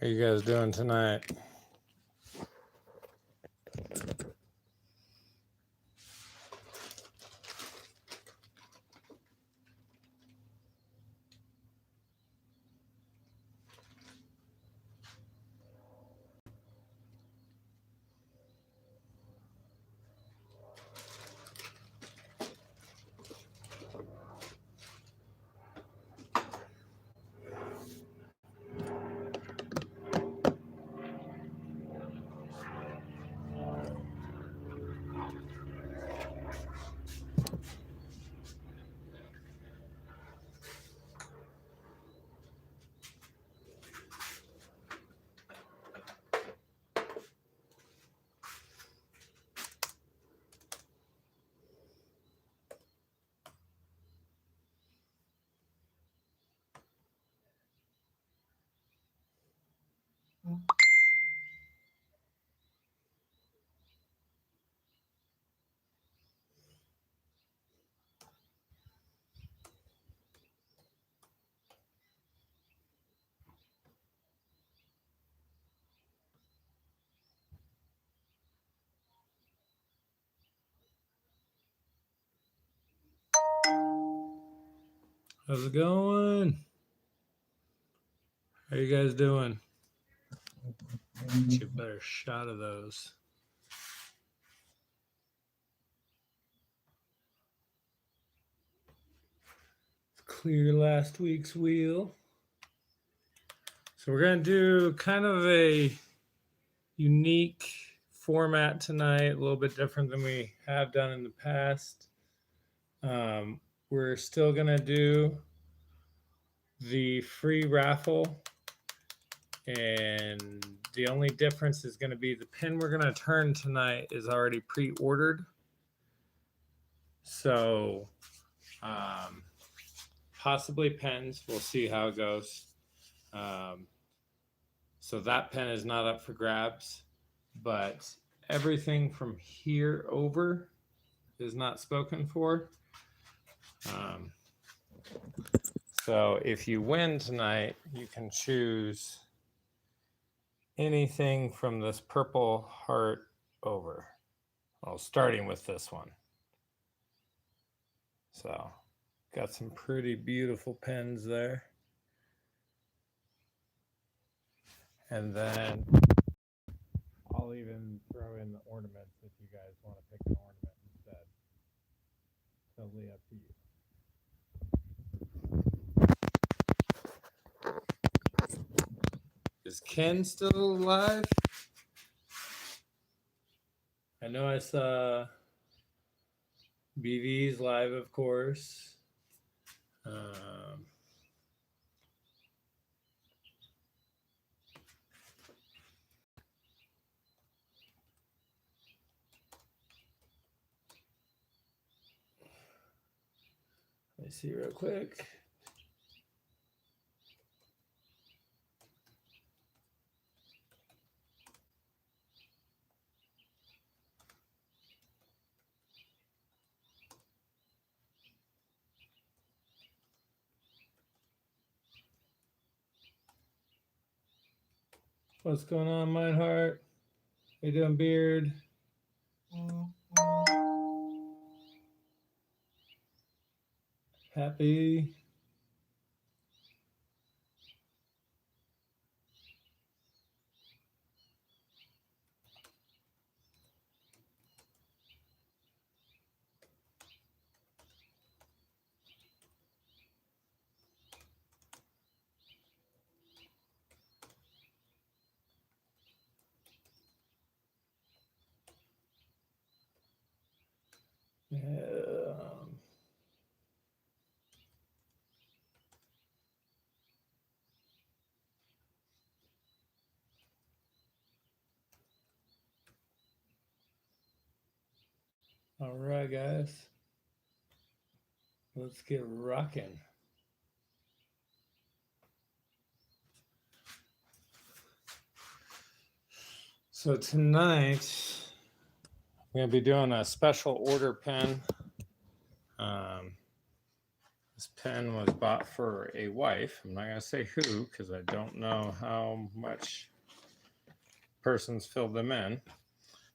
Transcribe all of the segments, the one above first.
How you guys doing tonight? How's it going? How you guys doing? Get you a better shot of those. Clear last week's wheel. So we're going to do kind of a unique format tonight, a little bit different than we have done in the past. We're still going to do the free raffle, and the only difference is going to be the pin we're going to turn tonight is already pre-ordered. So possibly pens. We'll see how it goes. So that pen is not up for grabs, but everything from here over is not spoken for. So if you win tonight, you can choose anything from this purple heart over. Well, starting with this one. So got some pretty beautiful pens there. And then I'll even throw in the ornaments if you guys want to pick an ornament instead. Totally up to you. Is Ken still alive? I know I saw BV's live, of course. Let me see real quick. What's going on, Meinhardt? How you doing, Beard? Happy? All right, guys. Let's get rocking. So tonight, I'm going to be doing a special order pen. This pen was bought for a wife. I'm not going to say who because I don't know how much persons filled them in.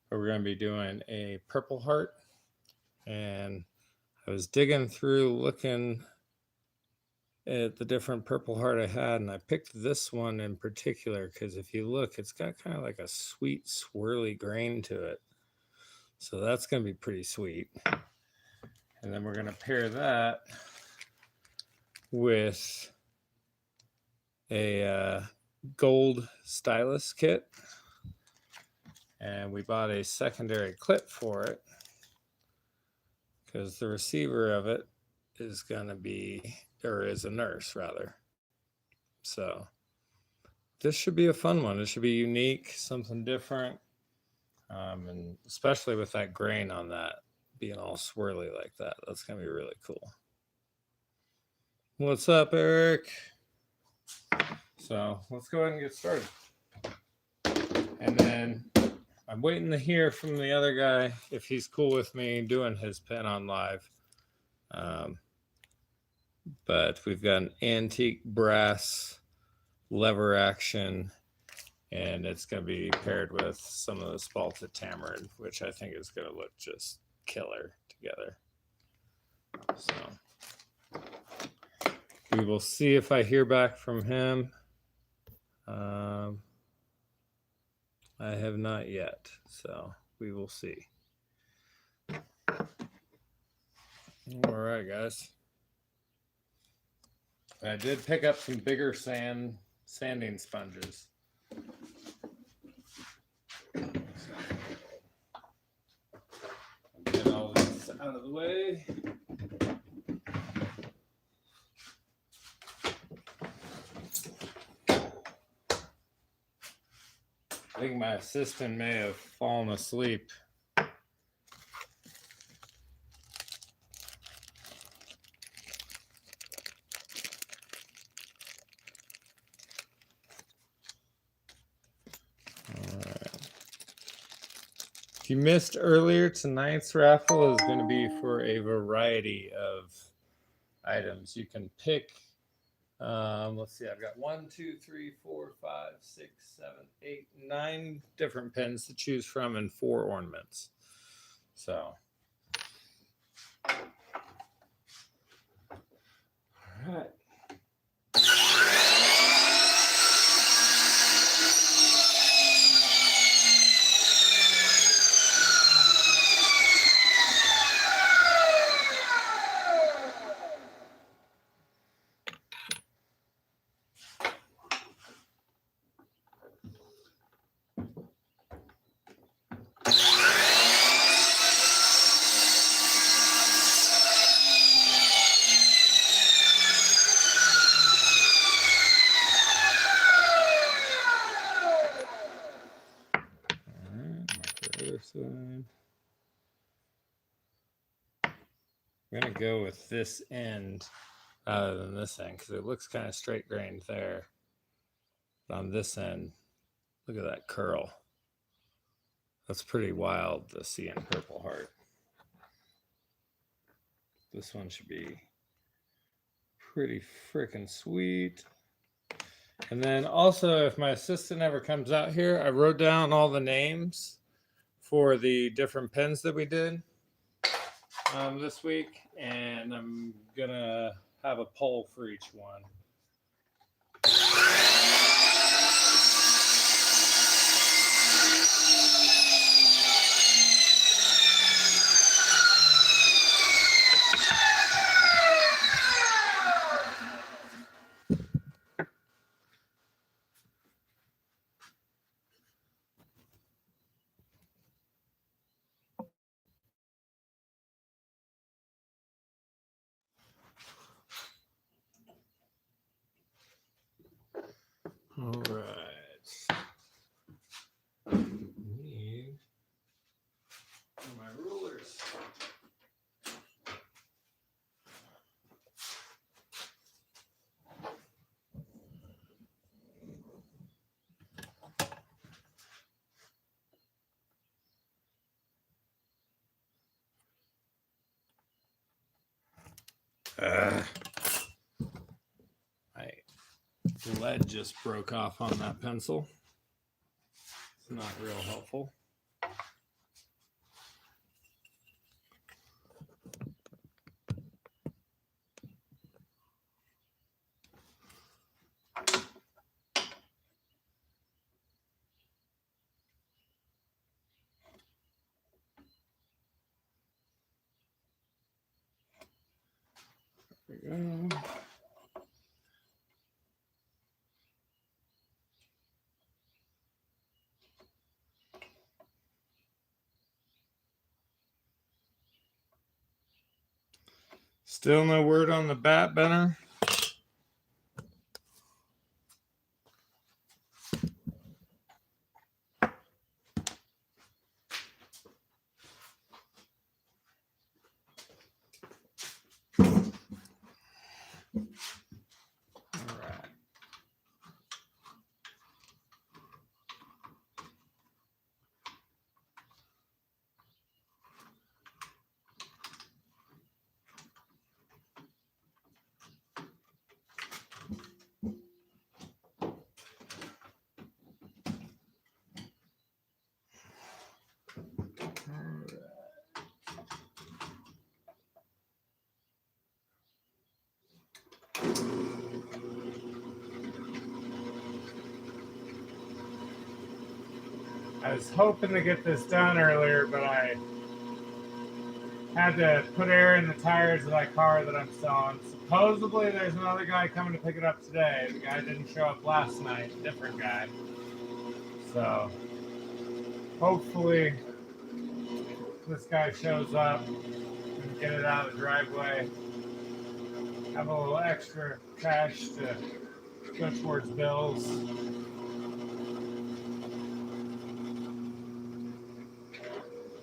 But we're going to be doing a Purple Heart. And I was digging through looking at the different Purple Heart I had, and I picked this one in particular because if you look, it's got kind of like a sweet swirly grain to it. So that's going to be pretty sweet. And then we're going to pair that with a gold stylus kit. And we bought a secondary clip for it because the receiver of it is going to be, or is a nurse rather. So this should be a fun one. It should be unique, something different. And especially with that grain on that being all swirly like that. That's going to be really cool. What's up, Eric? So let's go ahead and get started. And then I'm waiting to hear from the other guy if he's cool with me doing his pen on live. But we've got an antique brass lever action, and it's going to be paired with some of the Spalta Tamarind, which I think is going to look just killer together. So we will see if I hear back from him. I have not yet, so we will see. All right, guys. I did pick up some bigger sanding sponges. Get all this out of the way. I think my assistant may have fallen asleep. If you missed earlier, tonight's raffle is going to be for a variety of items. You can pick, let's see, I've got 1, 2, 3, 4, 5, 6, 7, 8, 9 different pens to choose from and 4 ornaments. So, all right. I'm going to go with this end rather than this end because it looks kind of straight grained there. But on this end, look at that curl. That's pretty wild to see in Purple Heart. This one should be pretty freaking sweet. And then also, if my assistant ever comes out here, I wrote down all the names for the different pens that we did this week, and I'm gonna have a poll for each one. All right. Need my rulers. The lead just broke off on that pencil. It's not real helpful. There we go. Still no word on the bat, Benner? All right. I was hoping to get this done earlier, but I had to put air in the tires of my car that I'm selling. Supposedly, there's another guy coming to pick it up today. The guy didn't show up last night, different guy. So, hopefully, this guy shows up and get it out of the driveway. Have a little extra cash to go towards bills.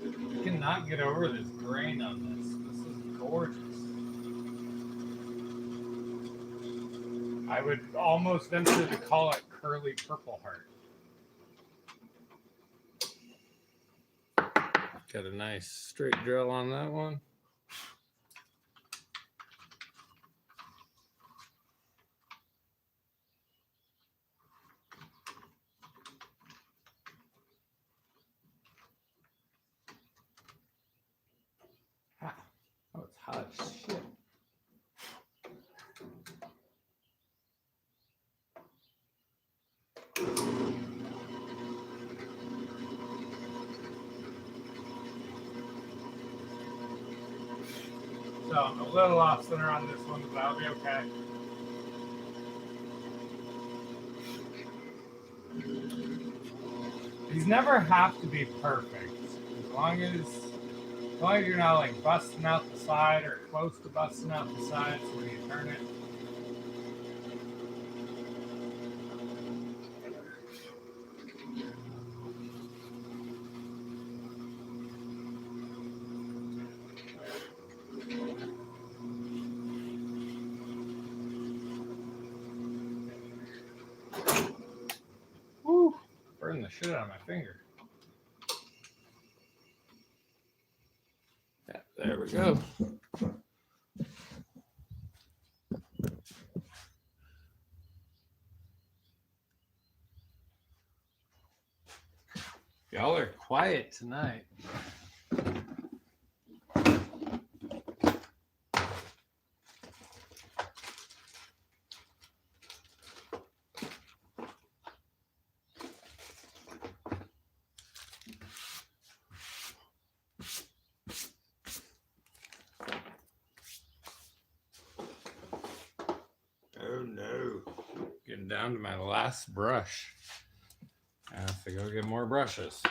I cannot get over this grain on this. This is gorgeous. I would almost venture to call it curly Purple Heart. Got a nice straight drill on that one. Oh, it's hot as shit. So I'm a little off center on this one, but I'll be okay. These never have to be perfect. As long as you're not like busting out the side or close to busting out the side, so when you turn it. Woo! Burned the shit out of my finger. Yeah, there we go. Y'all are quiet tonight. Oh no. Getting down to my last brush. I have to go get more brushes.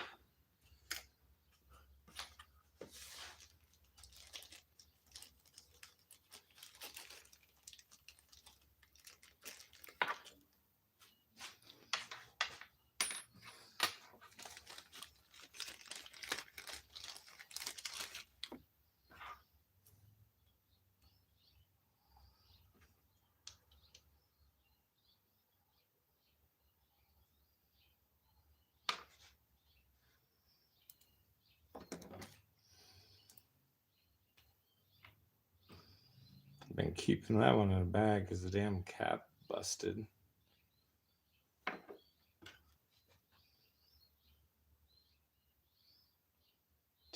Been keeping that one in a bag because the damn cap busted.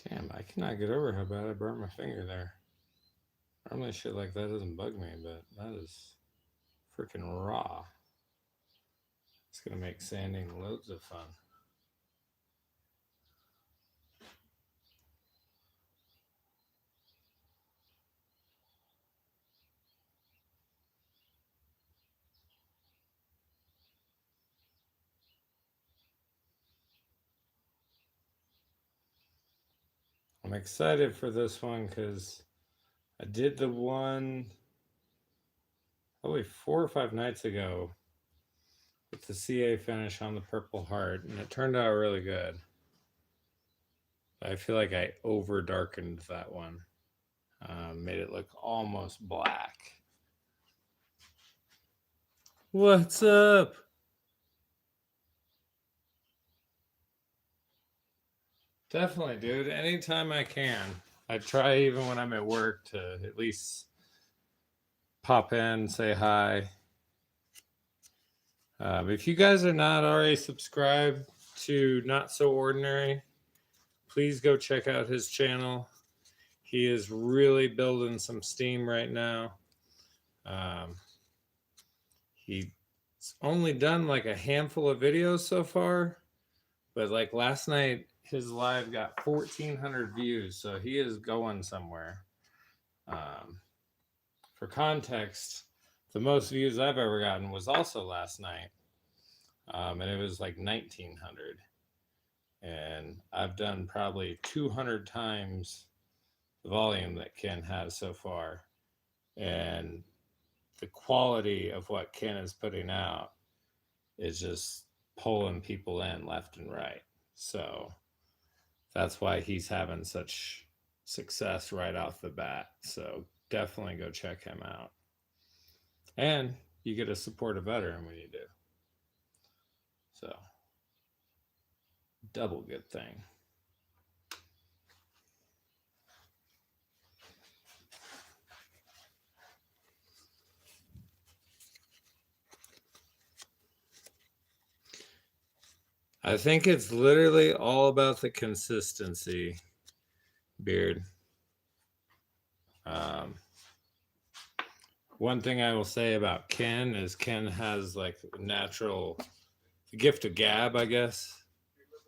Damn, I cannot get over how bad I burnt my finger there. Normally shit like that doesn't bug me, but that is freaking raw. It's gonna make sanding loads of fun. I'm excited for this one because I did the one probably 4 or 5 nights ago with the CA finish on the Purple Heart, and it turned out really good. I feel like I over darkened that one, made it look almost black. What's up? Definitely, dude. Anytime I can. I try, even when I'm at work, to at least pop in, say hi. If you guys are not already subscribed to Not So Ordinary, please go check out his channel. He is really building some steam right now. He's only done like a handful of videos so far, but like last night, his live got 1,400 views, so he is going somewhere. For context, the most views I've ever gotten was also last night, and it was like 1,900. And I've done probably 200 times the volume that Ken has so far. And the quality of what Ken is putting out is just pulling people in left and right. So that's why he's having such success right off the bat. So definitely go check him out. And you get to support a veteran when you do. So, double good thing. I think it's literally all about the consistency, Beard. One thing I will say about Ken is Ken has like natural, the gift of gab, I guess.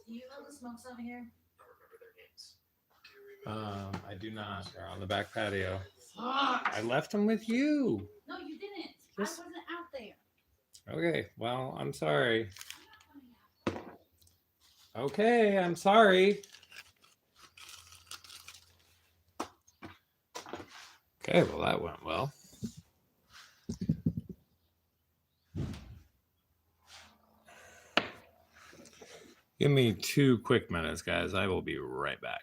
Do you know the smokes over here? I do not. They're on the back patio. Fuck. I left them with you. No, you didn't. I wasn't out there. Okay, well, I'm sorry. Okay, I'm sorry. Okay, well, that went well. Give me 2 quick minutes, guys. I will be right back.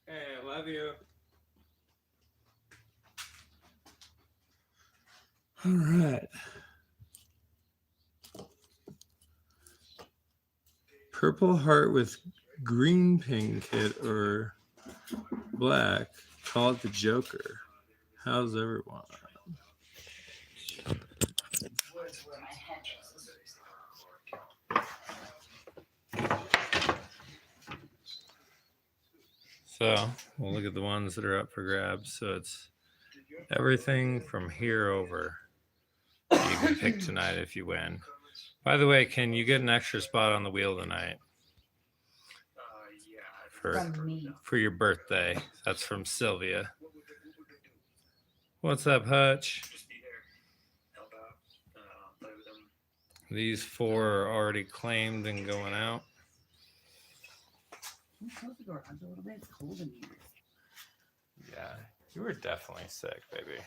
Hey, I love you. All right. Purple Heart with green pin kit or black. Call it the Joker. How's everyone? So we'll look at the ones that are up for grabs. So it's everything from here over. You can pick tonight if you win. By the way, can you get an extra spot on the wheel tonight? For your birthday. That's from Sylvia. What's up, Hutch? These 4 are already claimed and going out. Close the garage a little bit. It's cold in here. Yeah, you were definitely sick, baby.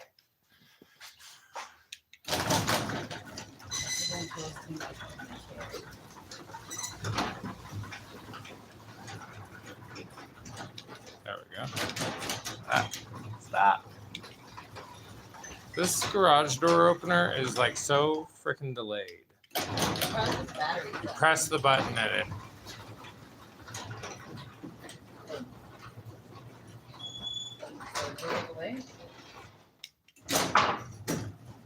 Thank you, too much on the cherry. There we go. Ah, stop. This garage door opener is like so freaking delayed. Probably the battery. You press the button and it. Away.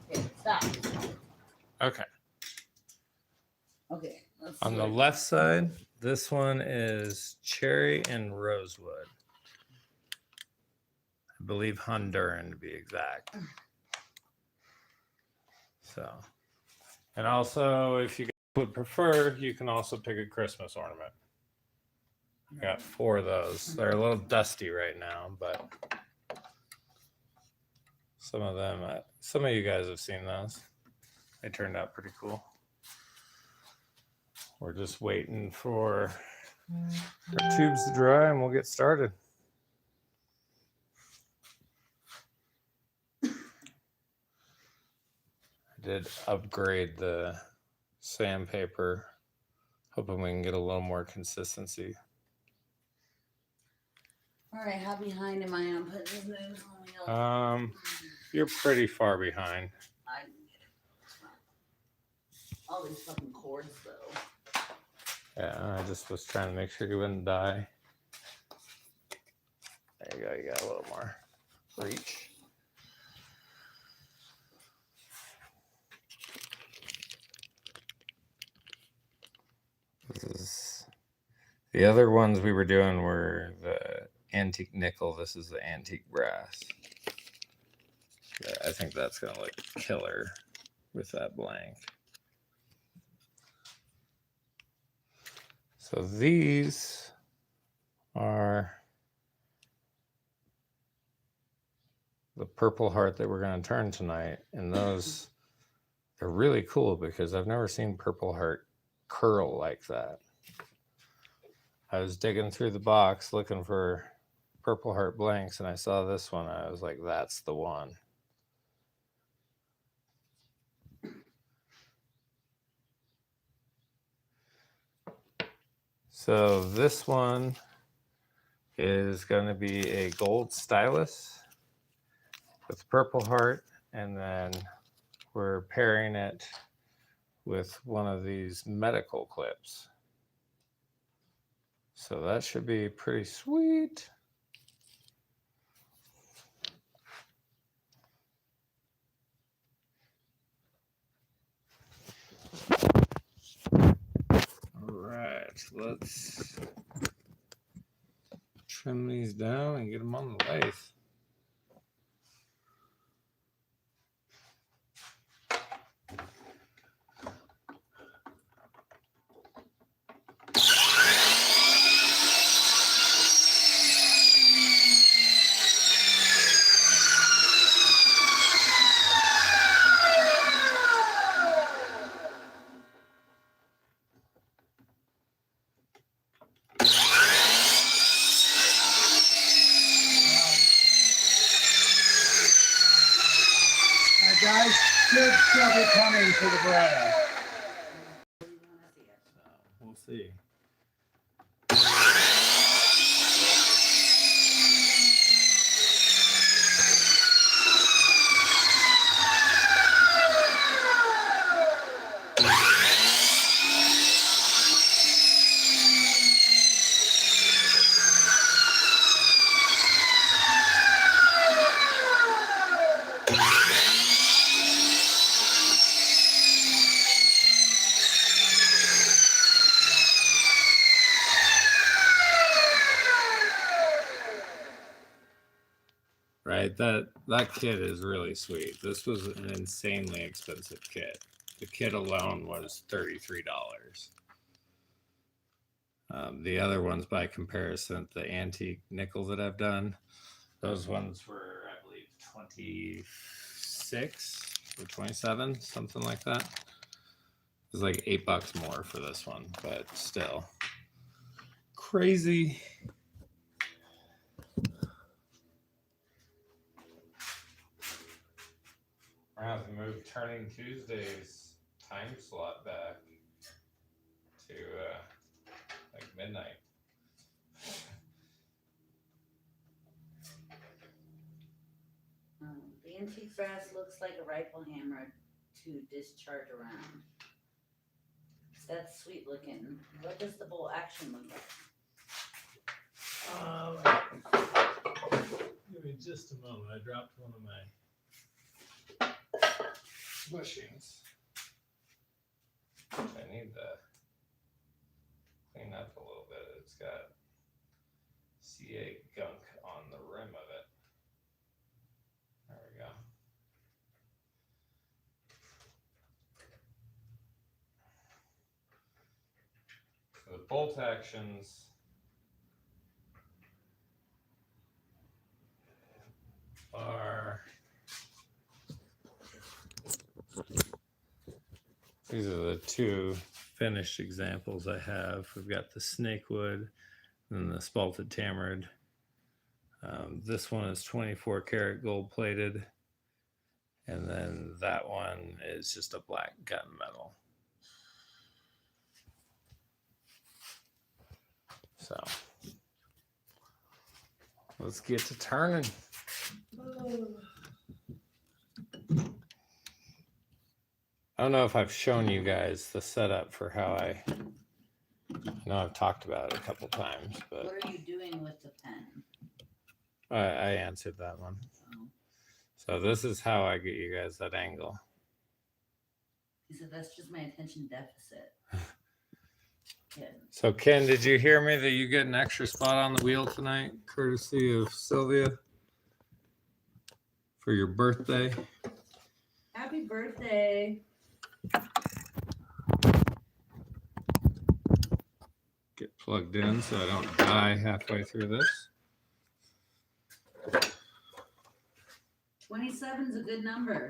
Okay, stop. Okay. Okay, let's On the switch. left side, this one is cherry and rosewood. I believe Honduran to be exact. So, and also, if you would prefer, you can also pick a Christmas ornament. I got 4 of those. They're a little dusty right now, but some of them, some of you guys have seen those. They turned out pretty cool. We're just waiting for our tubes to dry and we'll get started. I did upgrade the sandpaper, hoping we can get a little more consistency. All right, how behind am I on putting this news on the You're pretty far behind. all these fucking cords though. Yeah, I just was trying to make sure you wouldn't die. There you go, you got a little more reach. This is the other ones we were doing were the antique nickel. This is the antique brass. Yeah, I think that's gonna look killer with that blank. So these are the Purple Heart that we're going to turn tonight. And those are really cool because I've never seen Purple Heart curl like that. I was digging through the box looking for Purple Heart blanks and I saw this one. I was like, that's the one. So this one is going to be a gold stylus with Purple Heart, and then we're pairing it with one of these medical clips. So that should be pretty sweet. All right, let's trim these down and get them on the lathe. Guys, should still be coming for the bread. We'll see. Right, that kit is really sweet. This was an insanely expensive kit. The kit alone was $33. The other ones, by comparison, the antique nickel that I've done, those ones were, I believe, 26 or 27, something like that. It was like $8 more for this one, but still crazy. We're gonna have to move Turning Tuesdays time time slot back to like midnight. The antique brass looks like a rifle hammer to discharge around. That's sweet looking. What does the bolt action look like? Give me just a moment. I dropped one of my bushings. I need to clean up a little bit. It's got CA gunk on the rim of it. There we go. So the bolt actions are, these are the two finished examples I have. We've got the snakewood and the spalted tamarind. This one is 24 karat gold plated, and then that one is just a black gunmetal. So let's get to turning. I don't know if I've shown you guys the setup for how I know I've talked about it a couple times, but What are you doing with the pen? I answered that one. Oh. So this is how I get you guys that angle. He said that's just my attention deficit. Yeah. So Ken, did you hear me that you get an extra spot on the wheel tonight, courtesy of Sylvia, for your birthday? Happy birthday. Get plugged in so I don't die halfway through this. 27's a good number.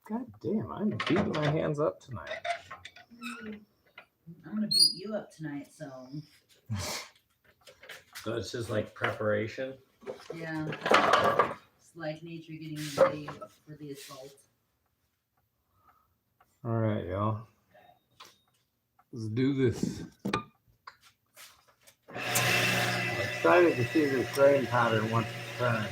God damn, I'm beating my hands up tonight. I'm gonna beat you up tonight, so So it's just like preparation. yeah. It's like nature getting ready for the assault. All right, y'all. Let's do this. I'm excited to see this grain pattern once it's turned.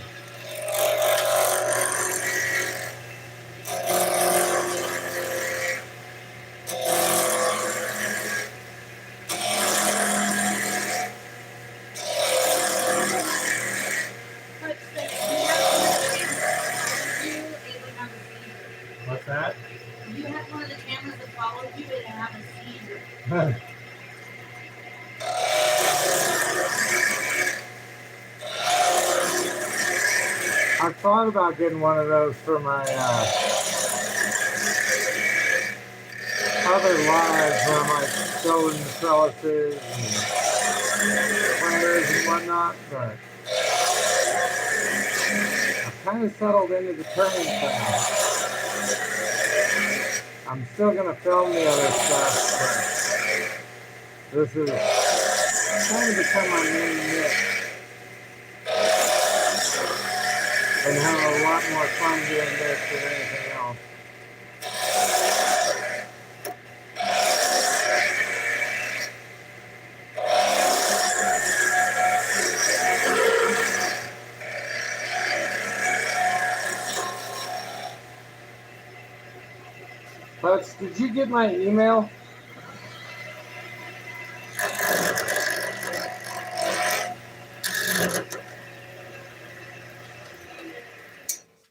What's that? You have one of the cameras that follows you and have a seizure. I thought about getting one of those for my other lives where I'm like building the trellises and prayers and whatnot, but I've kind of settled into the turning thing. I'm still going to film the other stuff, but this is kind of become my main niche. And have a lot more fun doing this than anything else. Folks, did you get my email?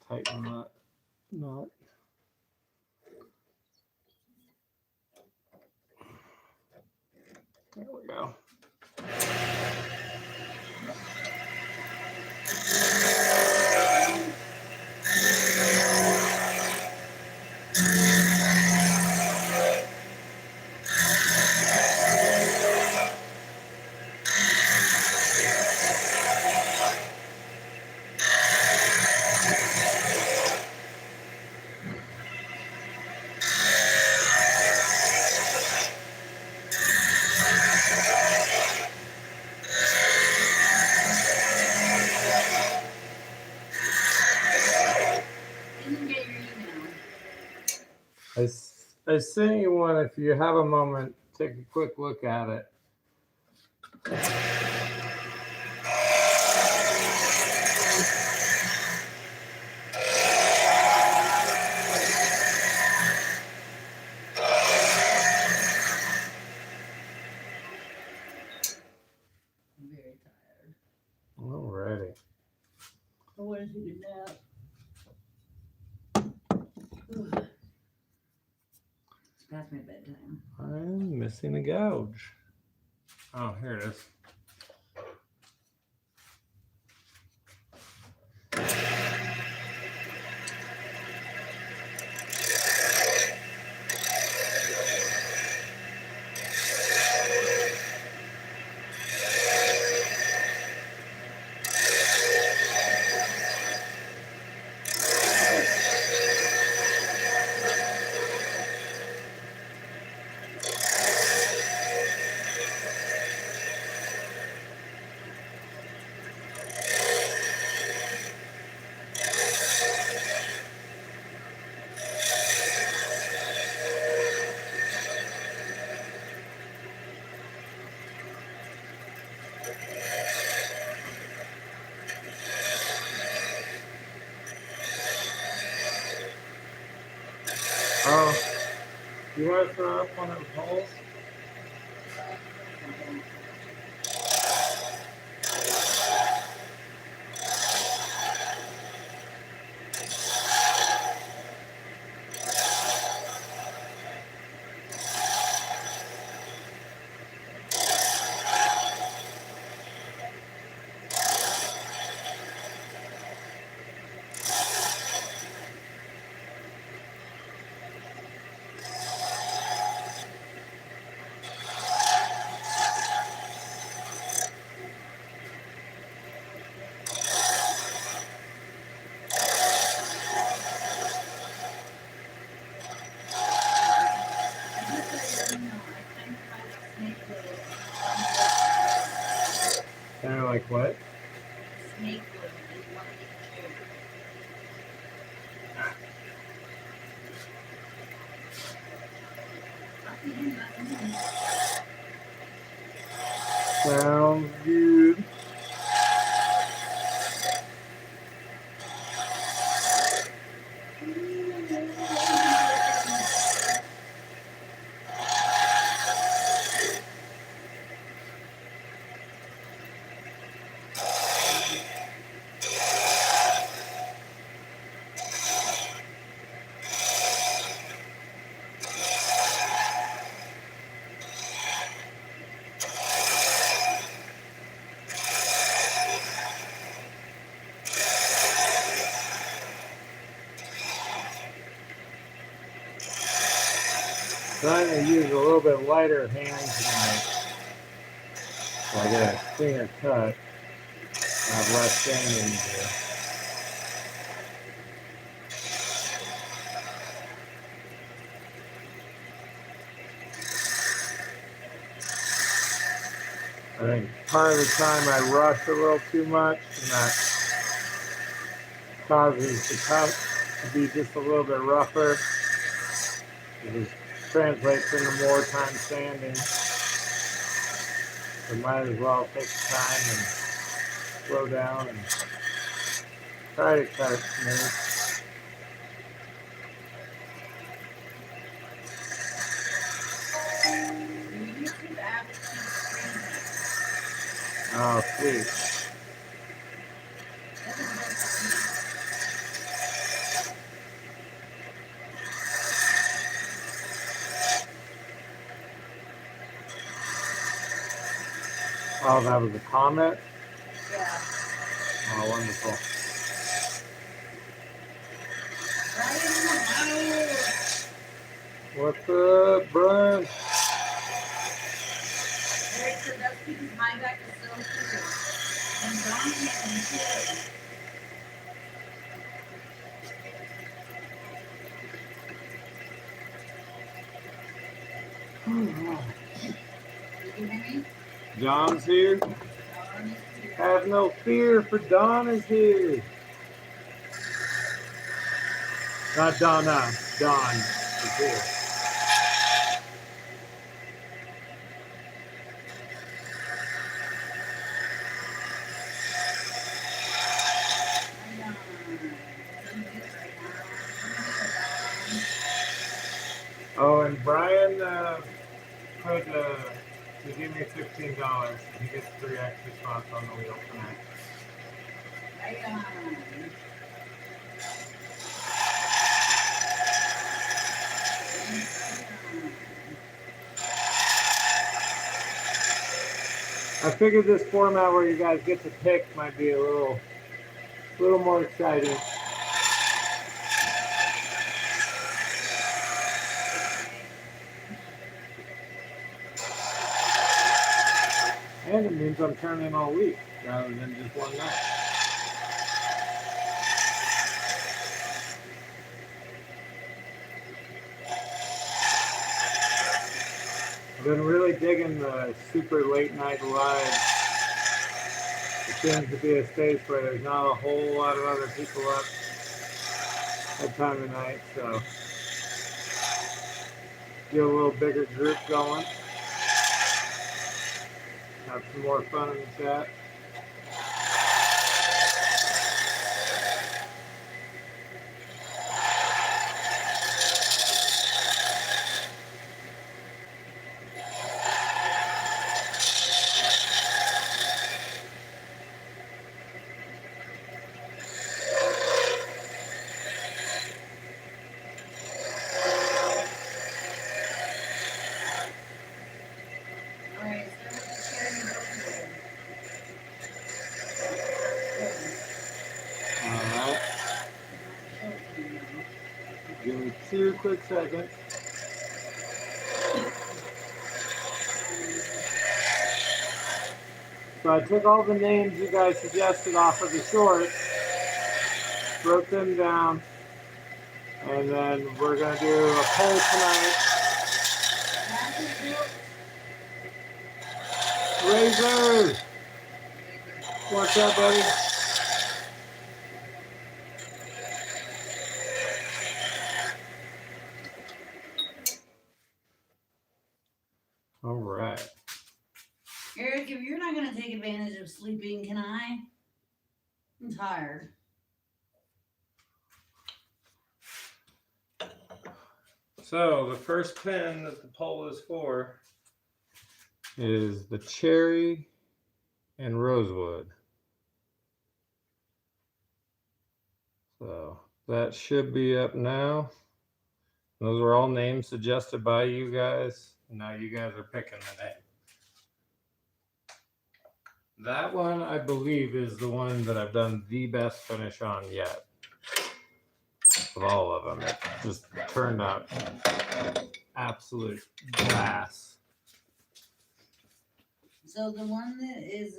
Tighten that knot. There we go. I sent you one. If you have a moment, take a quick look at it. I'm very tired. Alrighty. I want to take a nap. Ugh. It's past my bedtime. I'm missing a gouge. Oh, here it is. Oh, you want to throw up one of the holes? Kind of like what? Snake wood is one of each too. Sounds good. Trying to use a little bit lighter hand tonight, so I get a cleaner cut. I have less sanding to do. I think part of the time I rush a little too much, and that causes the cut to be just a little bit rougher. It just translates into more time sanding. So might as well take the time and slow down and try to cut it smooth. YouTube app keeps streaming. Oh, sweet. Oh, that was a comment? Yeah. Oh, wonderful. What's up, Brian? Eric said that's because my back is so clear. And Don can't consider. Did you hear me? John's here. Don is here. Have no fear, for Don is here. Not Donna, Don is too. Oh, and Brian put to give me $15. He gets 3 extra spots on the wheel tonight. I figured this format where you guys get to pick might be a little more exciting. And it means I'm turning all week rather than just one night. I've been really digging the super late night live. It seems to be a space where there's not a whole lot of other people up at time of night, so get a little bigger group going. Have some more fun in the chat. Alright. Give me 2 quick seconds. So I took all the names you guys suggested off of the shorts, wrote them down, and then we're going to do a poll tonight. Razor! What's up, buddy? All right. Eric, if you're not gonna take advantage of sleeping, can I? I'm tired. So the first pin that the poll is for is the cherry and rosewood. So that should be up now. Those are all names suggested by you guys. Now you guys are picking the name. That one, I believe, is the one that I've done the best finish on yet. Of all of them, it just turned out absolute glass. So the one that is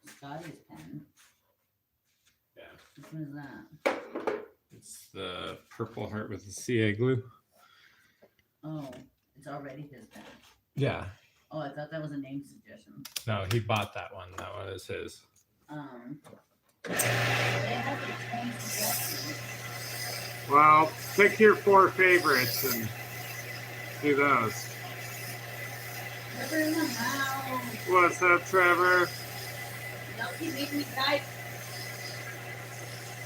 Scotty's pen. Yeah. Which one is that? It's the Purple Heart with the CA glue. Oh, it's already his pen. Yeah. Oh, I thought that was a name suggestion. No, he bought that one. That one is his. They have to change suggestions. Well, pick your 4 favorites and do those. Never in the house. What's up, Trevor? Don't keep making me type.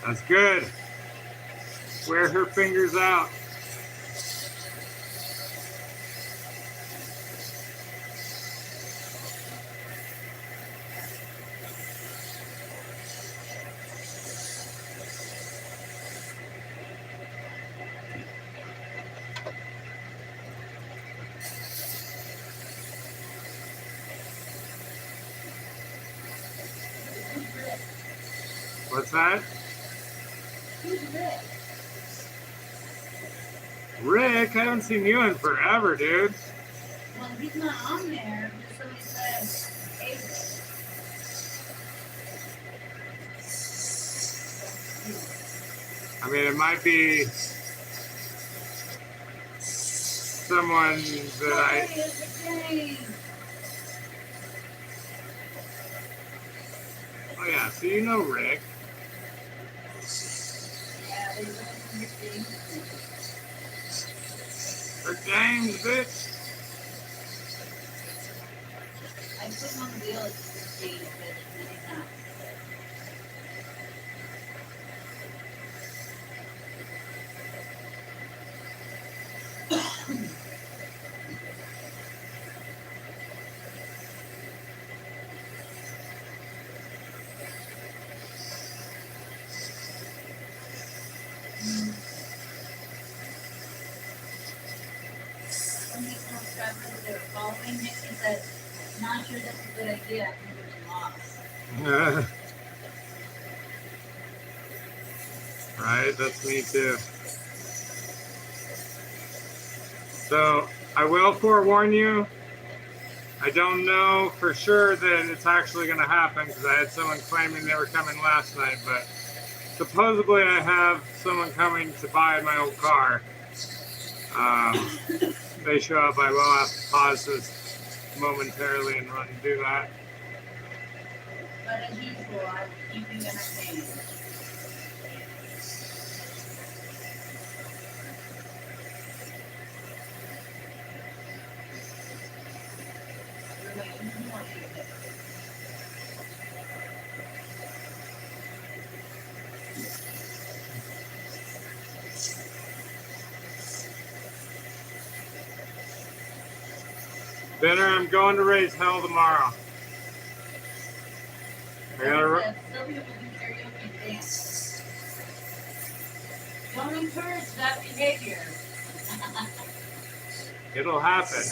That's good. Wear her fingers out. What's that? Who's Rick? Rick, I haven't seen you in forever, dude. Well, he's not on there. Just so he says, hey, I mean, it might be someone that I... Hey, it's the game. Oh, yeah, so you know Rick. they live in your thing. For games, bitch. I put him on the wheel at 16 many times. When he comes back over there following Nick, he said, not sure that's a good idea. I think we're lost. Right, that's me too. So I will forewarn you, I don't know for sure that it's actually going to happen because I had someone claiming they were coming last night, but supposedly I have someone coming to buy my old car. They show up, I will have to pause this momentarily and run and do that. But as usual, I will keep you entertained. You're waiting for more shit. Benner, I'm going to raise hell tomorrow. I gotta Sylvia will do karaoke and dance. Don't encourage that behavior. It'll happen.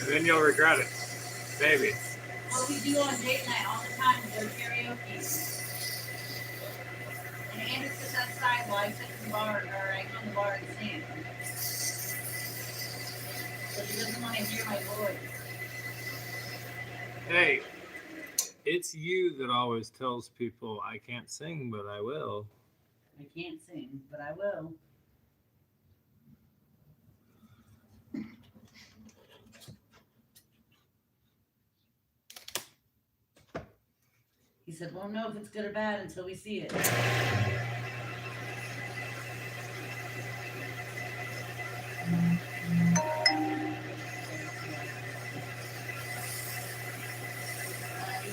And then you'll regret it. Maybe. What we do on date night all the time is go karaoke. And Andrew sits outside while I sit in the bar, or I go in the bar and sing. So he doesn't want to hear my voice. Hey, it's you that always tells people I can't sing, but I will. I can't sing, but I will. He said, "Won't know if it's good or bad until we see it."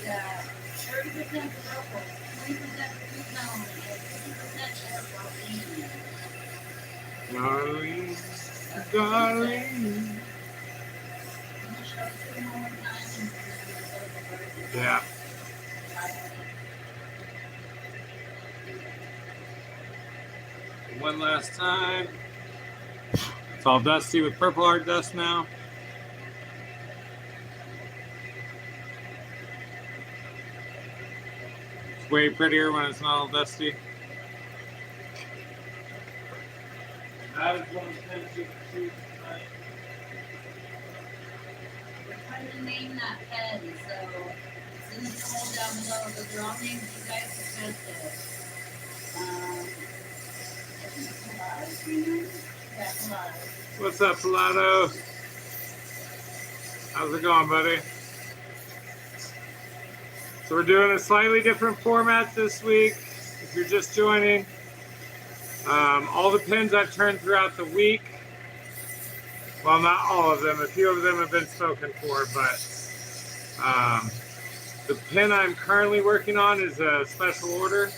Yeah, 30% purple, 20% blue tone, and 50% Darling, darling. Yeah. One last time. It's all dusty with Purple Heart dust now. It's way prettier when it's not all dusty. That is one of the things you can choose tonight. We're trying to name that pen, so it's in the poll down below, but they're all names you guys suggested. Yeah, Pilato. What's up, Pilato? How's it going, buddy? So we're doing a slightly different format this week. If you're just joining, all the pins I've turned throughout the week. Well, not all of them. A few of them have been spoken for, but the pin I'm currently working on is a special order,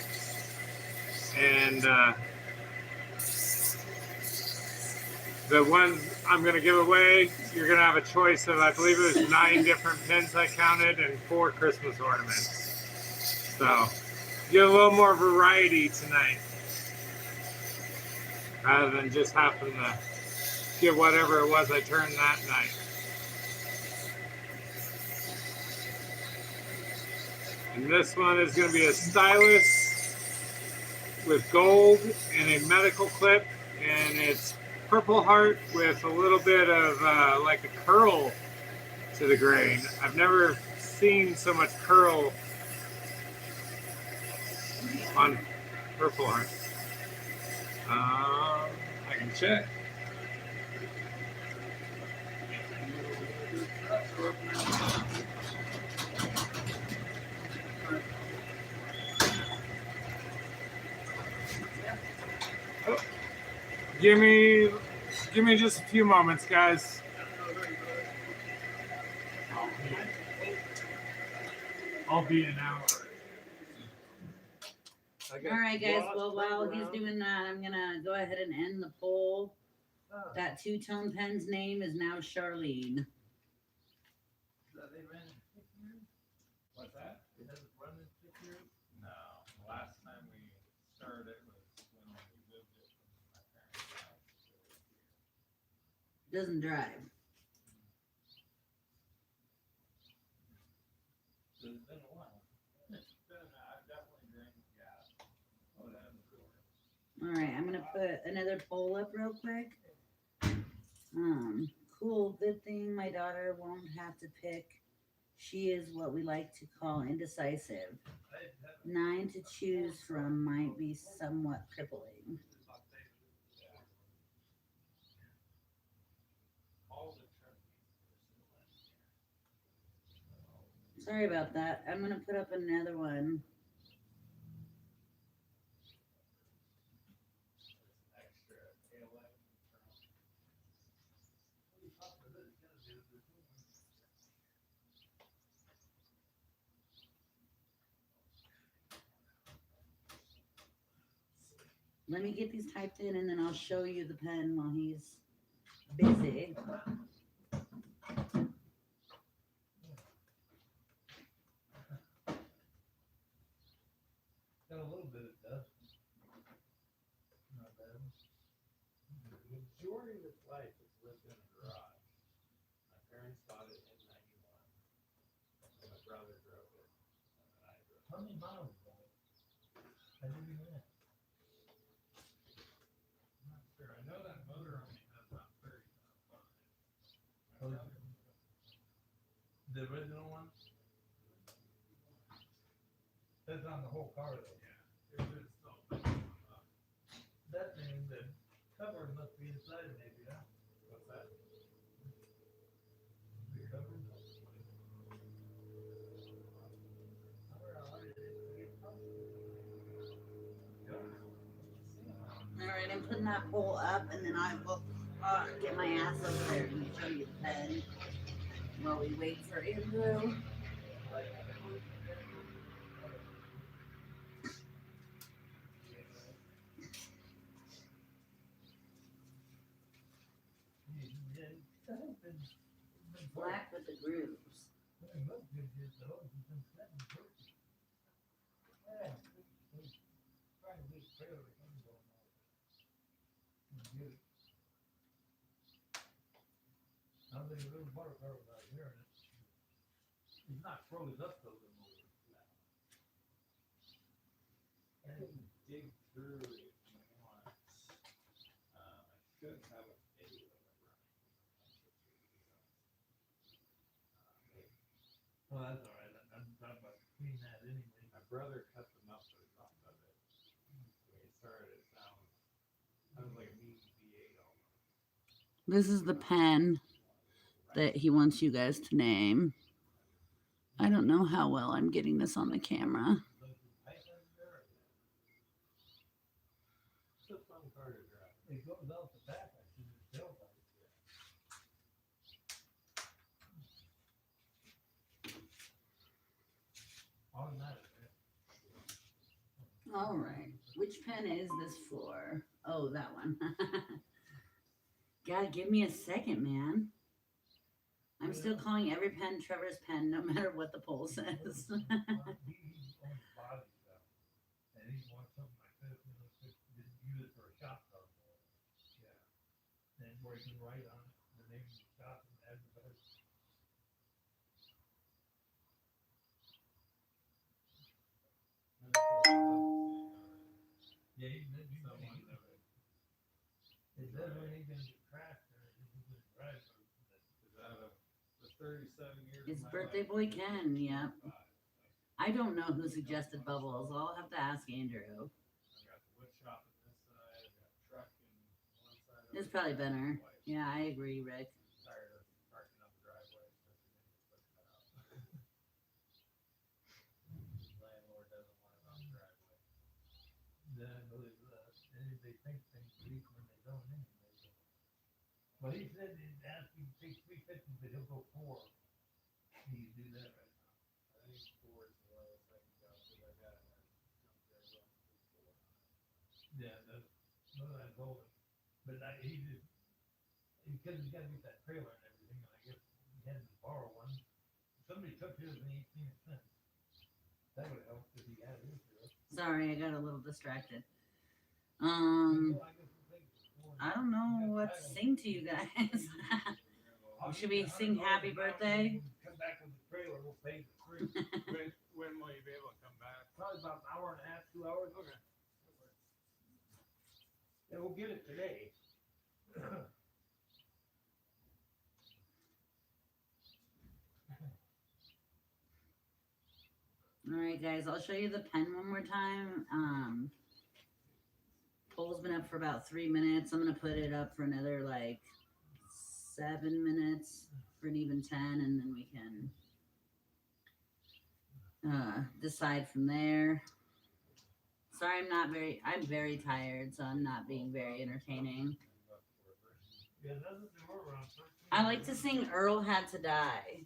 and the ones I'm going to give away, you're going to have a choice of, I believe it was 9 different pins I counted and 4 Christmas ornaments. So, get a little more variety tonight, rather than just happen to get whatever it was I turned that night. And this one is going to be a stylus with gold and a medical clip, and it's Purple Heart with a little bit of like a curl to the grain. I've never seen so much curl on Purple Heart. I can check. Give me just a few moments, guys. I'll be an hour. All right, guys. Well, while he's doing that, I'm gonna go ahead and end the poll. That two-tone pen's name is now Charlene. What's that? It hasn't run in 6 years? No. Last time we started it was when we moved it from my parents' house. Doesn't drive. So it's been a while. I've definitely drained the gas. Oh, that's cool. All right, I'm gonna put another poll up real quick. Cool. Good thing my daughter won't have to pick. She is what we like to call indecisive. 9 to choose from might be somewhat crippling. Sorry about that. I'm gonna put up another one. Let me get these typed in and then I'll show you the pen while he's busy. Got a little bit of dust. Not bad. The majority of its life it's lived in a garage. My parents bought it in '91. My brother drove it. And I drove it. How many miles was it? I didn't even know. I'm not sure. I know that motor only has about 30,000 on it. The original one? That's on the whole car though. Yeah. It was still big enough. That means the cover must be inside maybe, huh? What's that? The cover? All right, I'm putting that poll up and then I will get my ass over there and show you the pen while we wait for Andrew. Black with the grooves. He's not froze up though. I didn't dig through it once. I should have a video of it running. Well, that's all right. I'm talking about clean that anyway. My brother cut them up for the top of it. When he started, it sounds like a meaty V8 almost. This is the pen that he wants you guys to name. I don't know how well I'm getting this on the camera. It goes out the back. I see the tailpipe. Automatic. All right. Which pen is this for? Oh, that one. God, give me a second, man. I'm still calling every pen Trevor's pen, no matter what the poll says. He owns body stuff. And he wants something like this, you know, just use it for a shop car. Yeah. And where you can write on it, the name of the shop and advertise. Yeah, he did. It doesn't even crash or anything, just drive. Is that the 37 years? It's of my birthday life? boy Ken, yep. I don't know who suggested bubbles. I'll have to ask Andrew. I got the wood shop on this side, I got truck in one side. It's probably better. Yeah, I agree, Rick. Tired of parking up the driveway, especially when you put that out. Landlord doesn't want it on the driveway. Then I believe, and they think things leak when they Well, he said he'd ask you to take 350, but he'll go 4. Can you do that right now? I think 4 is the lowest I can go, because I got yeah, that's what I told him. But he just, because he's got to get that trailer and everything, and I guess he had to borrow one. Somebody took his and 18 cents. That would help if he had his. Sorry, I got a little distracted. Well, I guess we'll take it for 4. I don't know what to sing to you guys. Should we sing happy birthday? Come back with the trailer, we'll pay the free. When will you be able to come back? Probably about an hour and a half, 2 hours. Okay. Yeah, we'll get it today. All right, guys, I'll show you the pen one more time. Poll's been up for about 3 minutes. I'm gonna put it up for another like 7 minutes for an even 10, and then we can decide from there. Sorry, I'm very tired, so I'm not being very entertaining. I like to sing Earl Had to Die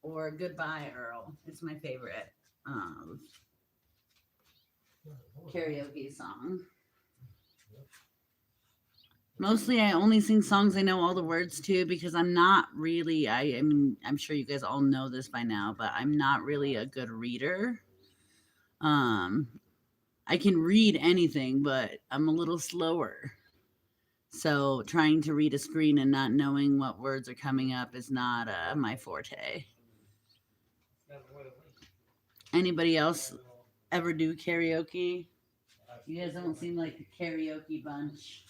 or Goodbye Earl. It's my favorite karaoke song. Mostly I only sing songs I know all the words to, because I'm not really, I mean, I'm sure you guys all know this by now, but I'm not really a good reader. I can read anything, but I'm a little slower. So trying to read a screen and not knowing what words are coming up is not my forte. Anybody else ever do karaoke? You guys don't seem like a karaoke bunch.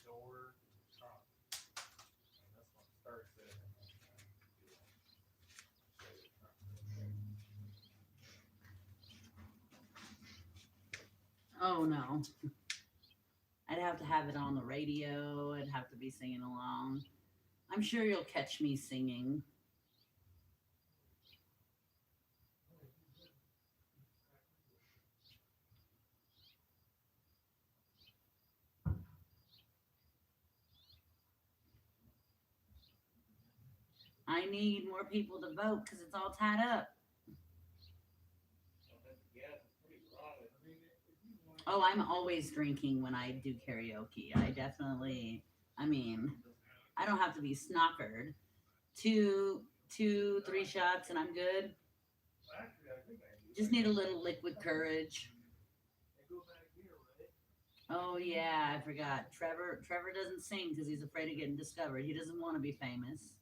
Oh no. I'd have to have it on the radio. I'd have to be singing along. I'm sure you'll catch me singing. I need more people to vote because it's all tied up. Oh, I'm always drinking when I do karaoke. I definitely, I mean, I don't have to be snockered. 2, 3 shots and I'm good. Just need a little liquid courage. Oh yeah, I forgot. Trevor doesn't sing because he's afraid of getting discovered. He doesn't want to be famous.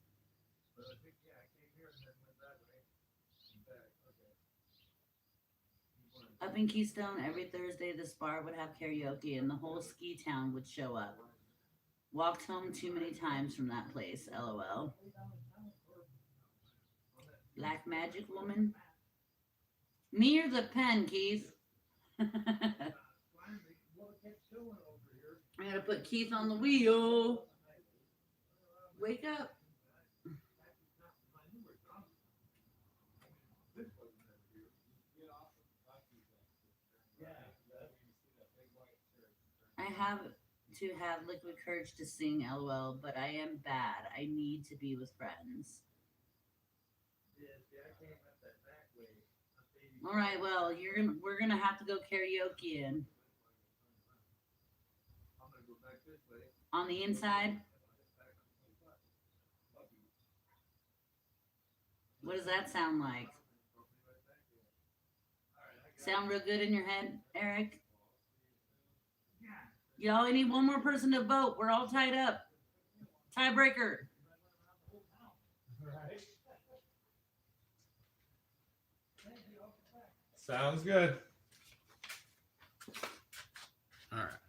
Up in Keystone, every Thursday, this bar would have karaoke, and the whole ski town would show up. Walked home too many times from that place, LOL. Black Magic Woman? Me or the pen, Keith? I gotta put Keith on the wheel. Wake up. I have to have liquid courage to sing, LOL, but I am bad. I need to be with friends. All right, well, we're gonna have to go karaoke in. On the inside? What does that sound like? Sound real good in your head, Eric? Y'all, I need one more person to vote. We're all tied up. Tiebreaker. Sounds good. All right.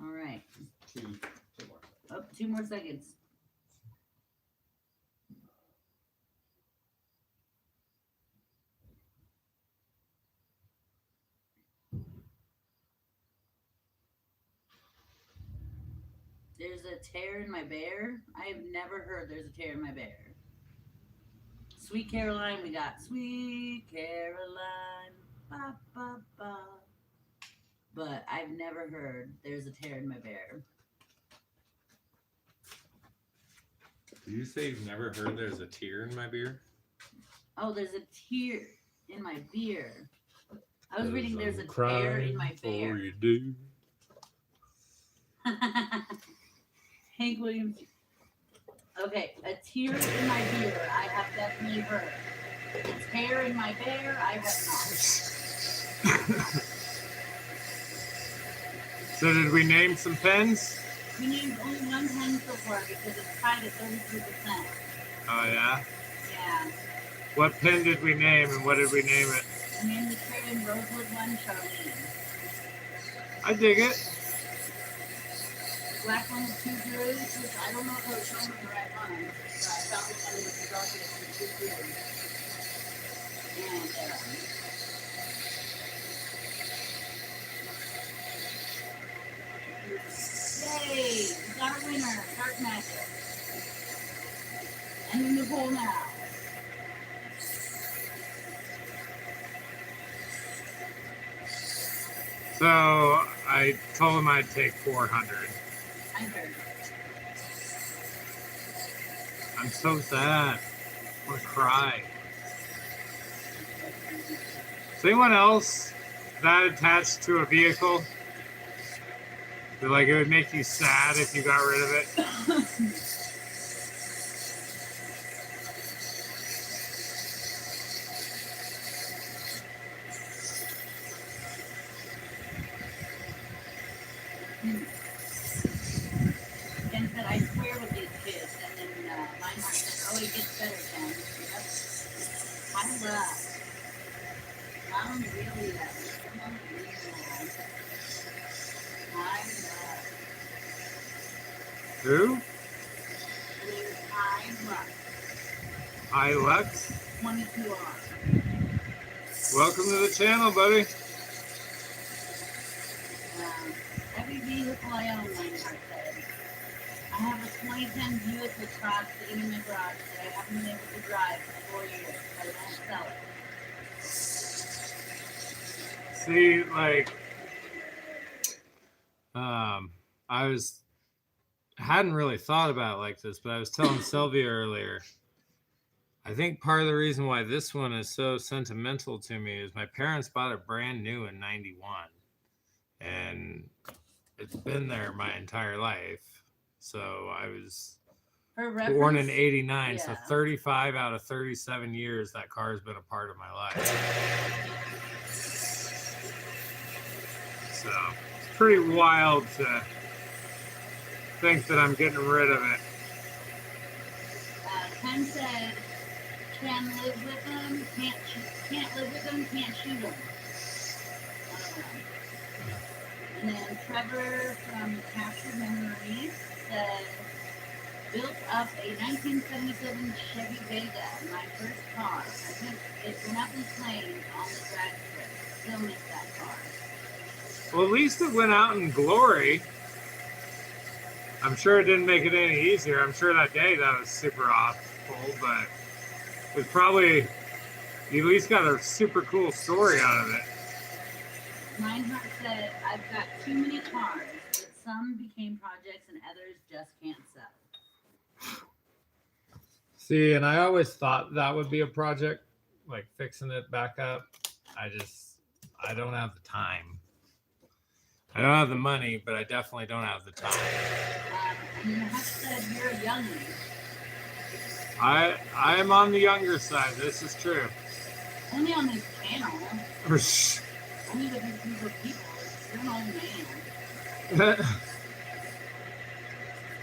All right. Two more. Oh, 2 more seconds. There's a tear in my bear. I have never heard there's a tear in my bear. Sweet Caroline, we got Sweet Caroline. Ba, ba, ba. but I've never heard there's a tear in my beer. Did you say you've never heard there's a tear in my beer? Oh, there's a tear in my beer. I was reading there's a tear crying in my for beer. you do. Hank Williams. Okay, a tear in my beer. I have definitely heard. A tear in my bear. I have not. So did we name some pens? We named only one pen so far because it's tied at 33%. Oh yeah. Yeah. What pen did we name and what did we name it? We named the cherry and rosewood one Charlene. I dig it. The black one with 2 grooves, which I don't know if I was showing the right one, but I found the one with the darkest with 2 grooves. And yay! We got a winner, Dark Magic. And in the pool now. So I told him I'd take 400. I heard. I'm so sad. I want to cry. Is anyone else that attached to a vehicle? Like it would make you sad if you got rid of it? Ken said, I swear with these kids. And then Meinhardt said, oh, it gets better, Ken. Yep. I love. I'm really love. I love. Who? I love. Ilux? 22 on. Welcome to the channel, buddy. Every vehicle I own, Meinhardt said. I have a 2010 Buick LaCrosse sitting in my garage that I haven't been able to drive for 4 years, but I won't sell it. See, like, I hadn't really thought about it like this, but I was telling Sylvia earlier, I think part of the reason why this one is so sentimental to me is my parents bought it brand new in 91, and it's been there my entire life. So I was born in 89, so 35 out of 37 years that car has been a part of my life. So it's pretty wild to think that I'm getting rid of it. Ken said, can live with them, can't live with them, can't shoot them. And then Trevor from Captured Memories said, built up a 1977 Chevy Vega, my first car. I think it went up in flames on the drag strip. Still miss that car. Well, at least it went out in glory. I'm sure it didn't make it any easier. I'm sure that day that was super awful, but it was probably, you at least got a super cool story out of it. Meinhardt said, I've got too many cars, but some became projects and others just can't sell. See, and I always thought that would be a project, like fixing it back up. I don't have the time. I don't have the money, but I definitely don't have the time. And then Huck said, you're a youngling. I am on the younger side. This is true. Only on this channel. Only with these group of people. You're an old man.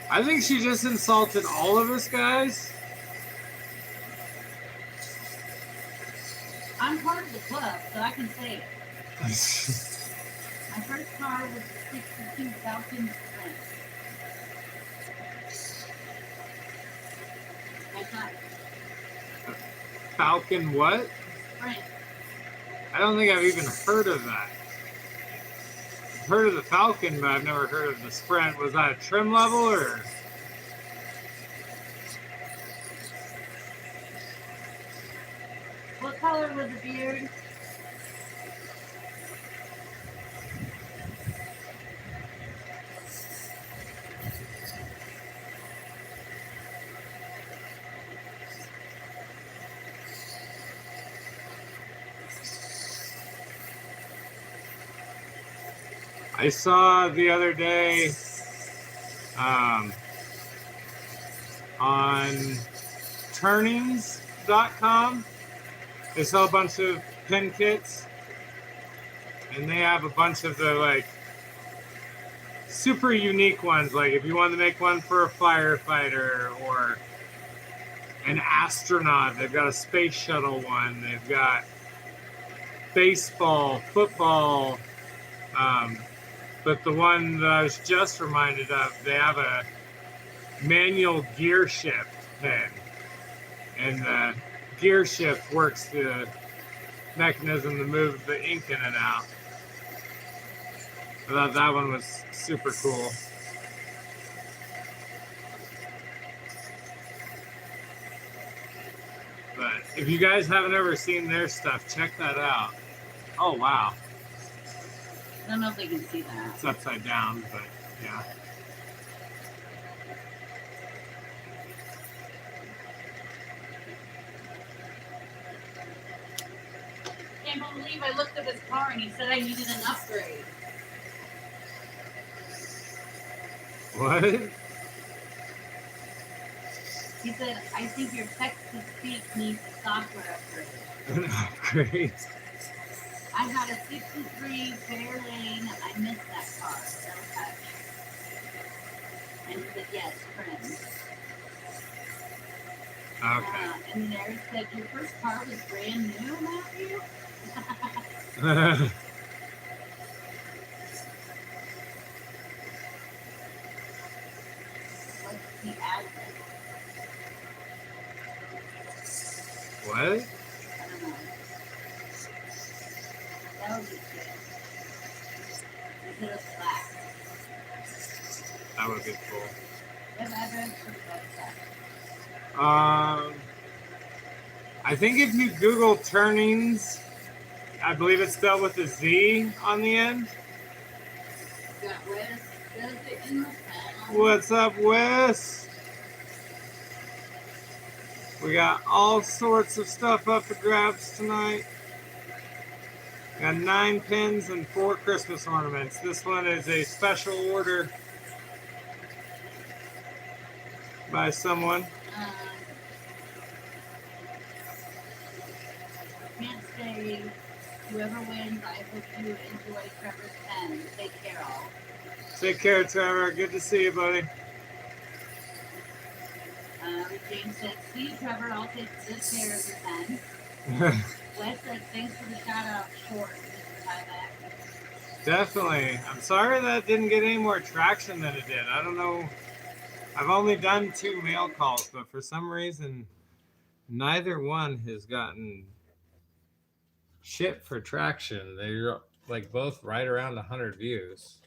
I think she just insulted all of us guys. I'm part of the club, so I can say it. My first car was a 62 Falcon Sprint. That's right. Falcon what? Sprint. I don't think I've even heard of that. I've heard of the Falcon, but I've never heard of the Sprint. Was that a trim level or? What color was the beard? I saw the other day on turnings.com, they sell a bunch of pin kits, and they have a bunch of the like super unique ones. Like if you want to make one for a firefighter or an astronaut, they've got a space shuttle one. They've got baseball, football. But the one that I was just reminded of, they have a manual gear shift pin. And the gear shift works the mechanism to move the ink in and out. I thought that one was super cool. But if you guys haven't ever seen their stuff, check that out. Oh, wow. I don't know if they can see that. It's upside down, but yeah. Can't believe I looked at his car and he said I needed an upgrade. What? He said, I think your text-to-speak needs a software upgrade. An upgrade. I got a 63 Fairlane. I missed that car. No touch. And he said, yes, friend. Okay. And then Eric said, your first car was brand new, Matthew? What's the address? What? I don't know. That would be good. Is it a black? That would be cool. What address for the website? I think if you Google Turnings, I believe it's spelled with a Z on the end. Got Wes does it in the town. What's up, Wes? We got all sorts of stuff up for grabs tonight. Got 9 pins and 4 Christmas ornaments. This one is a special order by someone. Can't say whoever wins, I hope you enjoy Trevor's pen. Take care, all. Take care, Trevor. Good to see you, buddy. James said, see, Trevor, I'll take good care of your pen. Wes said, thanks for the shout out, short, Mr. Tyvek. Definitely. I'm sorry that didn't get any more traction than it did. I don't know. I've only done 2 mail calls, but for some reason, neither one has gotten shit for traction. They're like both right around 100 views.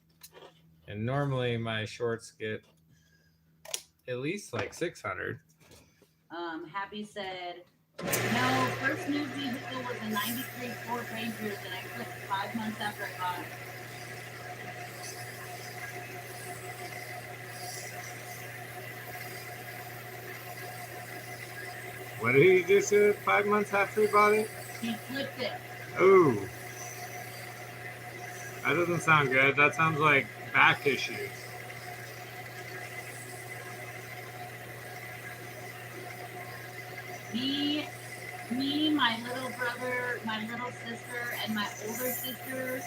And normally my shorts get at least like 600. Happy said, no, first new vehicle was a 93 Ford Ranger that I took 5 months after I bought it. What did he do to it 5 months after he bought it? He flipped it. Ooh. That doesn't sound good. That sounds like back issues. Me, my little brother, my little sister, and my older sister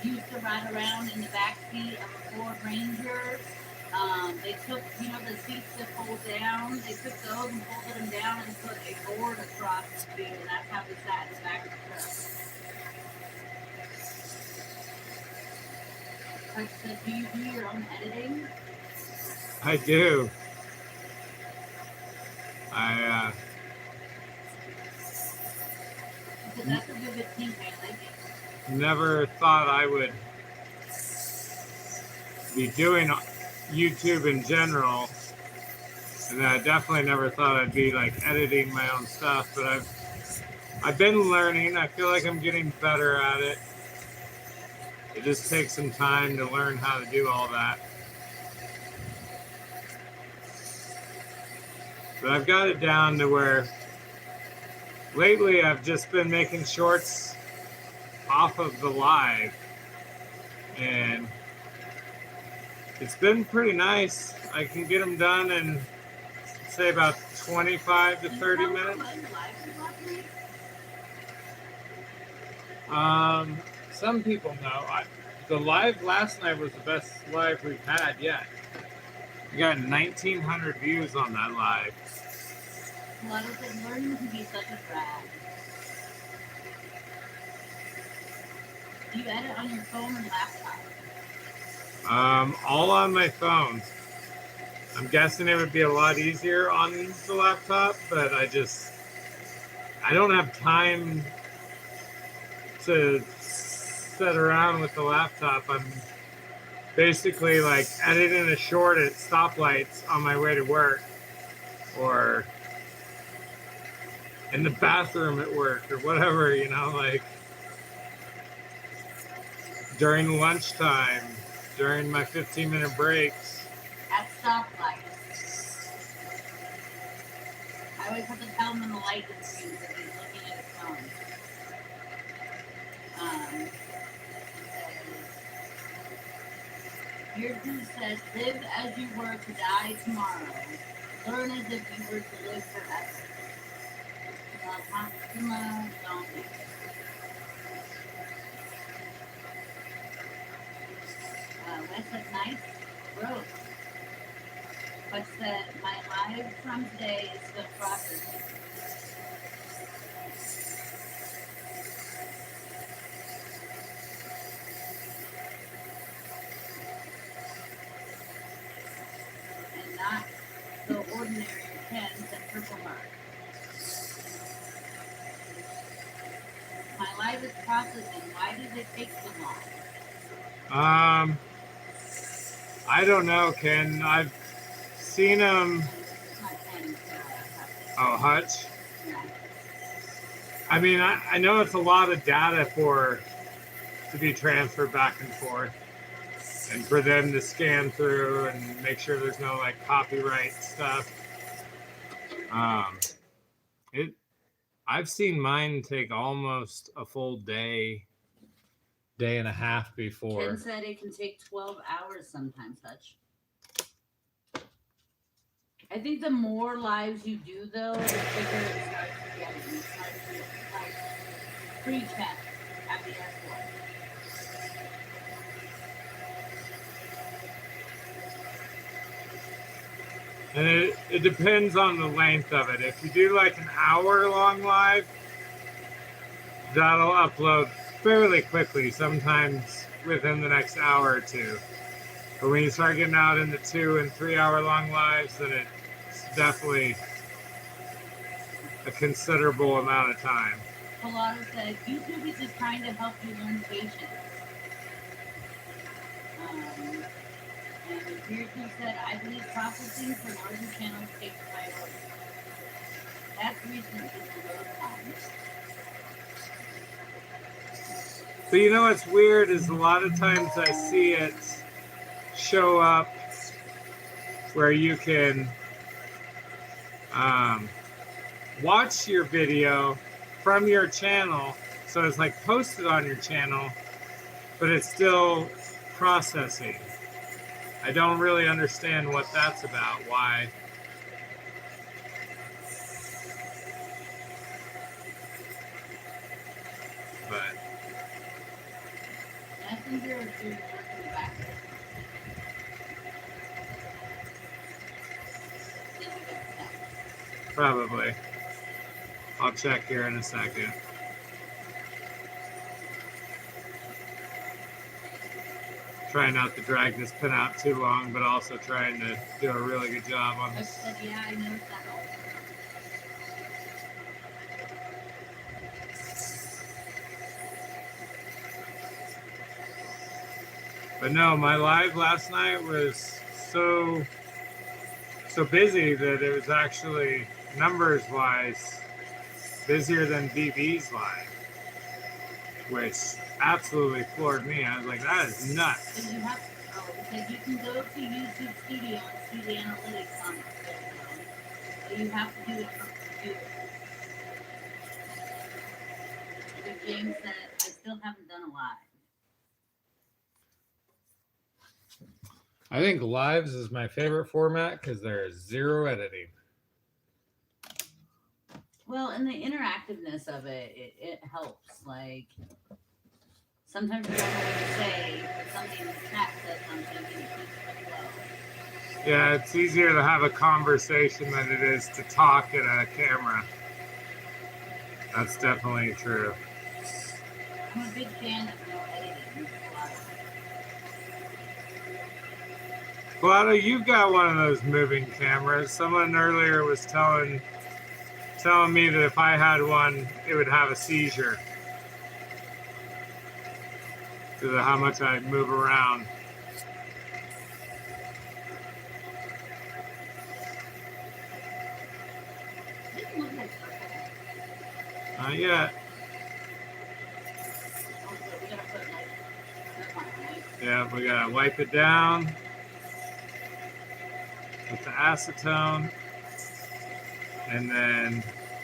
used to ride around in the back seat of a Ford Ranger. They took, the seats that fold down, they took those and folded them down and put a board across the seat, and that's how we sat in the back of the truck. Like I said, do you do your own editing? I do. Because that's a vivid thing, I like it. Never thought I would be doing YouTube in general, and I definitely never thought I'd be like editing my own stuff, but I've been learning. I feel like I'm getting better at it. It just takes some time to learn how to do all that. But I've got it down to where lately I've just been making shorts off of the live, and It's been pretty nice. I can get them done in, say, about 25 to 30 minutes. Some people know. The live last night was the best live we've had yet. We got 1,900 views on that live. A lot of them learning to be such a drag. Do you edit on your phone or laptop? All on my phone. I'm guessing it would be a lot easier on the laptop, but I don't have time to sit around with the laptop. I'm basically like editing a short at stoplights on my way to work, or in the bathroom at work, or whatever, like during lunchtime, during my 15-minute breaks. At stoplights. I always have to tell him when the light is green because he's looking at his phone. Year 2 says, live as you were to die tomorrow. Learn as if you were to live forever. Wes said, nice growth. But said, my live from today is still processing. And not so ordinary or 10, said Purple Mark. My live is processing. Why does it take so long? I don't know, Ken. I've seen them. Oh, Hutch. Yeah. I mean, I know it's a lot of data to be transferred back and forth, and for them to scan through and make sure there's no like copyright stuff. I've seen mine take almost a full day and a half before. Ken said it can take 12 hours sometimes, Hutch. I think the more lives you do, though, the quicker it starts getting. It starts to like pre-check at the airport. And it depends on the length of it. If you do like an hour-long live, that'll upload fairly quickly, sometimes within the next hour or two. But when you start getting out into 2 and 3 hour long lives, then it's definitely a considerable amount of time. Pilato said, YouTube is just trying to help you learn patience. And Beardy said, I believe processing for larger channels takes priority. That's recent in the load time. But you know what's weird is a lot of times I see it show up where you can watch your video from your channel. So it's like posted on your channel, but it's still processing. I don't really understand what that's about. Why? But Messenger is doing work in the background. probably. I'll check here in a second. Trying not to drag this pin out too long, but also trying to do a really good job on I this. said, yeah, I noticed that also. But no, my live last night was so busy that it was actually numbers wise busier than BB's live, which absolutely floored me. I was like, that is nuts. But you have to, because you can go to YouTube Studio and see the analytics on it. But you have to do it from the computer. But James said, I still haven't done a live. I think lives is my favorite format because there is zero editing. Well, and the interactiveness of it helps. Like sometimes you don't know what to say, but something in the chat says something and it keeps the flow. Yeah, it's easier to have a conversation than it is to talk at a camera. That's definitely true. I'm a big fan of no editing. Vlado, you've got one of those moving cameras. Someone earlier was telling me that if I had one, it would have a seizure because of how much I move around. It didn't look like purple. Not yet. Oh, so we gotta put like grip on it, right? Yeah, we gotta wipe it down with the acetone and then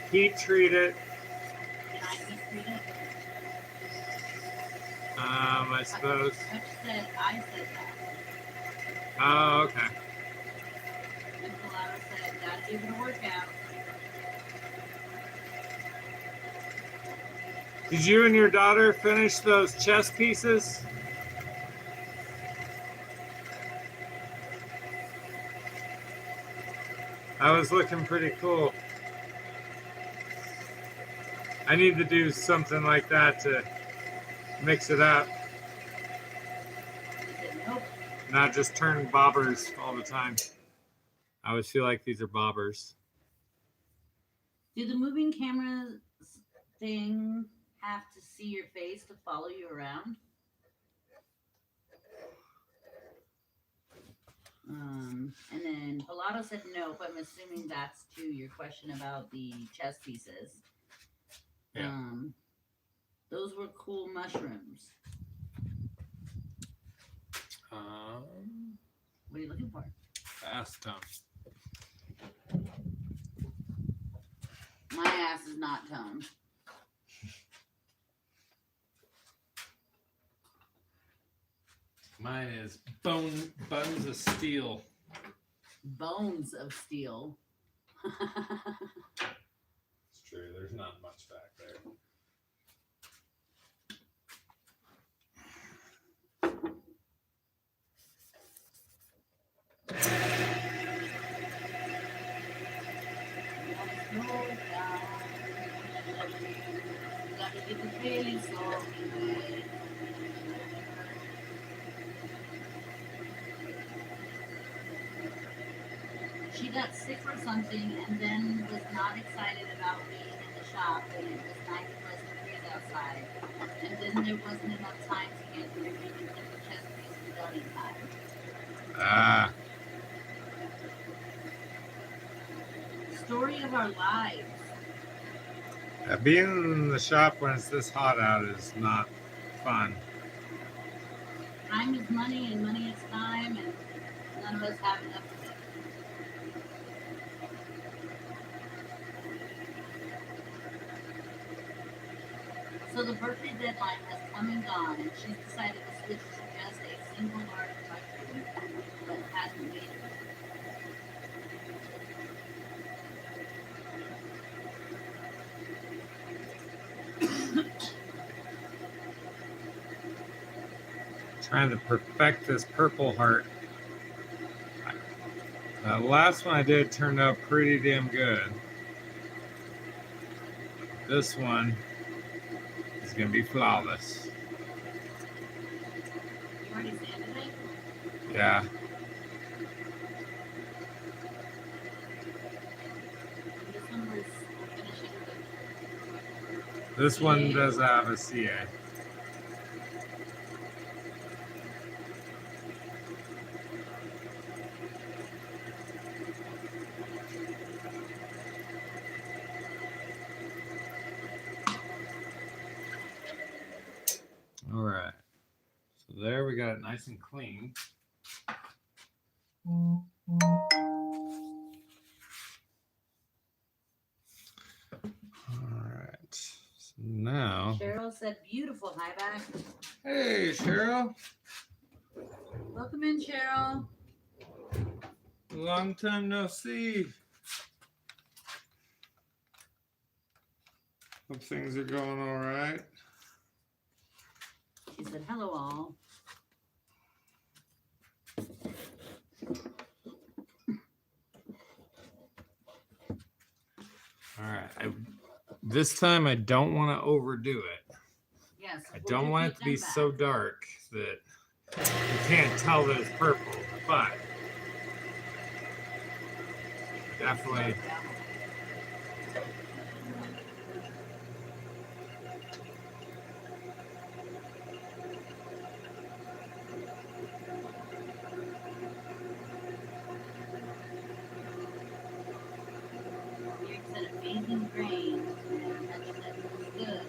heat treat it. Can I heat treat it? I suppose. I said that. Oh, okay. And Colado said, gotta give it a workout. Did you and your daughter finish those chess pieces? That was looking pretty cool. I need to do something like that to mix it up, He said, nope. not just turn bobbers all the time. I always feel like these are bobbers. Do the moving camera thing have to see your face to follow you around? And then Pilato said no, but I'm assuming that's to your question about the chess pieces. Yeah. Those were cool mushrooms. What are you looking for? Acetone. My ass is not toned. Mine is buns of steel. Bones of steel. It's true. There's not much back there. Gotta get the feeling so good. She got sick or something and then was not excited about being in the shop and it was nice and pleasant breeze outside. And then there wasn't enough time to get through making the chess piece done in time. Ah, Story of our lives. being in the shop when it's this hot out is not fun. Time is money and money is time and none of us have enough of it. So the birthday deadline has come and gone, and she's decided to switch to just a single large mushroom, but hasn't made it. Trying to perfect this purple heart. The last one I did turned out pretty damn good. This one is going to be flawless. You already sanded it? Yeah. And this one was finishing with This one does have a CA. All right. So there we got it nice and clean. All right. So now. Cheryl said, beautiful, hi back. Hey, Cheryl. Welcome in, Cheryl. Long time no see. Hope things are going all right. She said, hello all. All right. This time I don't want to overdo it. Yes. I don't want it to be so dark that you can't tell that it's purple, but definitely. You said amazing grain, and that was good.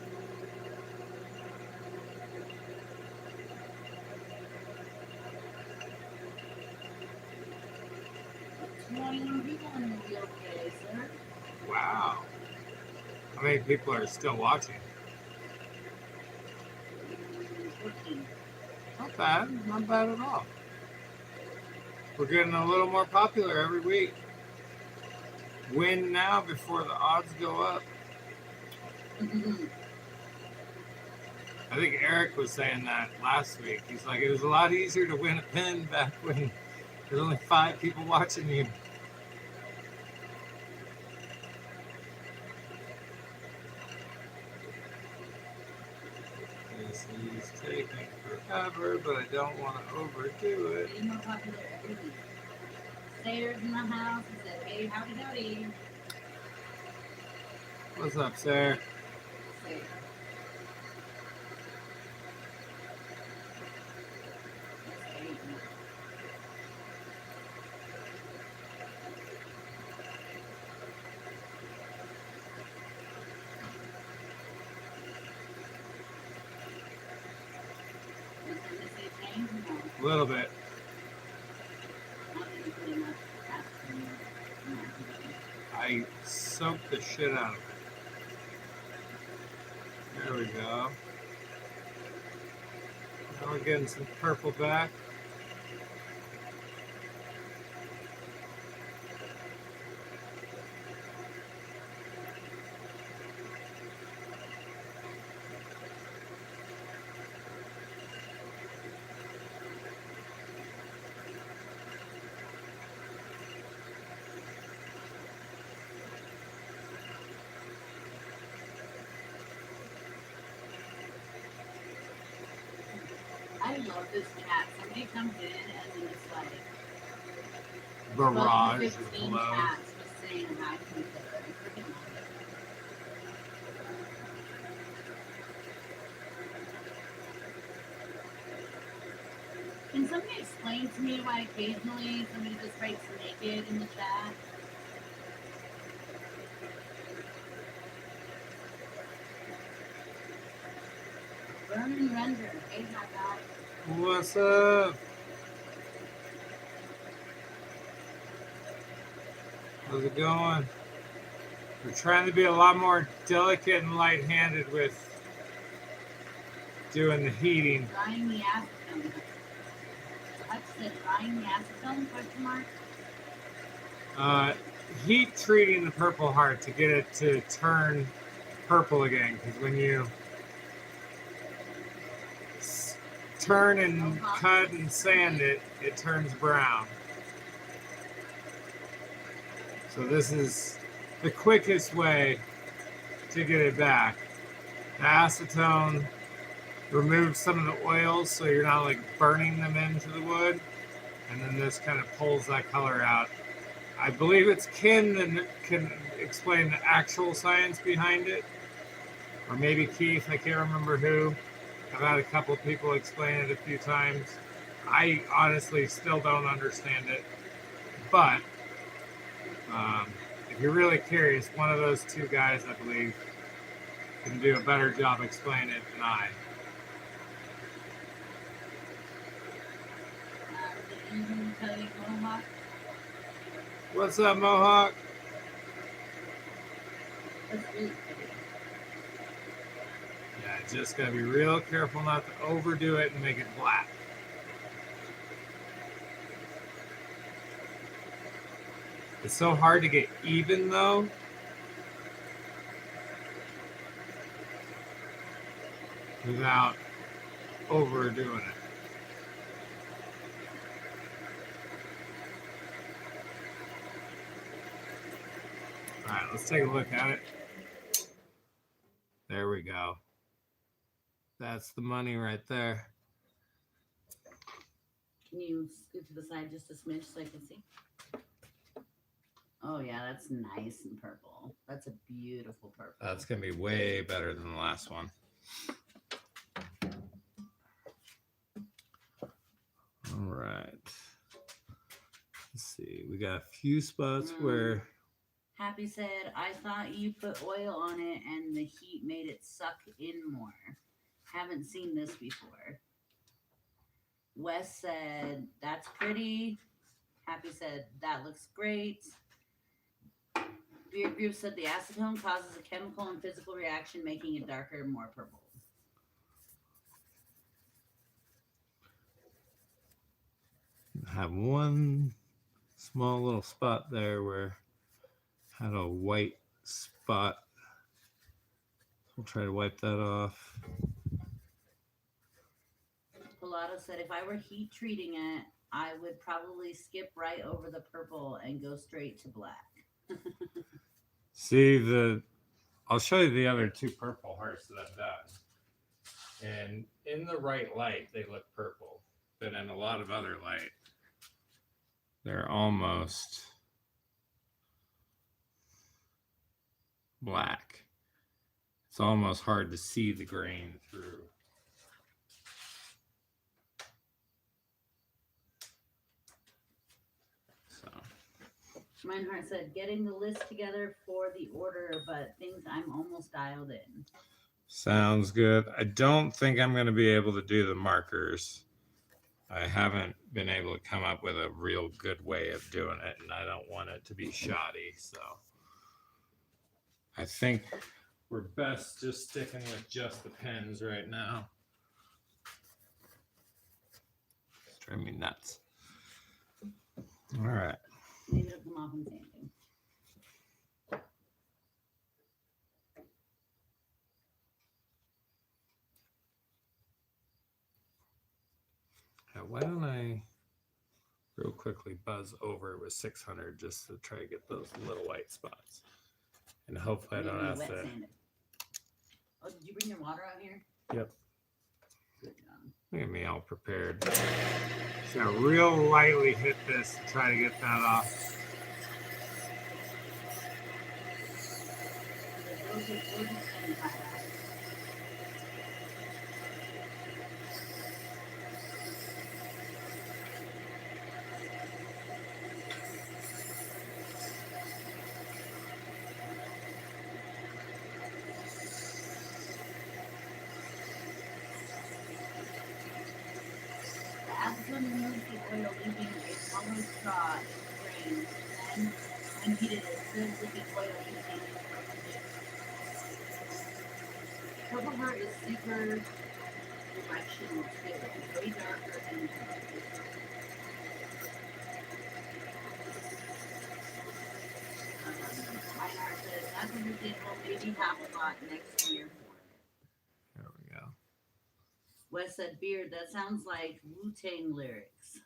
People in the field today, sir. Wow. How many people are still watching? 14. Not bad. Not bad at all. We're getting a little more popular every week. Win now before the odds go up. I think Eric was saying that last week. He's like, it was a lot easier to win a pin back when there's only 5 people watching you. This is taking forever, but I don't want to overdo it. Getting more popular every week. Sayers in the house. He said, hey, howdy, howdy. What's up, Sarah? Sayers. A little bit. I soaked the shit out of it. There we go. Now we're getting some purple back. I love this cat. Somebody comes in and then it's like Barrage 15 of blows. cats just saying hi to each other. I freaking love it. Can somebody explain to me why occasionally somebody just writes naked in the chat? Burn and render. Hey, my guy. What's up? How's it going? We're trying to be a lot more delicate and light-handed with doing the heating. Drying the acetone. What said drying the acetone? Question mark. Heat treating the Purple Heart to get it to turn purple again. Because when you turn and cut and sand it, it turns brown. So this is the quickest way to get it back. The acetone removes some of the oils so you're not like burning them into the wood. And then this kind of pulls that color out. I believe it's Ken that can explain the actual science behind it. Or maybe Keith, I can't remember who. I've had a couple of people explain it a few times. I honestly still don't understand it. But if you're really curious, one of those two guys, I believe, can do a better job explaining it than I. What's up, Mohawk? Yeah, just gotta be real careful not to overdo it and make it black. It's so hard to get even though. Without overdoing it. All right, let's take a look at it. There we go. That's the money right there. Can you scoot to the side just a smidge so I can see? Oh yeah, that's nice and purple. That's a beautiful purple. That's going to be way better than the last one. All right. Let's see. We got a few spots where... Happy said, I thought you put oil on it and the heat made it suck in more. Haven't seen this before. Wes said, that's pretty. Happy said, that looks great. Beard Group said the acetone causes a chemical and physical reaction, making it darker and more purple. Have one small little spot there where had a white spot. We'll try to wipe that off. Pilato said, if I were heat treating it, I would probably skip right over the purple and go straight to black. See, I'll show you the other two purple hearts that I've done. And in the right light, they look purple. But in a lot of other light, they're almost black. It's almost hard to see the grain through. So Meinhardt said, getting the list together for the order, but think I'm almost dialed in. sounds good. I don't think I'm going to be able to do the markers. I haven't been able to come up with a real good way of doing it, and I don't want it to be shoddy. So I think we're best just sticking with just the pens right now. It's driving me nuts. All right. Maybe it'll come off in sanding. Why don't I real quickly buzz over it with 600 just to try to get those little white spots. And hopefully I don't have Wet to. sand it. Oh, did you bring your water out here? Yep. Good job. Look at me all prepared. So real lightly hit this to try to get that off. We'll just send it back. The acetone removes the oil, leaving a hollow straw in grains. Then, when heated, it fills with the oil containing purple heart is super directional too, way darker and my heart says that's understandable, maybe half a lot next year for it. There we go. Wes said, Beard, that sounds like Wu-Tang lyrics.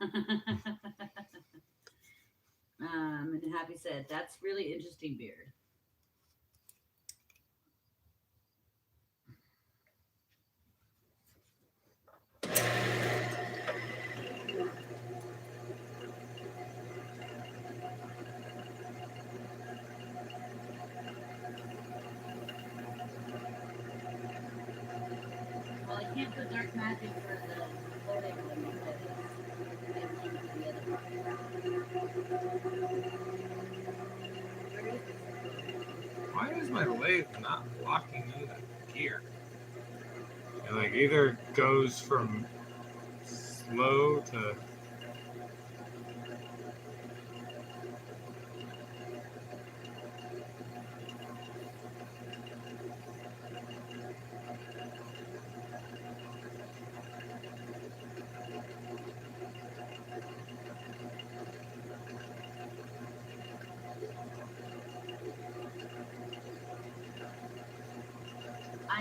And Happy said, that's really interesting, Beard. Well, I can't put dark magic for the loading one because it's connecting to the other one. Why is my lathe not locking into gear? It like either goes from slow to.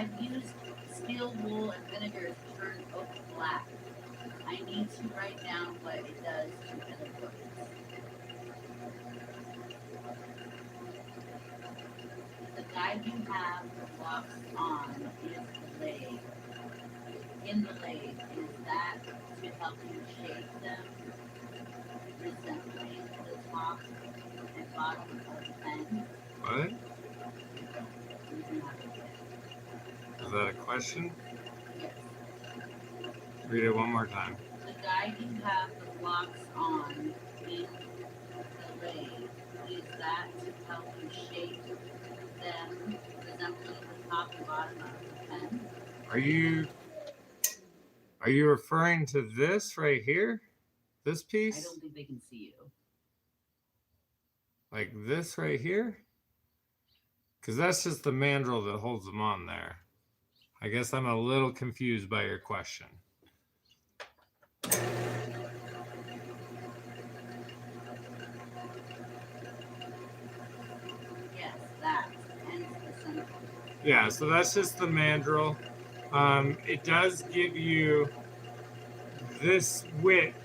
I've used steel wool and vinegar to turn oak black. I need to write down what it does to other books. The guide you have the blocks on is the lathe. In the lathe, is that to help you shape them, resembling the top and bottom of the pen? What? You can have it. Is that a question? Yes. Read it one more time. The guide you have the blocks on in the lathe, is that to help you shape them, resembling the top and bottom of the pen? Are you referring to this right here? This I piece? don't think they can see you. Like this right here? Because that's just the mandrel that holds them on there. I guess I'm a little confused by your question. Yes, that. And the center. Yeah, so that's just the mandrel. It does give you this width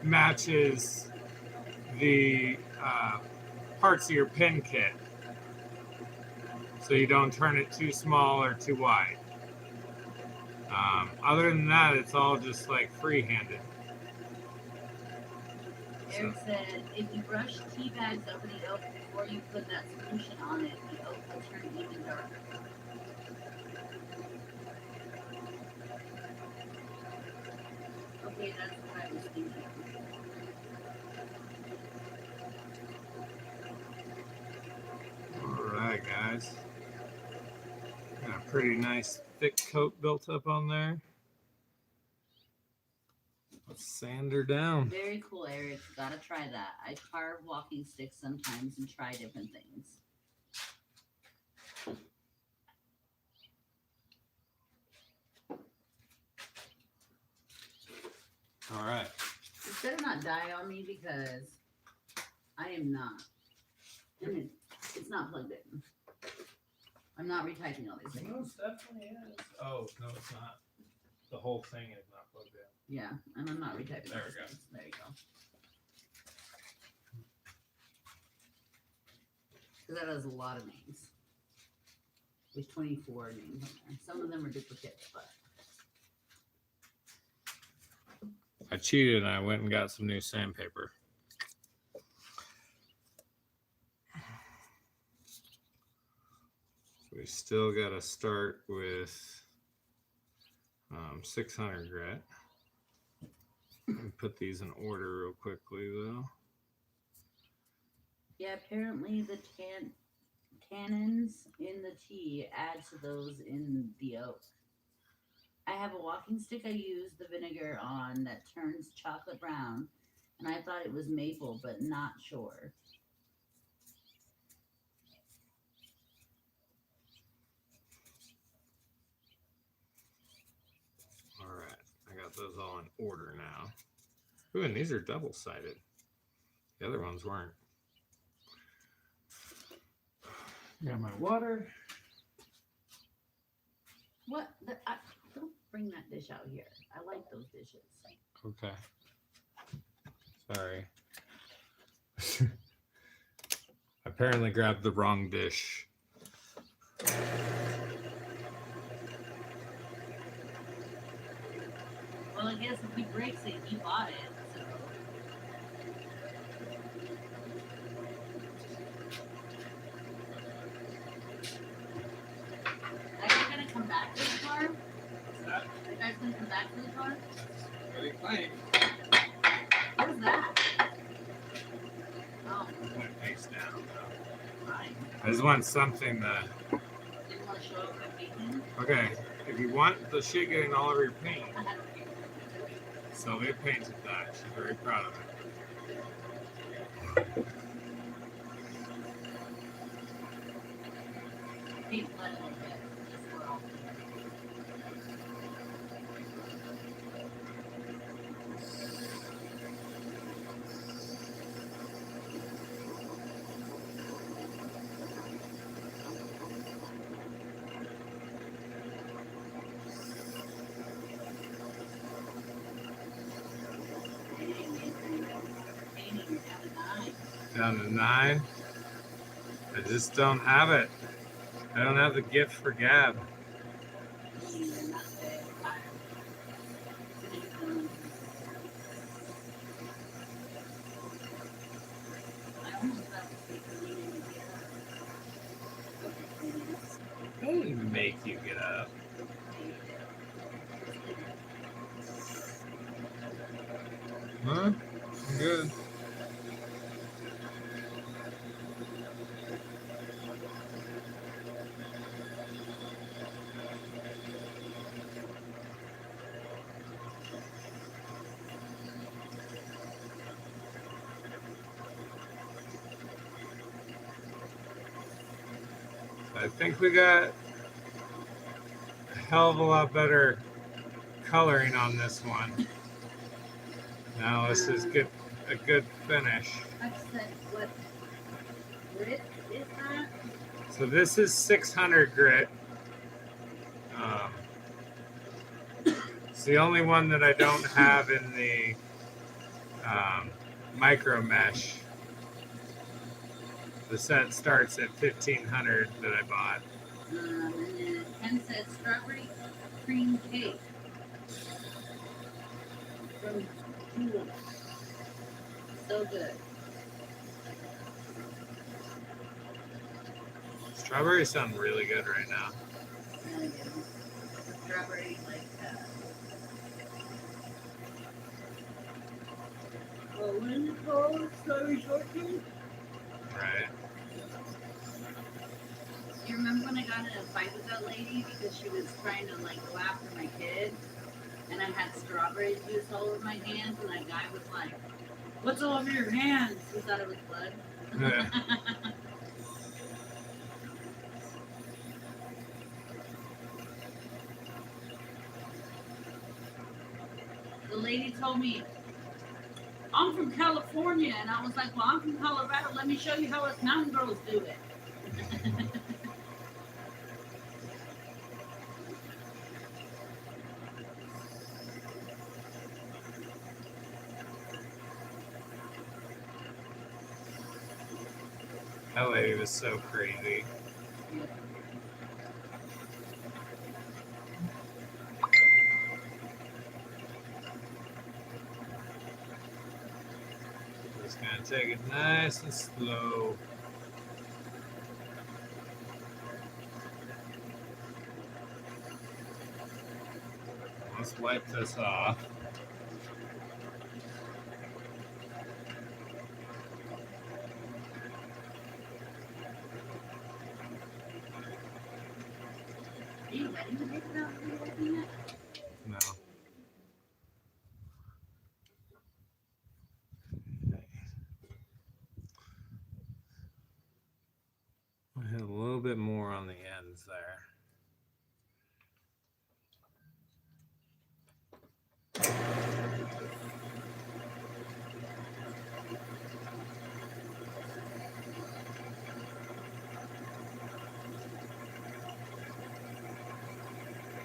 matches the parts of your pin kit. So you don't turn it too small or too wide. Other than that, it's all just like free-handed. Eric said, if you brush tea bags over the oak before you put that solution on it, the oak will turn even darker. Okay, that's what I was thinking. All right, guys. Got a pretty nice thick coat built up on there. Let's sand her down. Very cool, Eric. Gotta try that. I carve walking sticks sometimes and try different things. All right. It better not die on me because I am not. And it's not plugged in. I'm not retyping all these things. No, it definitely is. Oh, no, it's not. The whole thing is not plugged in. Yeah, and I'm not retyping. There these we go. things. There you go. Because that has a lot of names. There's 24 names on there. Some of them are duplicates, but I cheated and I went and got some new sandpaper. So we still got to start with 600 grit. Let me put these in order real quickly though. yeah, apparently the tannins in the tea add to those in the oak. I have a walking stick I use the vinegar on that turns chocolate brown, and I thought it was maple, but not sure. All right, I got those all in order now. Ooh, and these are double-sided. The other ones weren't. Got my water. What? Don't bring that dish out here. I like those dishes. Okay. Sorry. Apparently grabbed the wrong dish. Well, I guess if he breaks it, he bought it. So. Are you gonna come back to the car? Are you guys gonna come back to the car? What are you playing? What is that? Oh, Put it face down. fine. I just want something that. Didn't want to show up my painting. Okay, if you want the shit getting all over your paint, I don't care. Sylvia painted that. She's very proud of it. Paint blood a little bit. Just for all. Down to 9. I just don't have it. I don't have the gift for gab. I don't even make you get up. Huh? I'm good. I think we got a hell of a lot better coloring on this one. Now let's just get a good finish. What grit is that? So this is 600 grit. It's the only one that I don't have in the micro mesh. The set starts at 1500 that I bought. And then Ken said strawberry cream cake from Jewel. So good. Strawberries sound really good right now. Really good. Strawberry like what is it called? Strawberry shortcake? Right. You remember when I got in a fight with that lady because she was trying to like go after my kid, and I had strawberry juice all over my hands, and that guy was like, "What's all over your hands?" He thought it was blood. Yeah. The lady told me, "I'm from California," and I was like, "Well, I'm from Colorado. Let me show you how us mountain girls do it." That lady was so crazy. Just gonna take it nice and slow. Let's wipe this off. Are you ready to make it out? Are you opening it? No. I hit a little bit more on the ends there.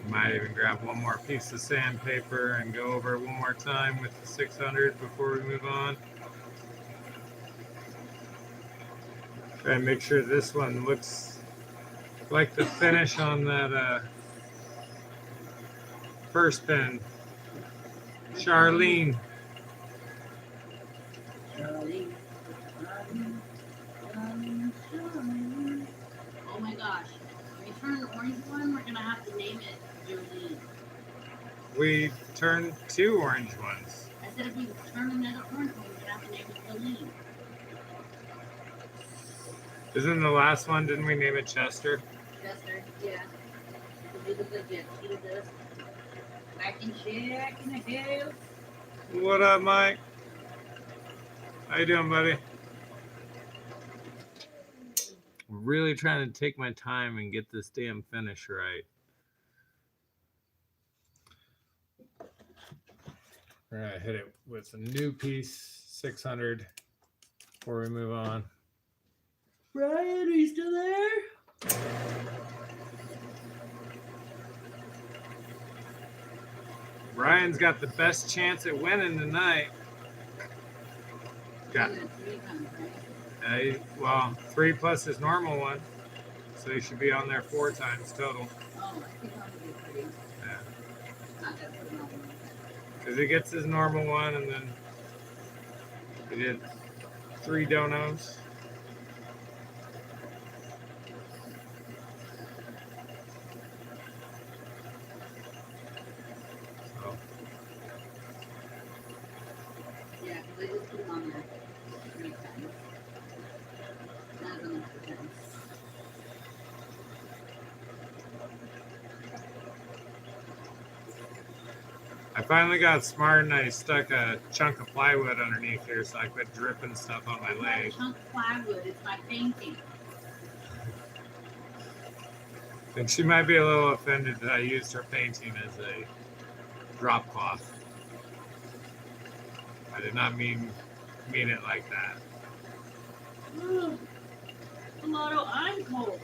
Might even grab one more piece of sandpaper and go over it one more time with the 600 before we move on. Try and make sure this one looks like the finish on that first pin. Charlene. Oh my gosh. When we turn an orange one, we're going to have to name it Jolene. We turned 2 orange ones. I said if we turn another orange one, we're going to have to name it Jolene. Isn't the last one, didn't we name it Chester? Chester, yeah. We'll do the good yet. She did this. Back in check in the hills. What up, Mike? How you doing, buddy? I'm really trying to take my time and get this damn finish right. We're gonna hit it with a new piece, 600, before we move on. Brian, are you still there? Brian's got the best chance at winning tonight. Got Well, 3 plus his normal one. So he should be on there 4 times total. Oh, I think I'm gonna do 3. Yeah. Not gonna put it on one. Because he gets his normal one and then he did 3 donos. So, Yeah, because I just put it on there 3 times. Not gonna put it. I finally got smart and I stuck a chunk of plywood underneath here so I quit dripping stuff on my It's not a leg. chunk of plywood, it's my painting. I think she might be a little offended that I used her painting as a drop cloth. I did not mean it like that. Ugh. Lotto, I'm cold.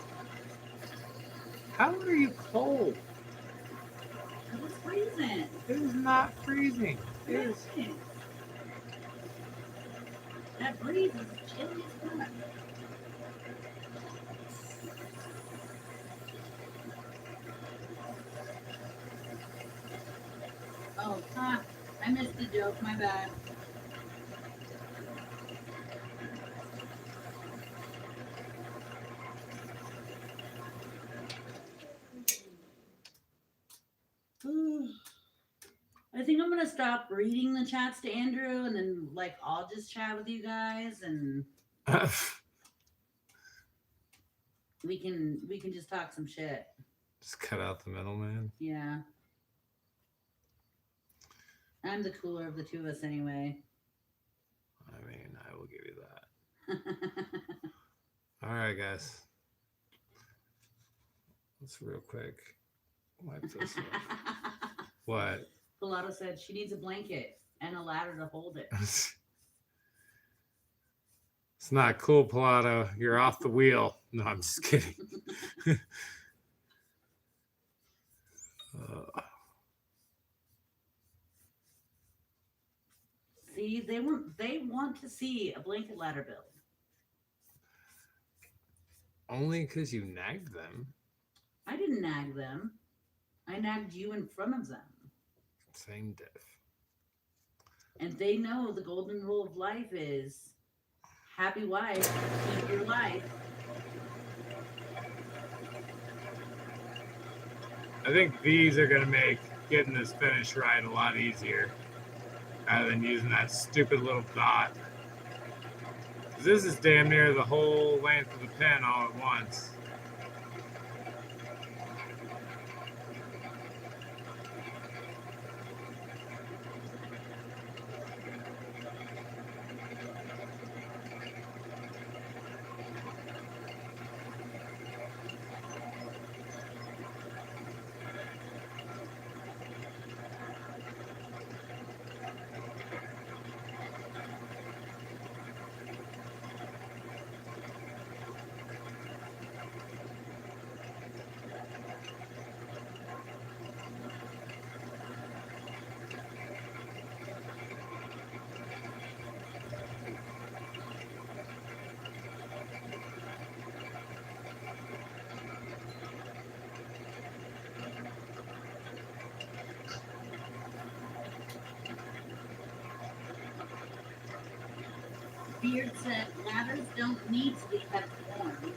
How are you cold? It was freezing. It is not freezing. It is. Yes. That breeze is chilly as fuck. Oh, fuck. I missed the joke. My bad. I think I'm gonna stop reading the chats to Andrew, and then like I'll just chat with you guys, and we can just talk some shit. Just cut out the middleman. Yeah. I'm the cooler of the two of us anyway. I mean, I will give you that. All right, guys. Let's real quick wipe this off. What? Pilato said she needs a blanket and a ladder to hold it. It's not cool, Pilato. You're off the wheel. No, I'm just kidding. See, they want to see a blanket ladder build. Only because you nagged them. I didn't nag them. I nagged you in front of them. Same diff. And they know the golden rule of life is happy wife, keep your life. I think these are going to make getting this finish right a lot easier rather than using that stupid little dot. 'Cause this is damn near the whole length of the pen all at once. Beard said ladders don't need to be kept warm.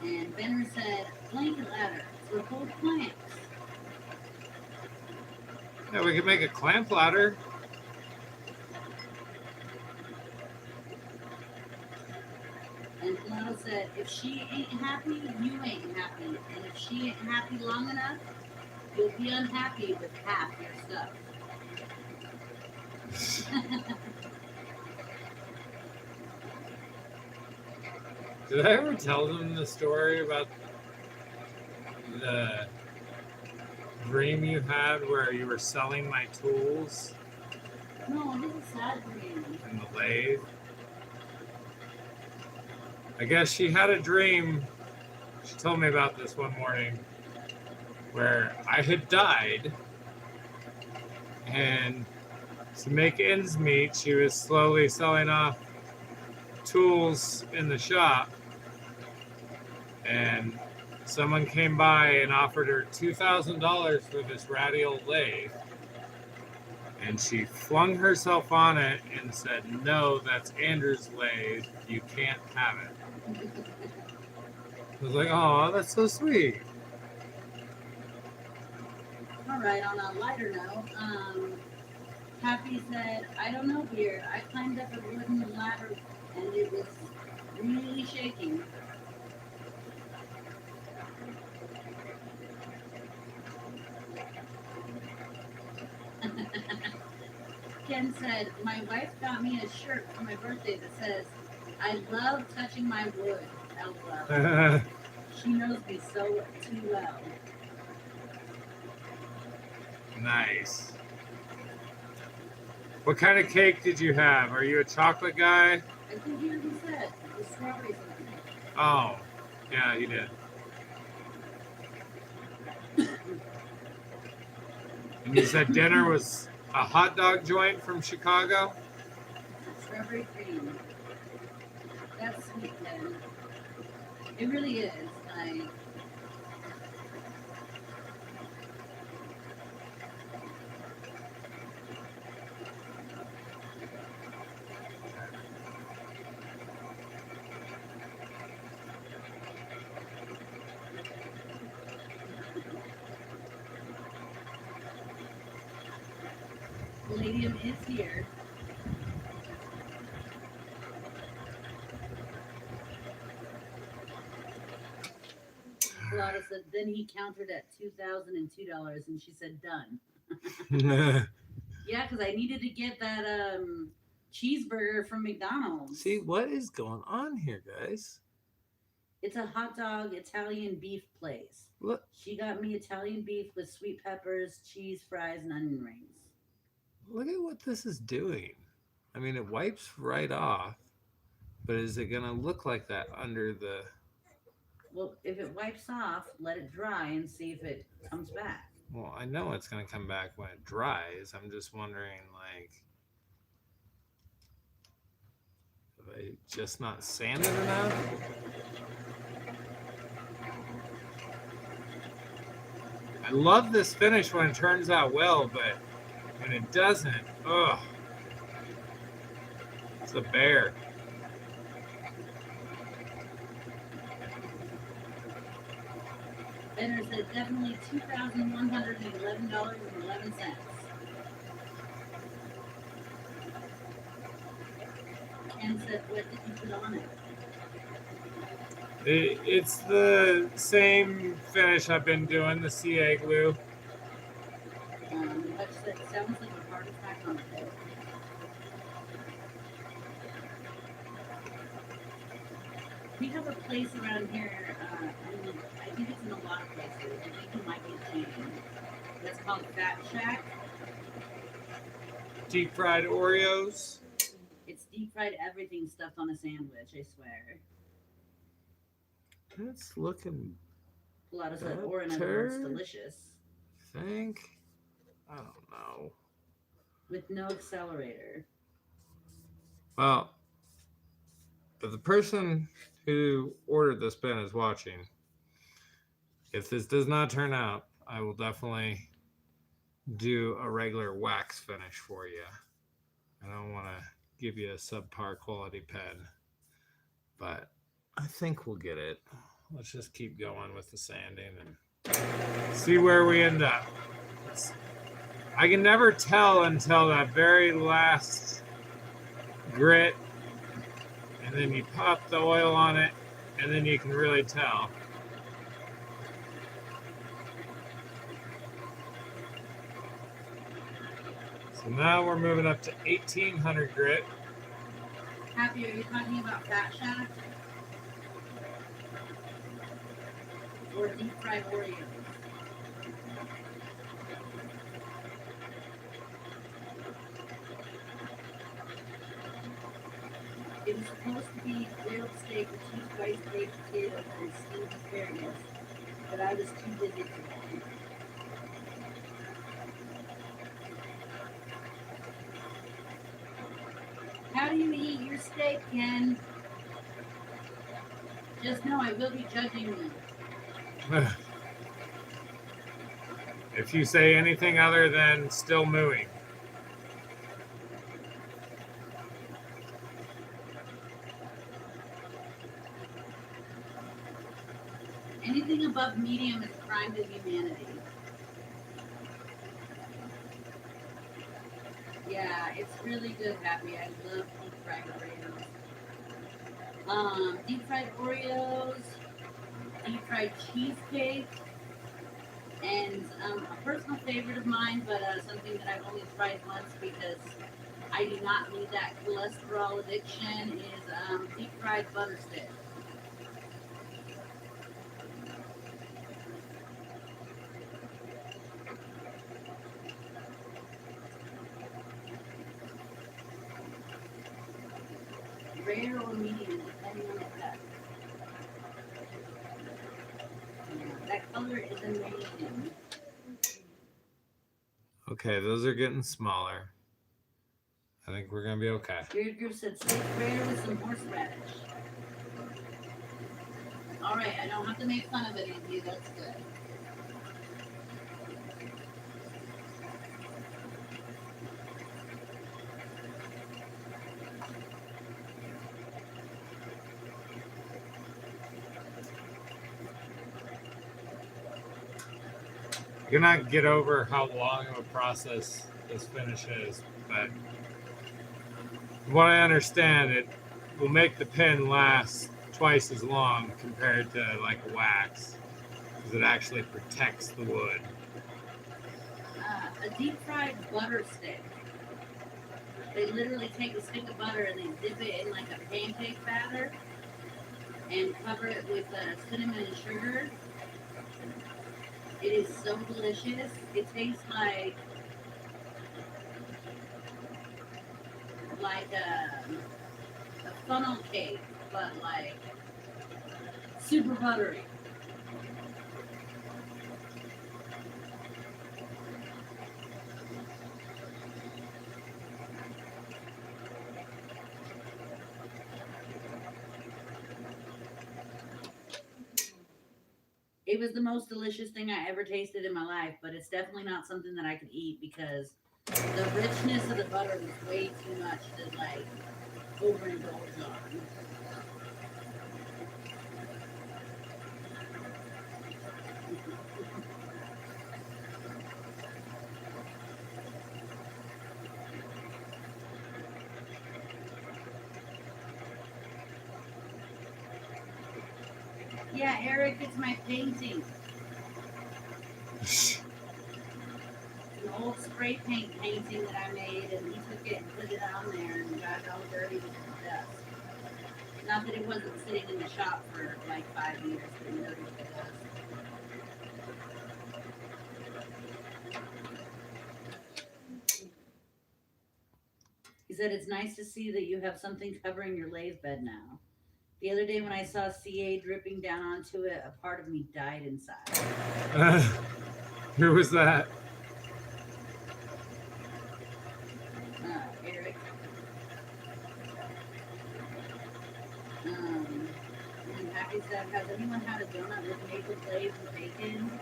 And Benner said blanket ladder for hold planks. Yeah, we could make a clamp ladder. And Pilato said, if she ain't happy, you ain't happy. And if she ain't happy long enough, you'll be unhappy with half your stuff. Did I ever tell them the story about the dream you had where you were selling my tools No, this is sad for you. in the lathe? I guess she had a dream. She told me about this one morning where I had died and to make ends meet, she was slowly selling off tools in the shop, and someone came by and offered her $2,000 for this radial lathe, and she flung herself on it and said, "No, that's Andrew's lathe. You can't have it." I was like, "Oh, that's so sweet." All right, on a lighter note, Happy said, I don't know, dear. I climbed up a wooden ladder and it was really shaking. Ken said, my wife got me a shirt for my birthday that says, I love touching my wood. LOL. She knows me so too well. Nice. What kind of cake did you have? Are you a chocolate guy? I think you already said the strawberries on it. Oh, yeah, you did. And you said dinner was a hot dog joint from Chicago? Strawberry cream. That's sweet, Ken. It really is. Palladium is here. Lotta said, then he countered at $2,002 and she said, done. Yeah, because I needed to get that cheeseburger from McDonald's. See, what is going on here, guys? It's a hot dog Italian beef place. Look, She got me Italian beef with sweet peppers, cheese, fries, and onion rings. look at what this is doing. I mean, it wipes right off, but is it going to look like that under the... Well, if it wipes off, let it dry and see if it comes back. Well, I know it's going to come back when it dries. I'm just wondering, like, have I just not sanded enough? I love this finish when it turns out well, but when it doesn't, ugh. It's a bear. Benner said definitely $2,111.11. Ken said, what did you put on it? It's the same finish I've been doing, the CA glue. Hutch said, sounds like a heart attack on the head. We have a place around here, I think it's in a lot of places. I think you might get changed. That's called Fat Shack. Deep fried Oreos. It's deep fried everything stuffed on a sandwich, I swear. It's looking, A lot of stuff, or in other Better. words, delicious. I don't know. With no accelerator. Well, if the person who ordered this pen is watching, if this does not turn out, I will definitely do a regular wax finish for you. I don't want to give you a subpar quality pen, but I think we'll get it. Let's just keep going with the sanding and see where we end up. I can never tell until that very last grit, and then you pop the oil on it, and then you can really tell. So now we're moving up to 1800 grit. Happy, are you talking about Fat Shack? Or deep fried Oreos? It was supposed to be grilled steak with cheese, rice, baked potatoes, and steamed asparagus, but I was too busy today. eat your steak, Ken. Just know I will be judging you. If you say anything other than still mooing. Anything above medium is a crime to humanity. Yeah, it's really good, Happy. I love deep fried Oreos. Deep fried Oreos, deep fried cheesecake, and a personal favorite of mine, but something that I've only tried once because I do not need that cholesterol addiction, is deep fried butter stick. Rare or medium, depending on the cut. Yeah, that color is amazing. Okay, those are getting smaller. I think we're gonna be okay. Spirit Group said steak rare with some horseradish. Alright, I don't have to make fun of it, Andy. That's good. You're not get over how long of a process this finish is, but from what I understand, it will make the pin last twice as long compared to like wax, because it actually protects the wood. A deep fried butter stick. They literally take a stick of butter and they dip it in like a pancake batter and cover it with cinnamon and sugar. It is so delicious. It tastes like a funnel cake, but like super buttery. It was the most delicious thing I ever tasted in my life, but it's definitely not something that I could eat because the richness of the butter was way too much to like overindulge on. Yeah, Eric, it's my painting. An old spray paint painting that I made, and he took it and put it on there and got it all dirty with the dust. Not that it wasn't sitting in the shop for like 5 years, but he noticed the dust. He said it's nice to see that you have something covering your lathe bed now. The other day when I saw CA dripping down onto it, a part of me died inside. Who was that? Eric. And Happy said, has anyone had a donut with maple glaze and bacon?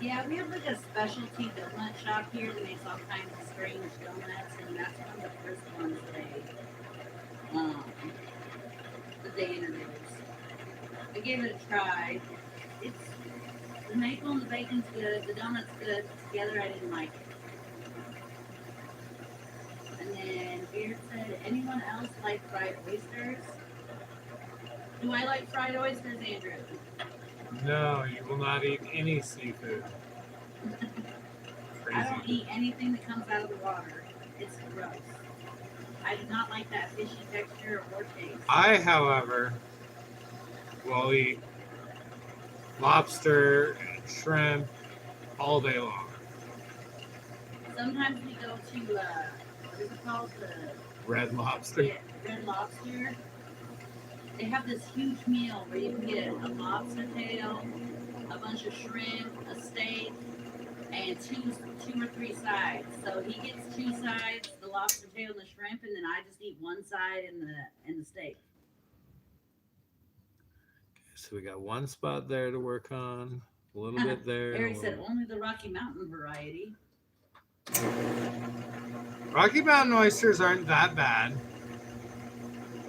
Yeah, we have like a specialty donut shop here that makes all kinds of strange donuts, and that's one of the first ones they introduced. I gave it a try. It's the maple and the bacon's good, the donut's good. Together I didn't like it. And then Beard said, anyone else like fried oysters? Do I like fried oysters, Andrew? No, you will not eat any seafood. Crazy. I don't eat anything that comes out of the water. It's gross. I do not like that fishy texture or taste. I, however, will eat lobster and shrimp all day long. Sometimes we go to, what is it called? The Red Lobster. Red Lobster. They have this huge meal where you can get a lobster tail, a bunch of shrimp, a steak, and two or three sides. So he gets two sides, the lobster tail and the shrimp, and then I just eat one side in the steak. So we got one spot there to work on, a little bit there. and a Eric said little- only the Rocky Mountain variety. Rocky Mountain oysters aren't that bad.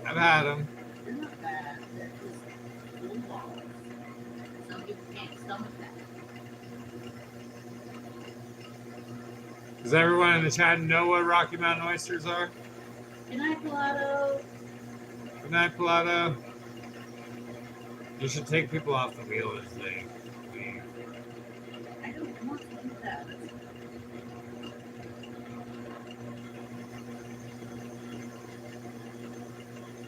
I've had them. They're not bad. They're just little balls. Some people can't stomach that. Does everyone in the chat know what Rocky Mountain oysters are? Good night, Pilato. Good night, Pilato. You should take people off the wheel as they leave. I don't want to do that.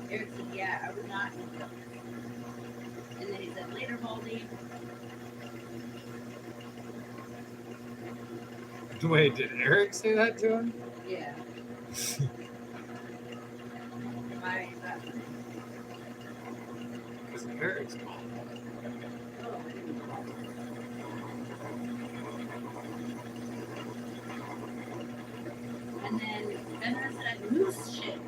Eric said, yeah, I would not eat those. And then he said, later, Baldy. Wait, did Eric say that to him? Yeah. Why is that? Because Eric's mom. Oh, I didn't know. And then Benner said moose shit.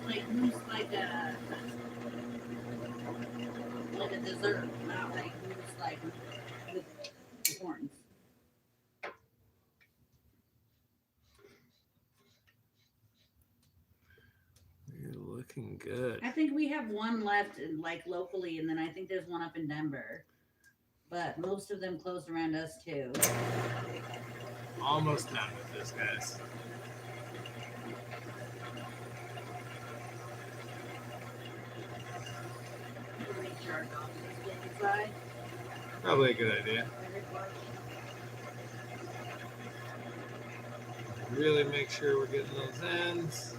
Like moose, like a dessert, not like moose, like with horns. You're looking good. I think we have one left, like locally, and then I think there's one up in Denver. But most of them closed around us too. Almost done with this, guys. We'll make sure our dog is good inside. Probably a good idea. Really make sure we're getting those ends.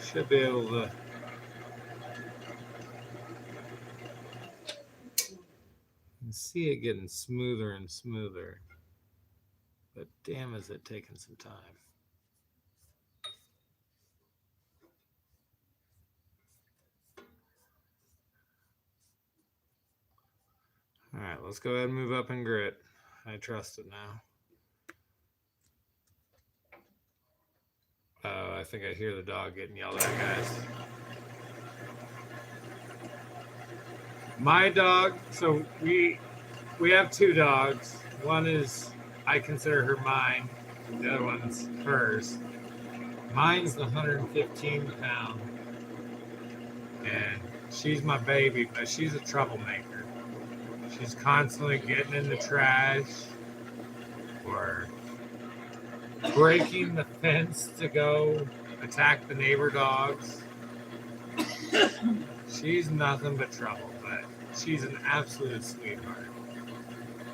Should be able to. You can see it getting smoother and smoother. But damn, is it taking some time. All right, let's go ahead and move up and grit. I trust it now. Oh, I think I hear the dog getting yelled at, guys. My dog, so we have two dogs. One is, I consider her mine. The other one's hers. Mine's the 115 pound. And she's my baby, but she's a troublemaker. She's constantly getting in the trash or breaking the fence to go attack the neighbor dogs. She's nothing but trouble, but she's an absolute sweetheart.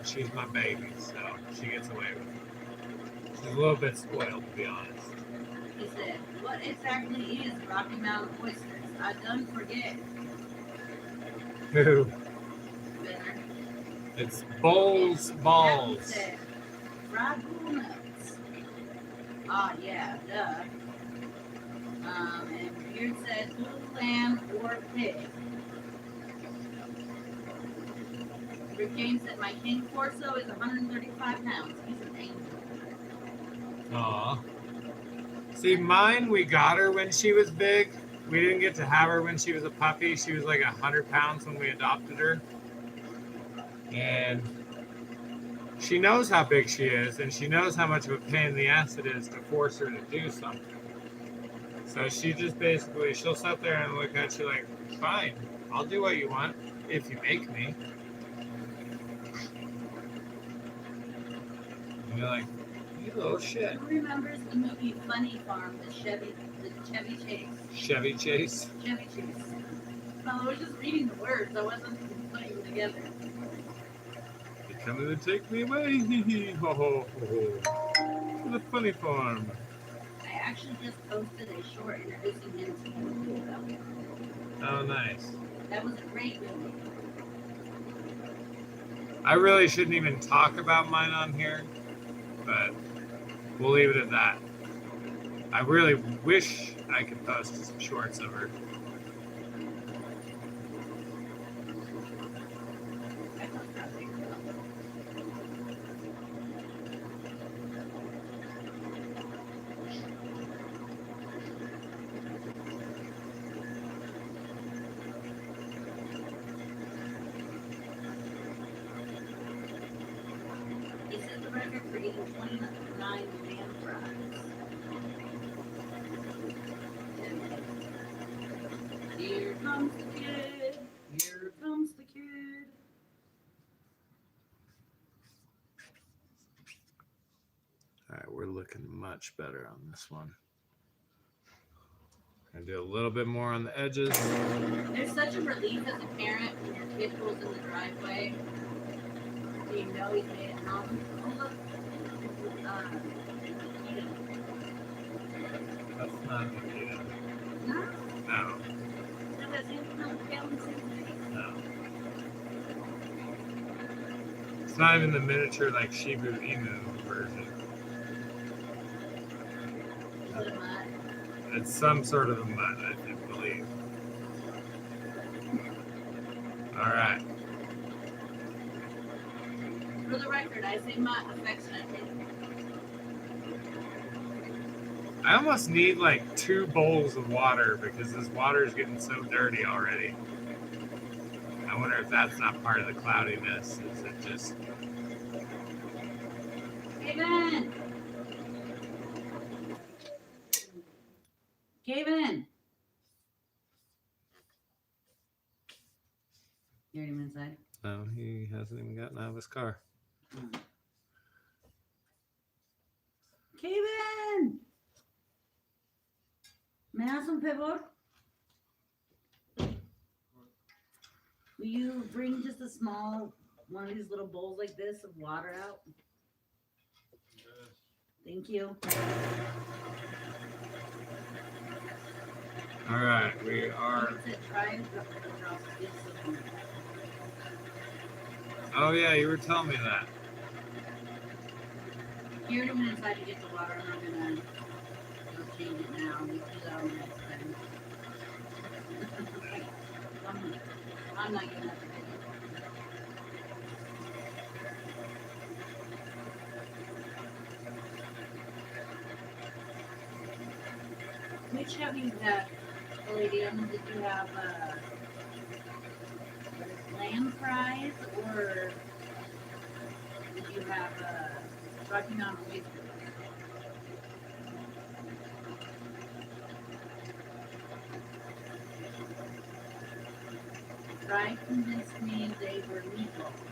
She's my baby, so she gets away with it. She's a little bit spoiled, to be honest. He said, what exactly is Rocky Mountain oysters? I done forget. Who? Benner. It's bowls, balls. Captain said, fried bull nuts. Ah, yeah, duh. And Beard said, bull, lamb, or pig. Rick James said, my King Corso is 135 pounds. He's an angel. Aw. See, mine, we got her when she was big. We didn't get to have her when she was a puppy. She was like 100 pounds when we adopted her. And she knows how big she is, and she knows how much of a pain in the ass it is to force her to do something. So she just basically, she'll sit there and look at you like, fine, I'll do what you want if you make me. And you're like, you little shit. Who remembers the movie Funny Farm with Chevy Chase? Chevy Chase. Chevy Chase. No, I was just reading the words. I wasn't putting them together. You're coming to take me away. Ho, ho, ho, ho. To the funny farm. I actually just posted a short introducing him to the movie. Oh, nice. That was a great movie. I really shouldn't even talk about mine on here, but we'll leave it at that. I really wish I could post some shorts of her. record for eating 29 pan fries. Here comes the kid. Here comes the kid. All right, we're looking much better on this one. Gonna do a little bit more on the edges. There's such a relief as a parent when your kid pulls in the driveway. So you know he's made it home. Oh, look. Eden. That's not Nikita. No, No, no, that's him. No, Calvin's in no. It's not even the miniature like Shibu Inu version. Is it a mutt? It's some sort of a mutt, I believe. All right. For the record, I say mutt affectionately. I almost need like 2 bowls of water because this water is getting so dirty already. I wonder if that's not part of the cloudiness. Is it just Kevin! Kevin! You heard him inside? no? He hasn't even gotten out of his car. Kevin! ¿Me das un favor? Will you bring just a small one of these little bowls like this of water out? Thank you. All right, we are. Like I said, try and drop this in. Oh yeah, you were telling me that. Here in a minute, inside to get the water. I'm not gonna go change it now. We'll do that on the next time. I'm not getting that video. Which have you got, Palladium? Did you have lamb fries or did you have Rocky Mountain oysters? Fry convinced me they were meatballs.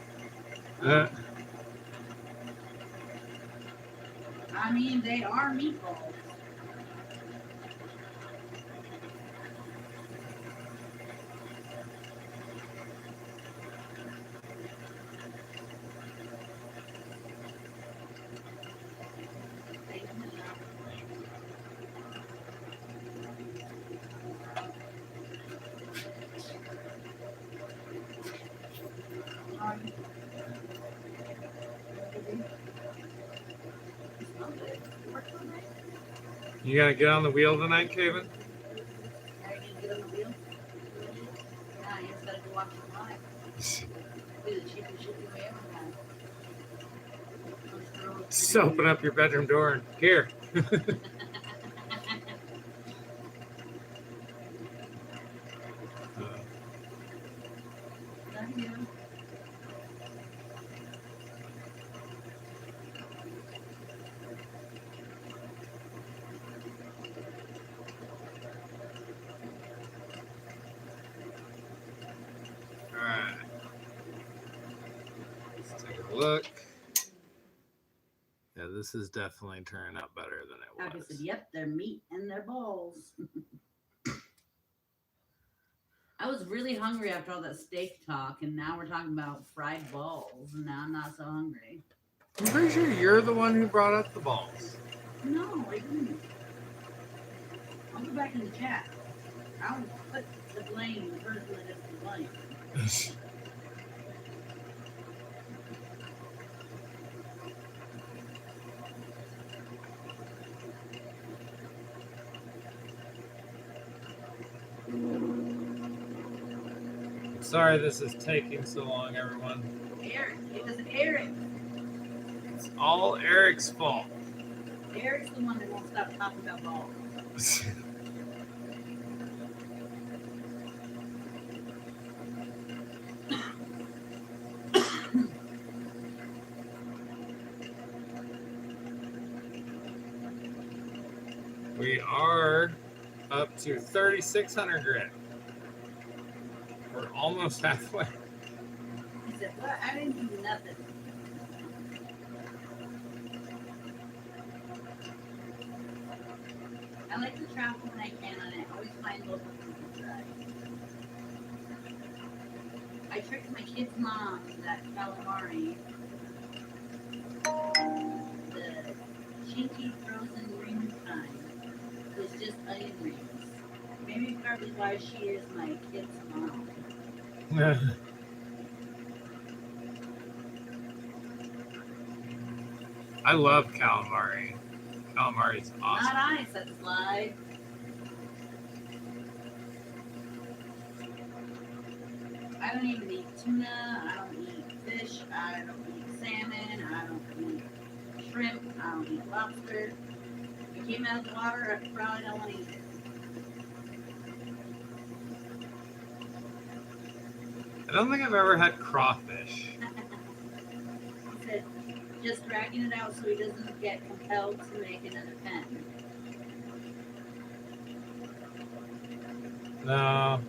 I mean, they are meatballs. You gonna get on the wheel tonight, Kevin? Are you gonna get on the wheel? Nah, you just gotta go watch the live. Do the cheapest shit you ever had. Just open up your bedroom door and here. Love you. All right. Let's take a look. Yeah, this is definitely turning out better than Abby it said, was. yep, they're meat and they're balls. I was really hungry after all that steak talk, and now we're talking about fried balls, and now I'm not so hungry. I'm pretty sure you're the one who brought up the balls. No, I didn't. I'll go back in the chat. I'll put the blame, the person that is the blame. Sorry this is taking so long, everyone. Eric, it was Eric. It's all Eric's fault. Eric's the one that won't stop talking about balls. we are up to 3,600 grit. We're almost halfway. He said, "What? I didn't do nothing." I like to travel when I can, and I always find local food to try. I tricked my kid's mom that calamari, the chinky frozen ring kind, was just onion rings. Maybe partly why she is my kid's mom. I love calamari. Calamari's awesome. Not I, said Sly. I don't even eat tuna. I don't eat fish. I don't eat salmon. I don't eat shrimp. I don't eat lobster. If it came out of the water, I probably don't want to eat it. I don't think I've ever had crawfish. He said, just dragging it out so he doesn't get compelled to make another pen. No,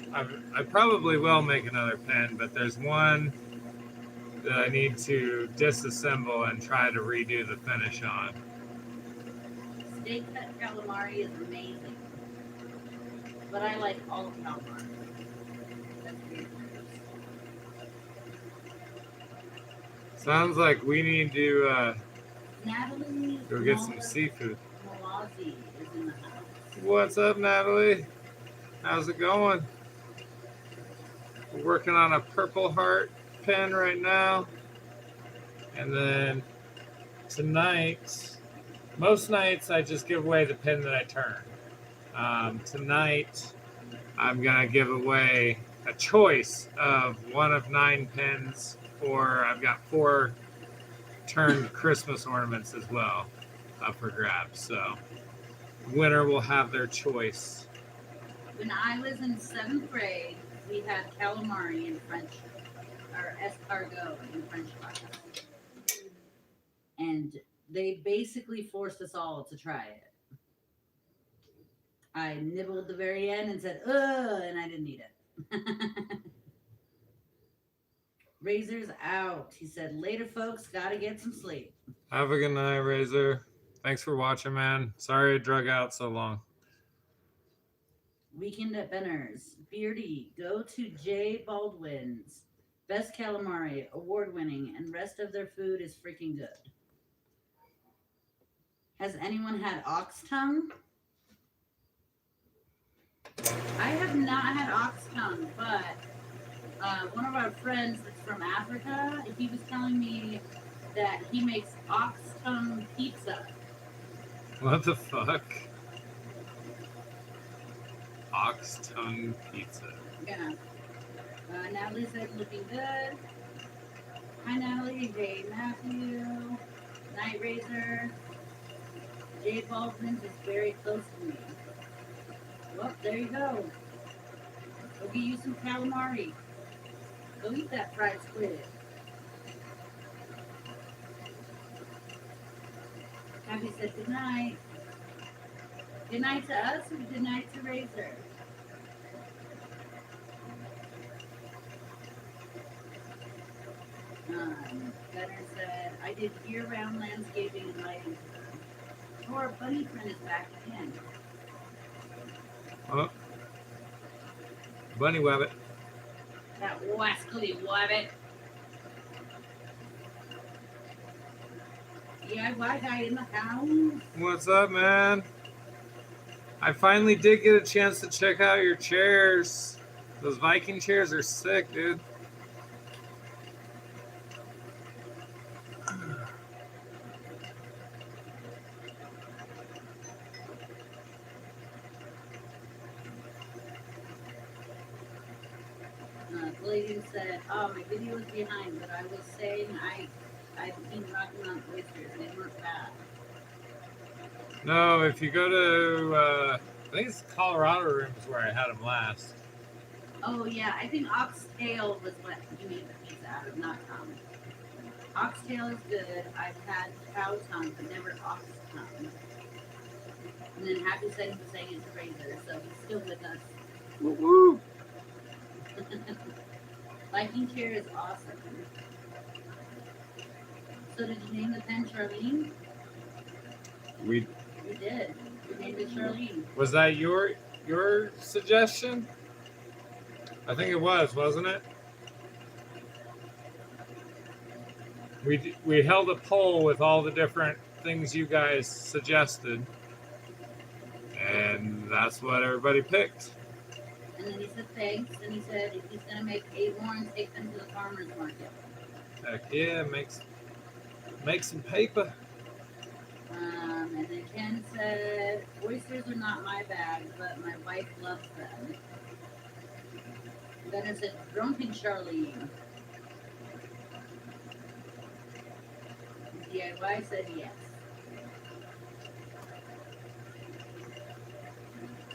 I probably will make another pen, but there's one that I need to disassemble and try to redo the finish on. Steak cut calamari is amazing. But I like all of calamari. That's weird. Sounds like we need to Natalie go get some seafood. Malazi is in the house. What's up, Natalie? How's it going? We're working on a Purple Heart pen right now. And then tonight, most nights I just give away the pen that I turn. Tonight, I'm going to give away a choice of one of 9 pens, or I've got 4 turned Christmas ornaments as well up for grabs. So, winner will have their choice. When I was in 7th grade, we had calamari in French, or escargot in French class. And they basically forced us all to try it. I nibbled the very end and said, ugh, and I didn't eat it. Razor's out. He said, later, folks, gotta get some sleep. Have a good night, Razor. Thanks for watching, man. Sorry I drug out so long. Weekend at Benner's. Beardy, go to J. Baldwin's. Best calamari, award winning, and rest of their food is freaking good. Has anyone had ox tongue? I have not had ox tongue, but one of our friends that's from Africa, he was telling me that he makes ox tongue pizza. What the fuck? Ox tongue pizza. Yeah. Natalie said looking good. Hi Natalie, Jay Matthew, Night Razor. Jay Baldwin's is very close to me. Well, there you go. Go get you some calamari. Go eat that fried squid. Happy said good night. Good night to us or good night to Razor? Gunner said, I did year-round landscaping and lighting. Or Bunny Friend is back again. Oh. Bunny Wabbit. That wascally wabbit. DIY guy in the house. What's up, man? I finally did get a chance to check out your chairs. Those Viking chairs are sick, dude. Gladian said, oh, my video is behind, but I was saying I've been rocking on oysters. They weren't bad. No, if you go to, I think it's Colorado Rooms where I had them last. Oh, yeah, I think oxtail was what you made the pizza out of, not tongue. Oxtail is good. I've had cow tongue, but never ox tongue. And then happy second to second Fraser, so he's still with us. Woo-woo. Viking chair is awesome. So did you name the pen Charlene? We You did. You named it Charlene. was that your suggestion? I think it was, wasn't it? We held a poll with all the different things you guys suggested, and that's what everybody picked. And then he said thanks, and he said if he's gonna make 8 more and take them to the farmer's market. Heck yeah, make some paper. And then Ken said oysters are not my bag, but my wife loves them. Then it said drunken Charlene. DIY said yes.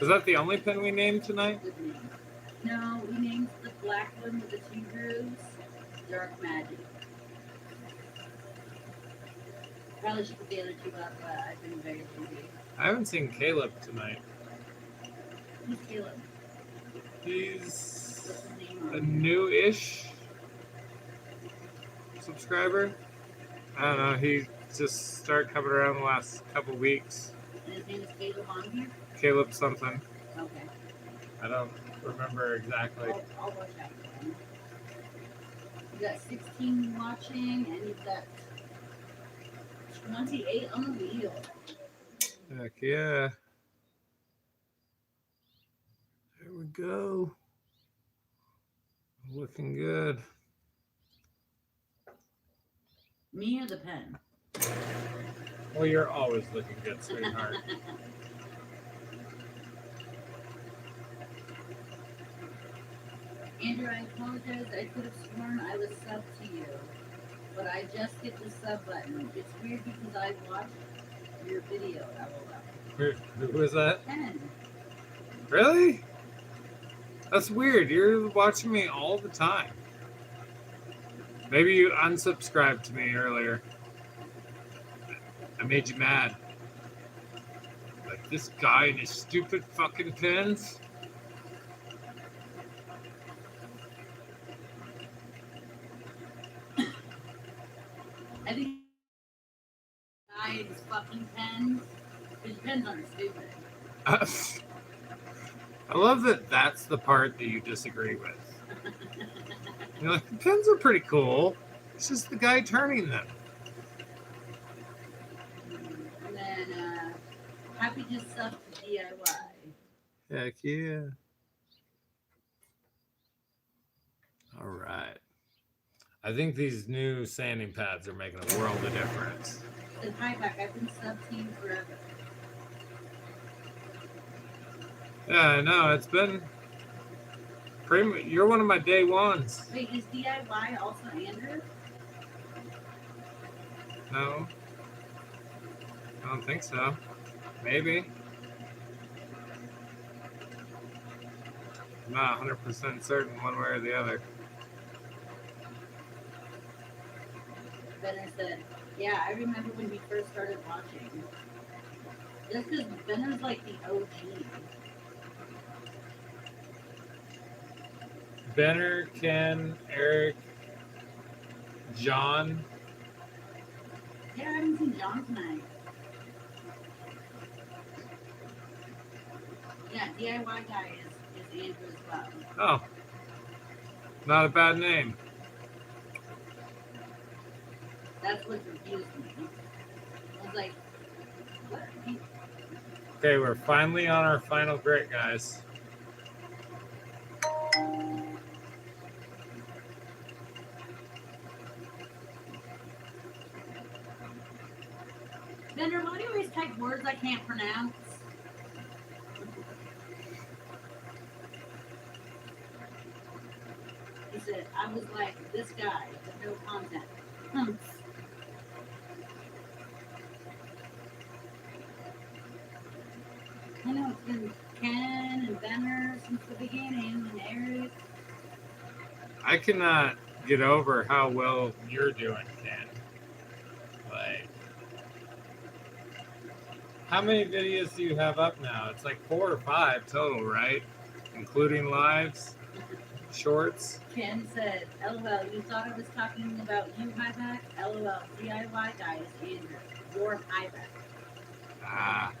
Is that the only pen we named tonight? Good name. No, we named the black one with the 2 grooves Dark Magic. Probably should put the other 2 up, but I've been very busy. I haven't seen Caleb tonight. Who's Caleb? He's What's his name? a new-ish subscriber. I don't know. He just started coming around the last couple weeks. And his name is Caleb on here? Caleb something. Okay. I don't remember exactly. I'll watch out for him. You got 16 watching, and you've got 28 on the wheel. Heck yeah. There we go. Looking good. Me or the pen? Well, you're always looking good, sweetheart. Andrew, I apologize. I could have sworn I was sub to you, but I just hit the sub button. It's weird because I watched your video. Who was that? Pen. Really? That's weird. You're watching me all the time. Maybe you unsubscribed to me earlier. I made you mad. Like this guy and his stupid fucking pins. I think guys fucking pens. His pens aren't stupid. I love that that's the part that you disagree with. You're like, the pins are pretty cool. It's just the guy turning them. And then Happy just sub to DIY. Heck yeah. All right. I think these new sanding pads are making a world of difference. Said hi back. I've been sub to you forever. Yeah, I know. It's been pretty much, you're one of my day ones. Wait, is DIY also Andrew? No. I don't think so. Maybe. I'm not 100% certain one way or the other. Benner said, yeah, I remember when we first started watching. Just because Benner's like the OG. Benner, Ken, Eric, John. Yeah, I haven't seen John tonight. Yeah, DIY guy is Andrew as well. Oh. Not a bad name. That's what confused me. I was like, what? Okay, we're finally on our final grit, guys. Benner, why do you always type words I can't pronounce? He said, I was like, this guy, with no content. I know it's been Ken and Benner since the beginning, and Eric. I cannot get over how well you're doing, Ken. Like, How many videos do you have up now? It's like 4 or 5 total, right? Including lives, shorts. Ken said, LOL, you thought I was talking about you, Highback? LOL, DIY guys and your Highback. Ah.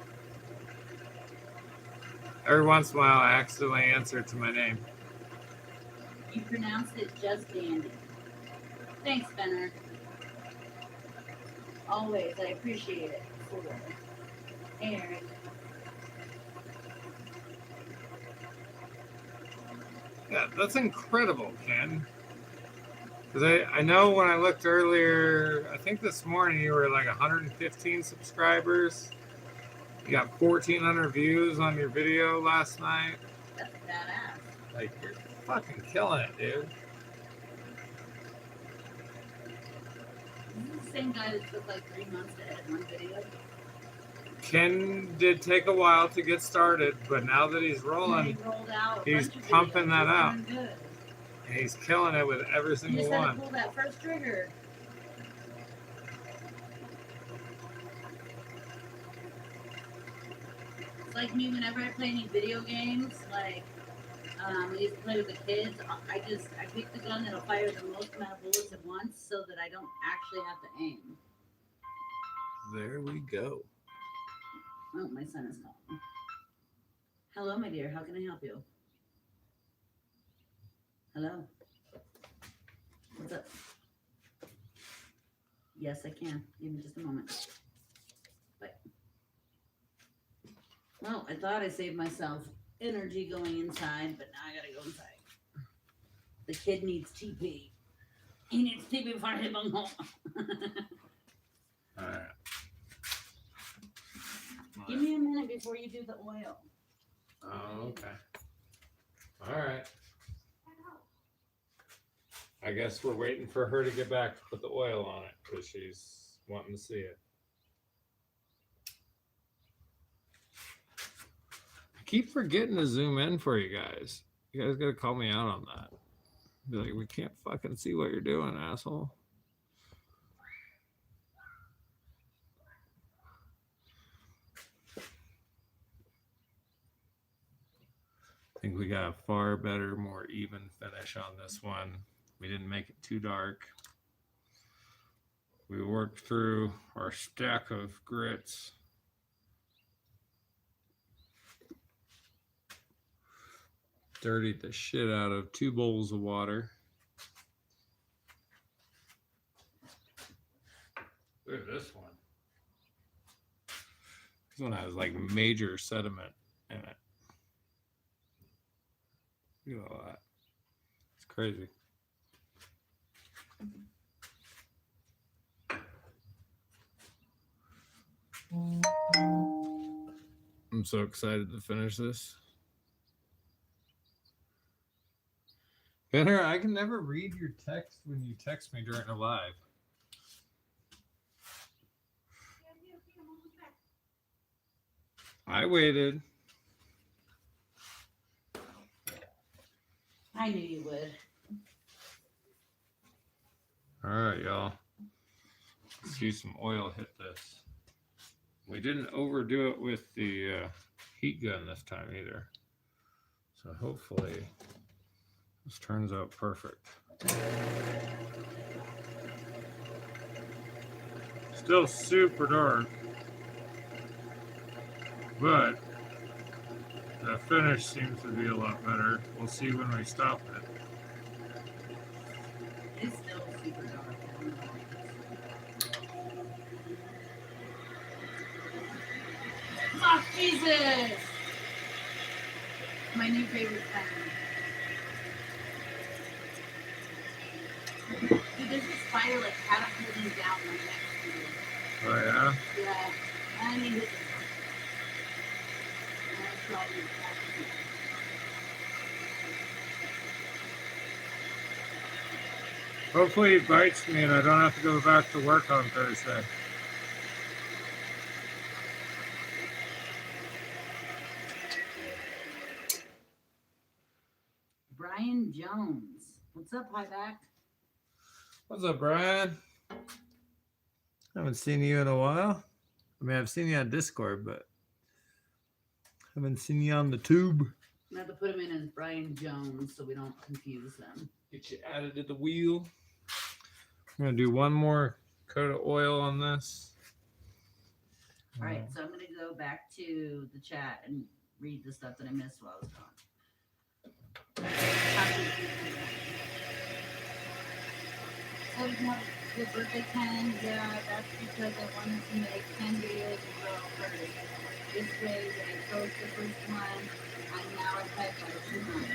Every once in a while, I accidentally answer to my name. You pronounced it just dandy. Thanks, Benner. Always, I appreciate it. For Eric. Yeah, that's incredible, Ken. Because I know when I looked earlier, I think this morning you were like 115 subscribers. You got 1,400 views on your video last night. That's badass. Like, you're fucking killing it, dude. This is the same guy that took like 3 months to edit one video. Ken did take a while to get started, but now that he's And rolling, he rolled out a he's bunch of pumping videos. that It's out. doing good. and he's killing it with every You single just had to one. pull that first trigger. It's like me whenever I play any video games, like I used to play with the kids. I pick the gun that'll fire the most amount of bullets at once, so that I don't actually have to aim. There we go. Oh, my son is calling. Hello, my dear. How can I help you? Hello. What's up? Yes, I can. Give me just a moment. Bye. Well, I thought I saved myself energy going inside, but now I gotta go inside. The kid needs TP. He needs TP before he comes home. All right. Give me a minute before you do the oil. Oh, okay. All right. I guess we're waiting for her to get back to put the oil on it because she's wanting to see it. I keep forgetting to zoom in for you guys. You guys got to call me out on that. Be like, we can't fucking see what you're doing, asshole. I think we got a far better, more even finish on this one. We didn't make it too dark. We worked through our stack of grits. Dirtied the shit out of 2 bowls of water. Look at this one. This one has like major sediment in it. Look at all that. It's crazy. I'm so excited to finish this. Benner, I can never read your text when you text me during a live. I waited. I knew you would. All right, y'all. Let's see some oil hit this. We didn't overdo it with the heat gun this time either. So hopefully this turns out perfect. Still super dark, but the finish seems to be a lot better. We'll see when we stop it. It's still super dark. Fuck Jesus! My new favorite pen. Dude, there's this spider like catapulting down right next to you. Oh yeah? Yeah, I need it. That's probably Hopefully it bites me and I don't have to go back to work on Thursday. Brian Jones. What's up, Highback? What's up, Brian? Haven't seen you in a while. I mean, I've seen you on Discord, but haven't seen you on the tube. I have to put him in as Brian Jones so we don't confuse them. Get you added to the wheel. I'm gonna do one more coat of oil on this. All right, so I'm gonna go back to the chat and read the stuff that I missed while I was gone. So we have the birthday Ken. Yeah, that's because I wanted to make 10 videos and grow first. This way, when I post the first one, I'm now ahead by 2 months.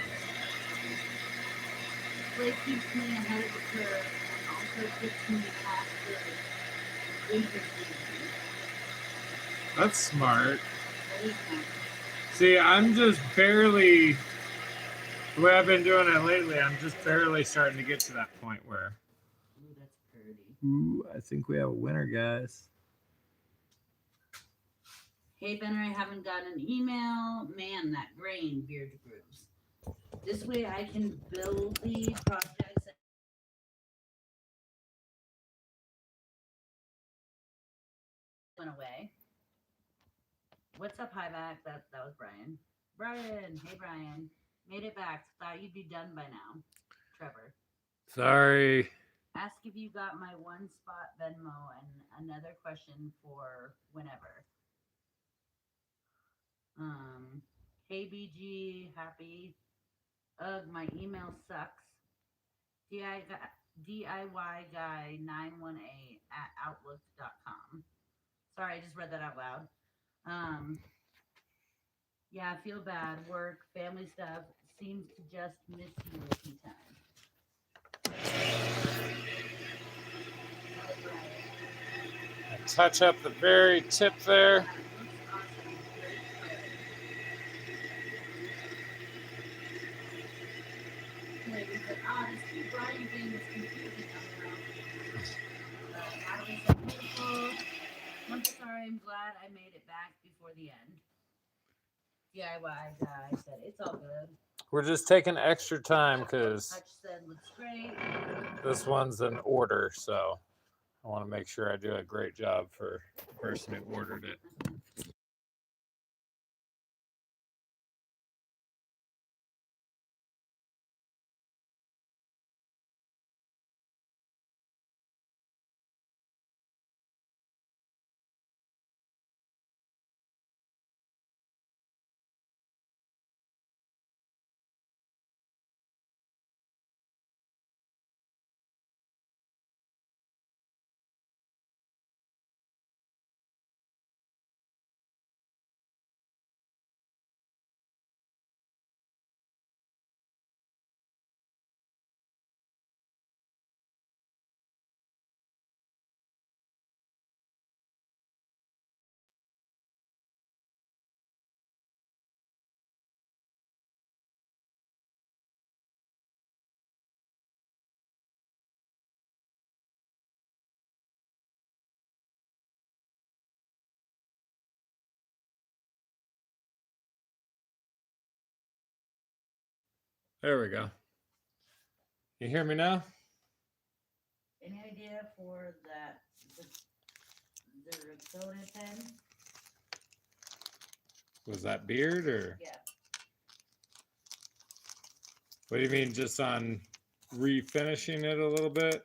Blake keeps me ahead of the curve and also keeps me past the winter season. That's smart. That is nice. See, I'm just barely. The way I've been doing it lately, I'm just barely starting to get to that point where. Ooh, that's pretty. Ooh, I think we have a winner, guys. Hey, Benner, I haven't gotten an email. Man, that grain beard grooves. This way I can build the projects. Went away. What's up, hi back? That was Brian. Brian, hey Brian. Made it back. Thought you'd be done by now. Trevor. Sorry. Ask if you got my one spot Venmo and another question for whenever. Hey BG, happy. Ugh, my email sucks. DIY guy 918 at outlook.com. Sorry, I just read that out loud. Yeah, I feel bad. Work, family stuff seems to just miss you a few times. Touch up the very tip there. Sorry, I'm glad I made it back before the end. DIY guy said it's all good. We're just taking extra time because Hutch said looks great. this one's an order, so I want to make sure I do a great job for the person who ordered it. There we go. You hear me now? Any idea for that the Rexona pen? Was that beard or? Yeah. What do you mean, just on refinishing it a little bit?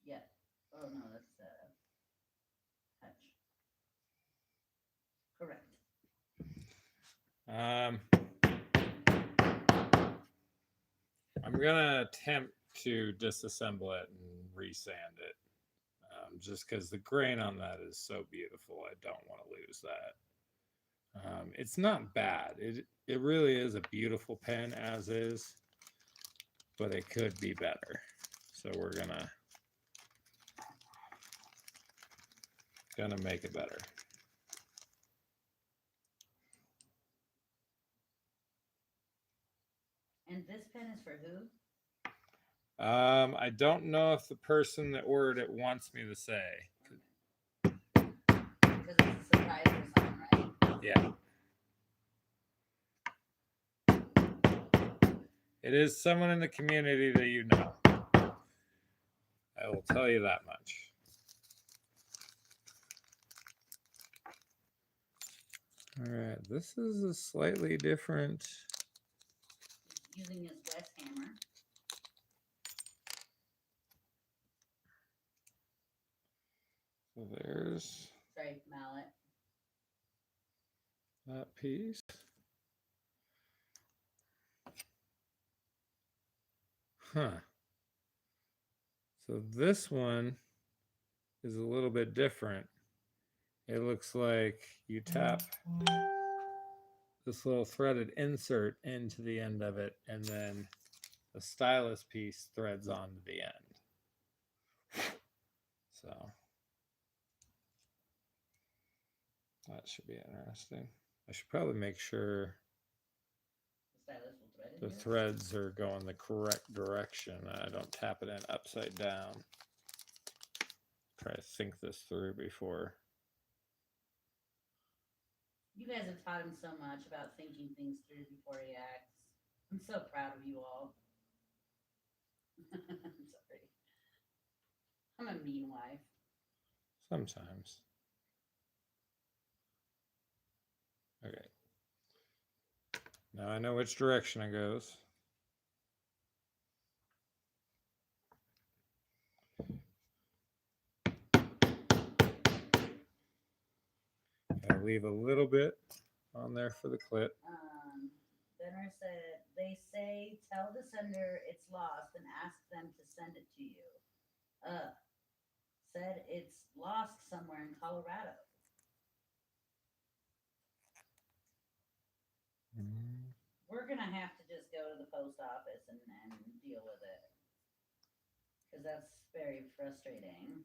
Yeah. Oh no, that's Hutch. Correct. I'm gonna attempt to disassemble it and resand it, just because the grain on that is so beautiful. I don't want to lose that. It's not bad. It really is a beautiful pen as is, but it could be better. So we're gonna make it better. And this pen is for who? I don't know if the person that ordered it wants me to say. Because it's a surprise for someone, right? Yeah. It is someone in the community that you know. I will tell you that much. All right, this is a slightly different. Using his West hammer. So there's Sorry, mallet. that piece. Huh. So this one is a little bit different. It looks like you tap this little threaded insert into the end of it, and then the stylus piece threads onto the end. So that should be interesting. I should probably make sure The stylus will thread the into it. threads are going the correct direction. I don't tap it in upside down. Try to think this through before. You guys have taught him so much about thinking things through before he acts. I'm so proud of you all. I'm sorry. I'm a mean wife. Sometimes. Okay. Now I know which direction it goes. Gotta leave a little bit on there for the clip. Benner said, they say tell the sender it's lost and ask them to send it to you. Said it's lost somewhere in Colorado. We're gonna have to just go to the post office and deal with it. Because that's very frustrating.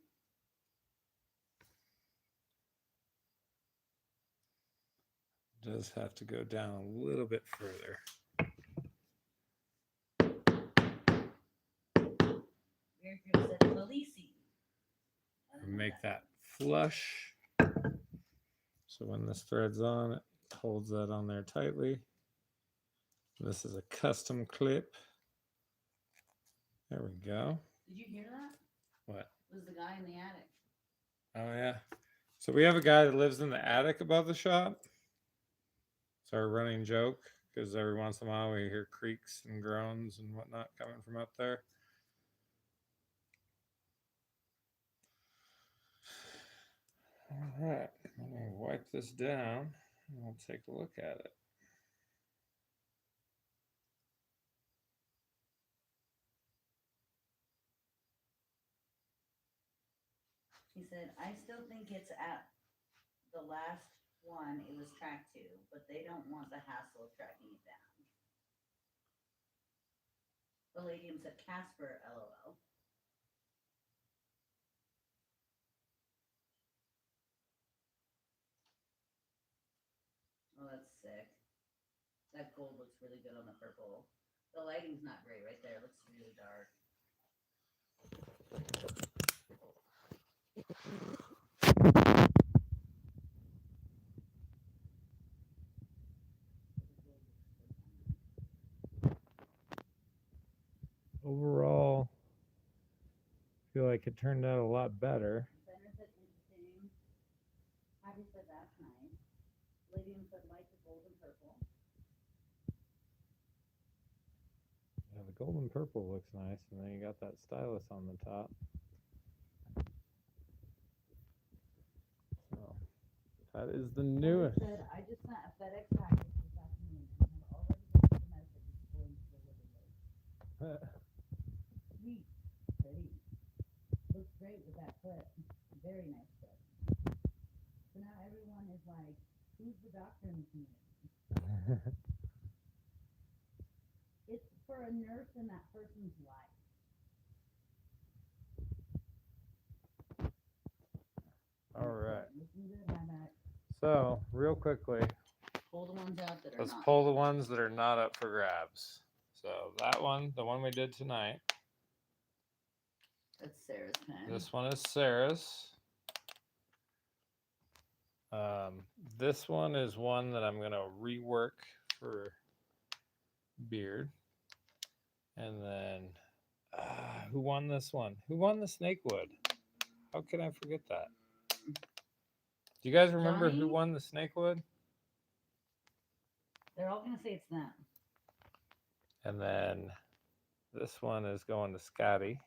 Does have to go down a little bit further. Weird Drew said Khaleesi. I don't know Make that flush. So when this thread's on, it holds that on there tightly. This is a custom clip. There we go. Did you hear that? What? It was the guy in the attic. Oh yeah. So we have a guy that lives in the attic above the shop. It's our running joke because every once in a while we hear creaks and groans and whatnot coming from up there. All right, let me wipe this down and we'll take a look at it. He said, I still think it's at the last one, it was tracked to, but they don't want the hassle of tracking it down. Palladium said Casper, LOL. Oh, that's sick. That gold looks really good on the purple. The lighting's not great right there. It looks really dark. Overall, I feel like it turned out a lot better. Center said interesting. Abby said that's nice. Palladium said like the gold and purple. Yeah, the golden purple looks nice, and then you got that stylus on the top. So that is the newest. Said, I just sent a FedEx package this afternoon and have already got the message it's going to deliver. Sweet. Pretty. Looks great with that clip. Very nice clip. So now everyone is like, who's the doctor in the community? It's for a nurse in that person's life. All right. Listen to that back. So real quickly, Pull the ones out that are let's not. pull the ones that are not up for grabs. So that one, the one we did tonight. That's Sarah's pen. This one is Sarah's. This one is one that I'm gonna rework for Beard. And then, who won this one? Who won the Snakewood? How can I forget that? Do you guys remember who Johnny? won the Snakewood? They're all gonna say it's them. And then this one is going to Scotty.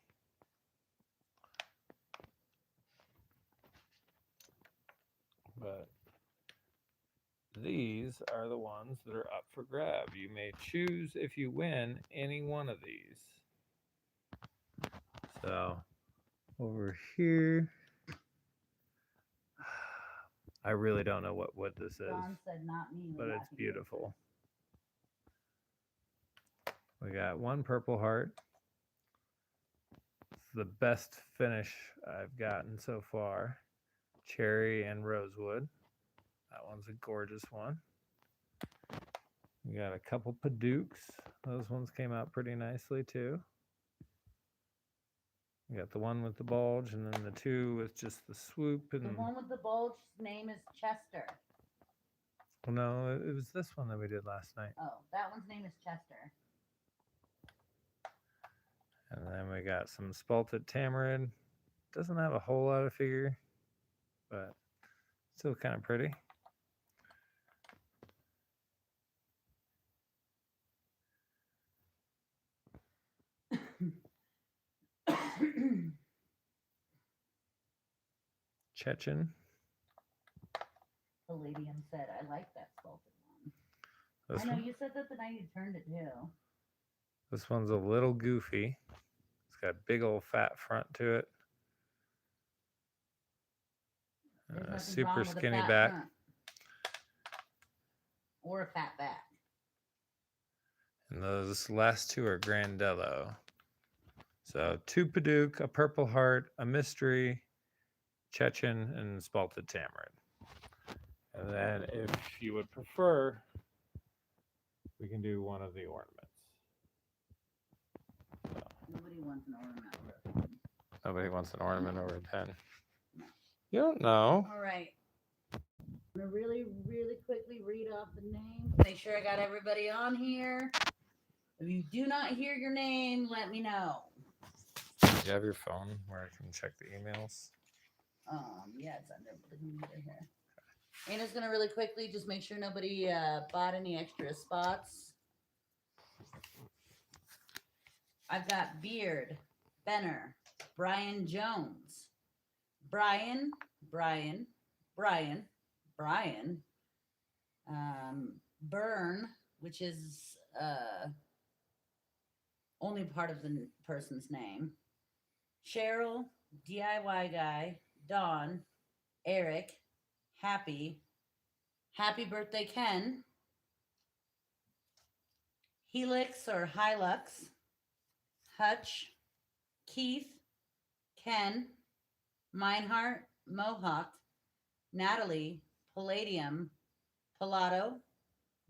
But these are the ones that are up for grab. You may choose if you win any one of these. So over here, I really don't know what wood this is, Don said not me. but we it's got to do it. beautiful. We got one Purple Heart. It's the best finish I've gotten so far. Cherry and Rosewood. That one's a gorgeous one. We got a couple Padukes. Those ones came out pretty nicely too. We got the one with the bulge, and then the two with just the swoop. The And one with the bulge name is Chester. well, no, it was this one that we did last night. Oh, that one's name is Chester. And then we got some Spalted Tamarind. Doesn't have a whole lot of figure, but still kind of pretty. Chechen. Palladium said, I like that sculpted one. This I know one. you said that the night you turned it too. This one's a little goofy. It's got a big old fat front to it. There's nothing Super wrong with a skinny fat back. front. Or a fat back. And those last two are Grandello. So two Paduk, a Purple Heart, a Mystery, Chechen, and Spalted Tamarind. And then if you would prefer, we can do one of the ornaments. So, Nobody wants an ornament over a pen. nobody wants an ornament over a pen. No. You don't know. All right. I'm going to really, really quickly read off the names. Make sure I got everybody on here. If you do not hear your name, let me know. Do you have your phone where I can check the emails? Yeah, it's under the computer here. Anna's gonna really quickly just make sure nobody bought any extra spots. I've got Beard, Benner, Brian Jones, Brian, Byrne, which is only part of the person's name, Cheryl, DIY Guy, Dawn, Eric, Happy Birthday Ken, Helix or Hilux, Hutch, Keith, Ken, Meinhardt, Mohawk, Natalie, Palladium, Pilato,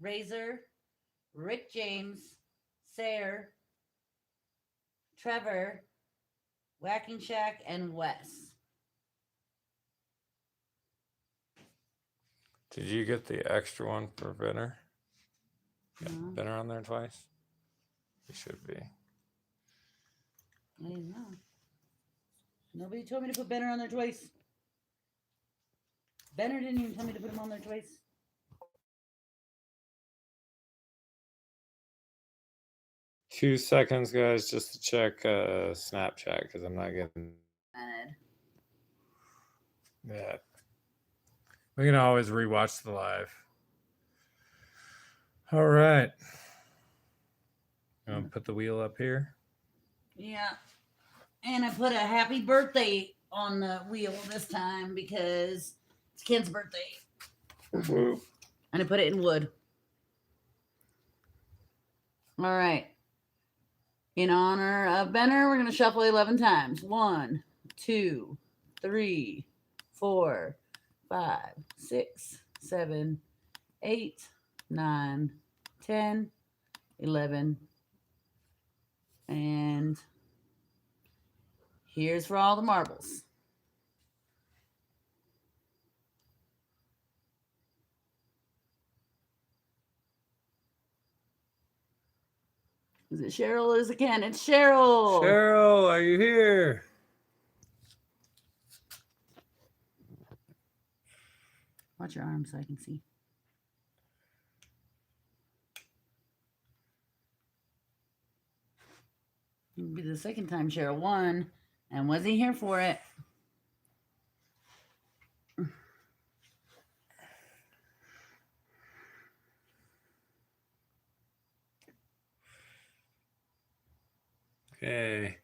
Razor, Rick James, Sayre, Trevor, Whacking Shack, and Wes. Did you get the extra one for Benner? Yeah, No. Benner on there twice? You should be. I didn't know. Nobody told me to put Benner on there twice. Benner didn't even tell me to put him on there twice. Two seconds, guys, just to check Snapchat because I'm not getting Ed. that. We can always rewatch the live. All right. I'm gonna put the wheel up here. Yeah. And I put a happy birthday on the wheel this time because it's Ken's birthday. Whoop. And I put it in wood. All right. In honor of Benner, we're going to shuffle 11 times. 1, 2, 3, 4, 5, 6, 7, 8, 9, 10, 11. And here's for all the marbles. Is it Cheryl or is it Ken? It's Cheryl. Cheryl, are you here? Watch your arm so I can see. It'll be the second time Cheryl won and wasn't here for it. Okay.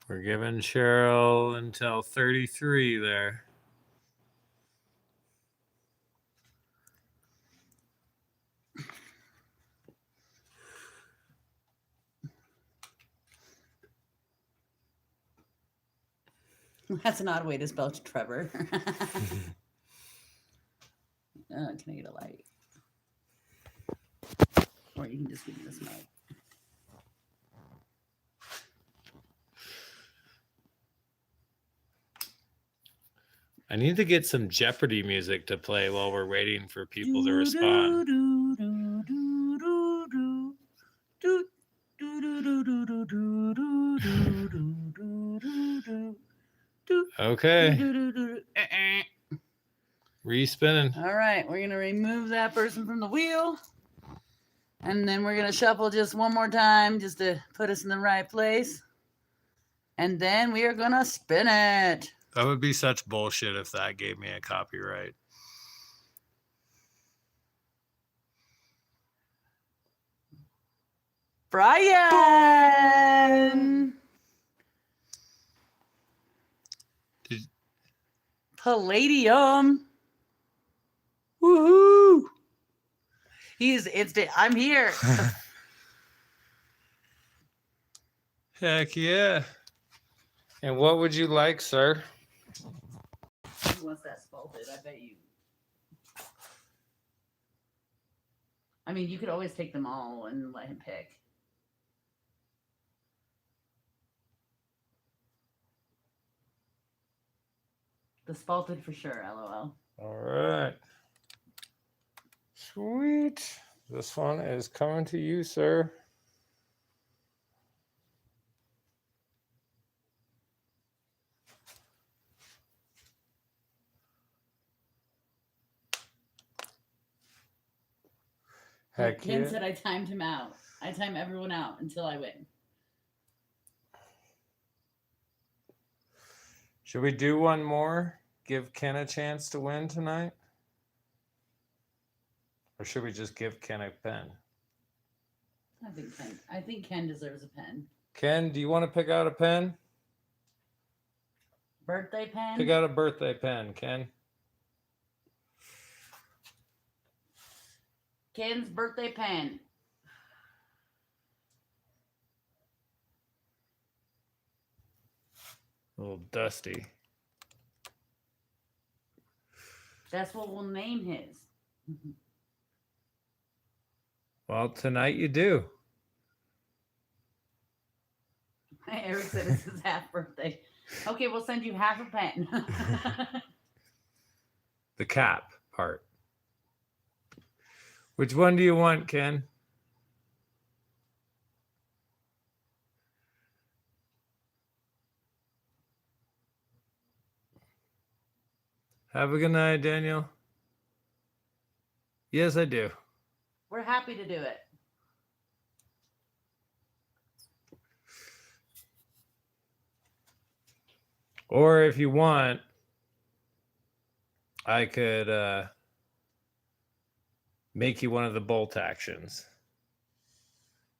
We're giving Cheryl until 33 there. That's an odd way to spell Trevor. Can I get a light? Or you can just give me this mic. I need to get some Jeopardy music to play while we're waiting for people to respond. Okay. Re-spinning. All right, we're gonna remove that person from the wheel, and then we're gonna shuffle just one more time just to put us in the right place, and then we are gonna spin it. That would be such bullshit if that gave me a copyright. Brian. Did- Palladium. Woohoo! He's instant. I'm here. Heck yeah. And what would you like, sir? Who wants that spalted? I bet you. I mean, you could always take them all and let him pick. The spalted for sure, lol. All right. Sweet. This one is coming to you, sir. Heck Ken yeah. said I timed him out. I time everyone out until I win. Should we do one more? Give Ken a chance to win tonight? Or should we just give Ken a pen? I think Ken deserves a pen. Ken, do you want to pick out a pen? Birthday pen? Pick out a birthday pen, Ken. Ken's birthday pen. A little dusty. That's what we'll name his. Well, tonight you do. Eric said it's his half birthday. Okay, we'll send you half a pen. The cap part. Which one do you want, Ken? Have a good night, Daniel. Yes, I do. We're happy to do it. Or if you want, I could make you one of the bolt actions.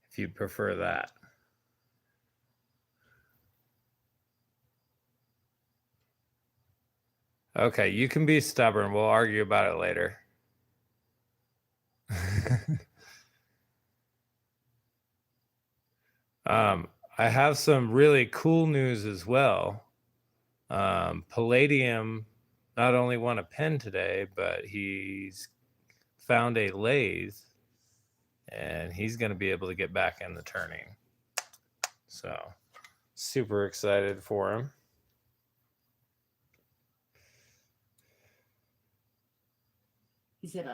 If you prefer that. Okay, you can be stubborn. We'll argue about it later. I have some really cool news as well. Palladium not only won a pen today, but he's found a lathe and he's going to be able to get back in the turning. So super excited for him. He said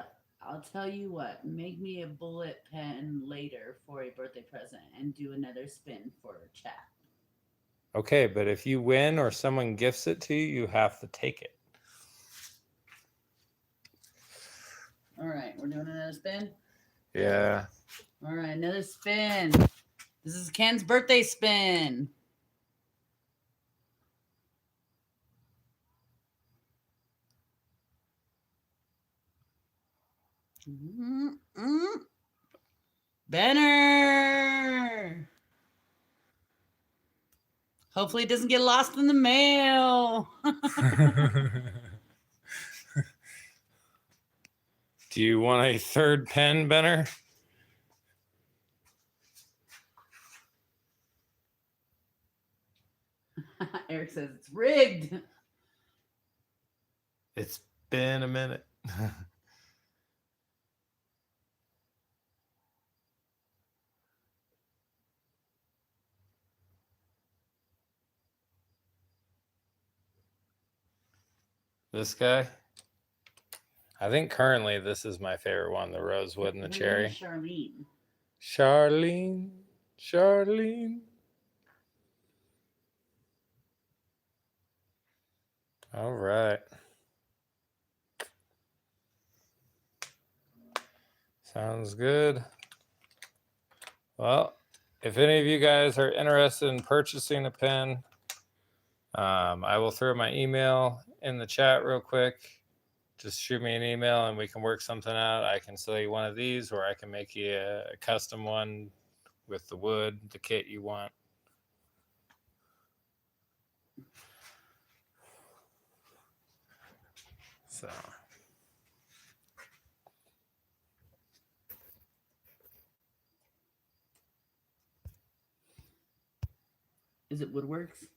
I'll tell you what, make me a bullet pen later for a birthday present and do another spin for chat. Okay, but if you win or someone gifts it to you, you have to take it. All right, we're doing another spin. Yeah. All right, another spin. This is Ken's birthday spin. Benner. Hopefully it doesn't get lost in the mail. Do you want a third pen, Benner? Eric says it's rigged. It's been a minute. This guy? I think currently this is my favorite one, the rosewood and the cherry. Charlene. Charlene. All right. Sounds good. Well, if any of you guys are interested in purchasing a pen, I will throw my email in the chat real quick. Just shoot me an email and we can work something out. I can sell you one of these, or I can make you a custom one with the wood, the kit you want. So. Is it Woodworks?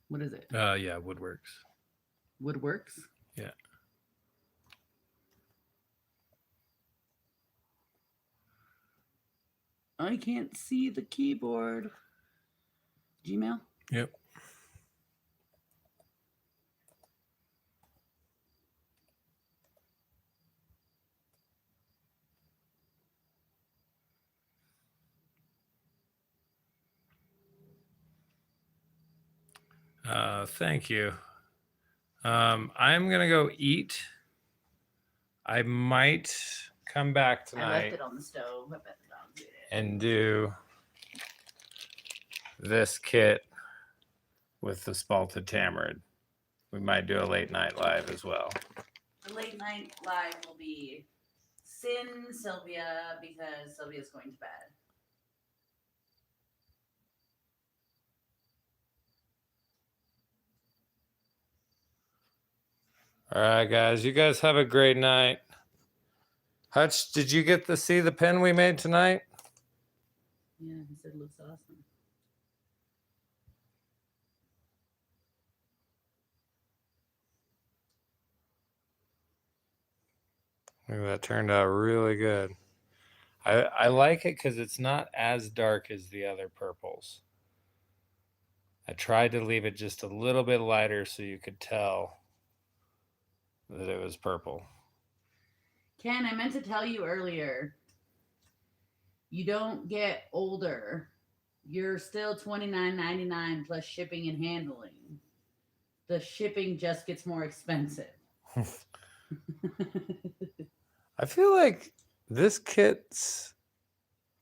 What is it? Yeah, Woodworks. Woodworks? Yeah. I can't see the keyboard. Gmail? Yep. Thank you. I'm gonna go eat. I might come back I left tonight it on the stove. I bet the dogs ate it. and do this kit with the spalted tamarind. We might do a late night live as well. The late night live will be Sin Sylvia because Sylvia's going to bed. All right, guys. You guys have a great night. Hutch, did you get to see the pen we made tonight? Yeah, he said it looks awesome. I think that turned out really good. I like it because it's not as dark as the other purples. I tried to leave it just a little bit lighter so you could tell that it was purple. Ken, I meant to tell you earlier. You don't get older. You're still $29.99 plus shipping and handling. The shipping just gets more expensive. I feel like this kit's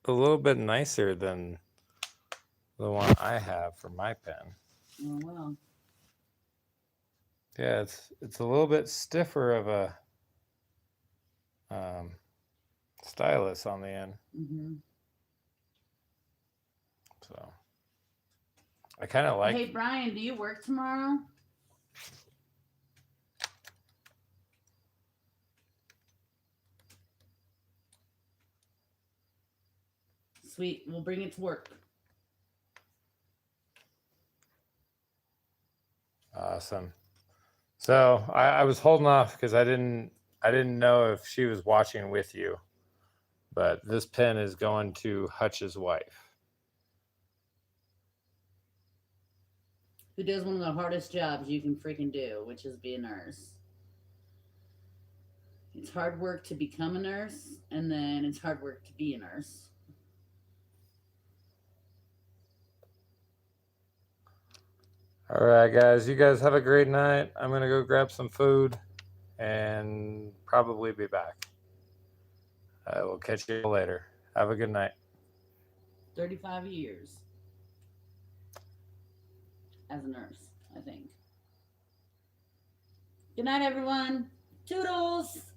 a little bit nicer than the one I have for my pen. Oh, well. Yeah, it's a little bit stiffer of a stylus on the end. Mm-hmm. So I kind of like. Hey, Brian, do you work tomorrow? Sweet. We'll bring it to work. Awesome. So I was holding off because I didn't know if she was watching with you, but this pen is going to Hutch's wife. Who does one of the hardest jobs you can freaking do, which is be a nurse. It's hard work to become a nurse, and then it's hard work to be a nurse. All right, guys. You guys have a great night. I'm going to go grab some food and probably be back. I will catch you later. Have a good night. 35 years as a nurse, I think. Good night, everyone. Toodles.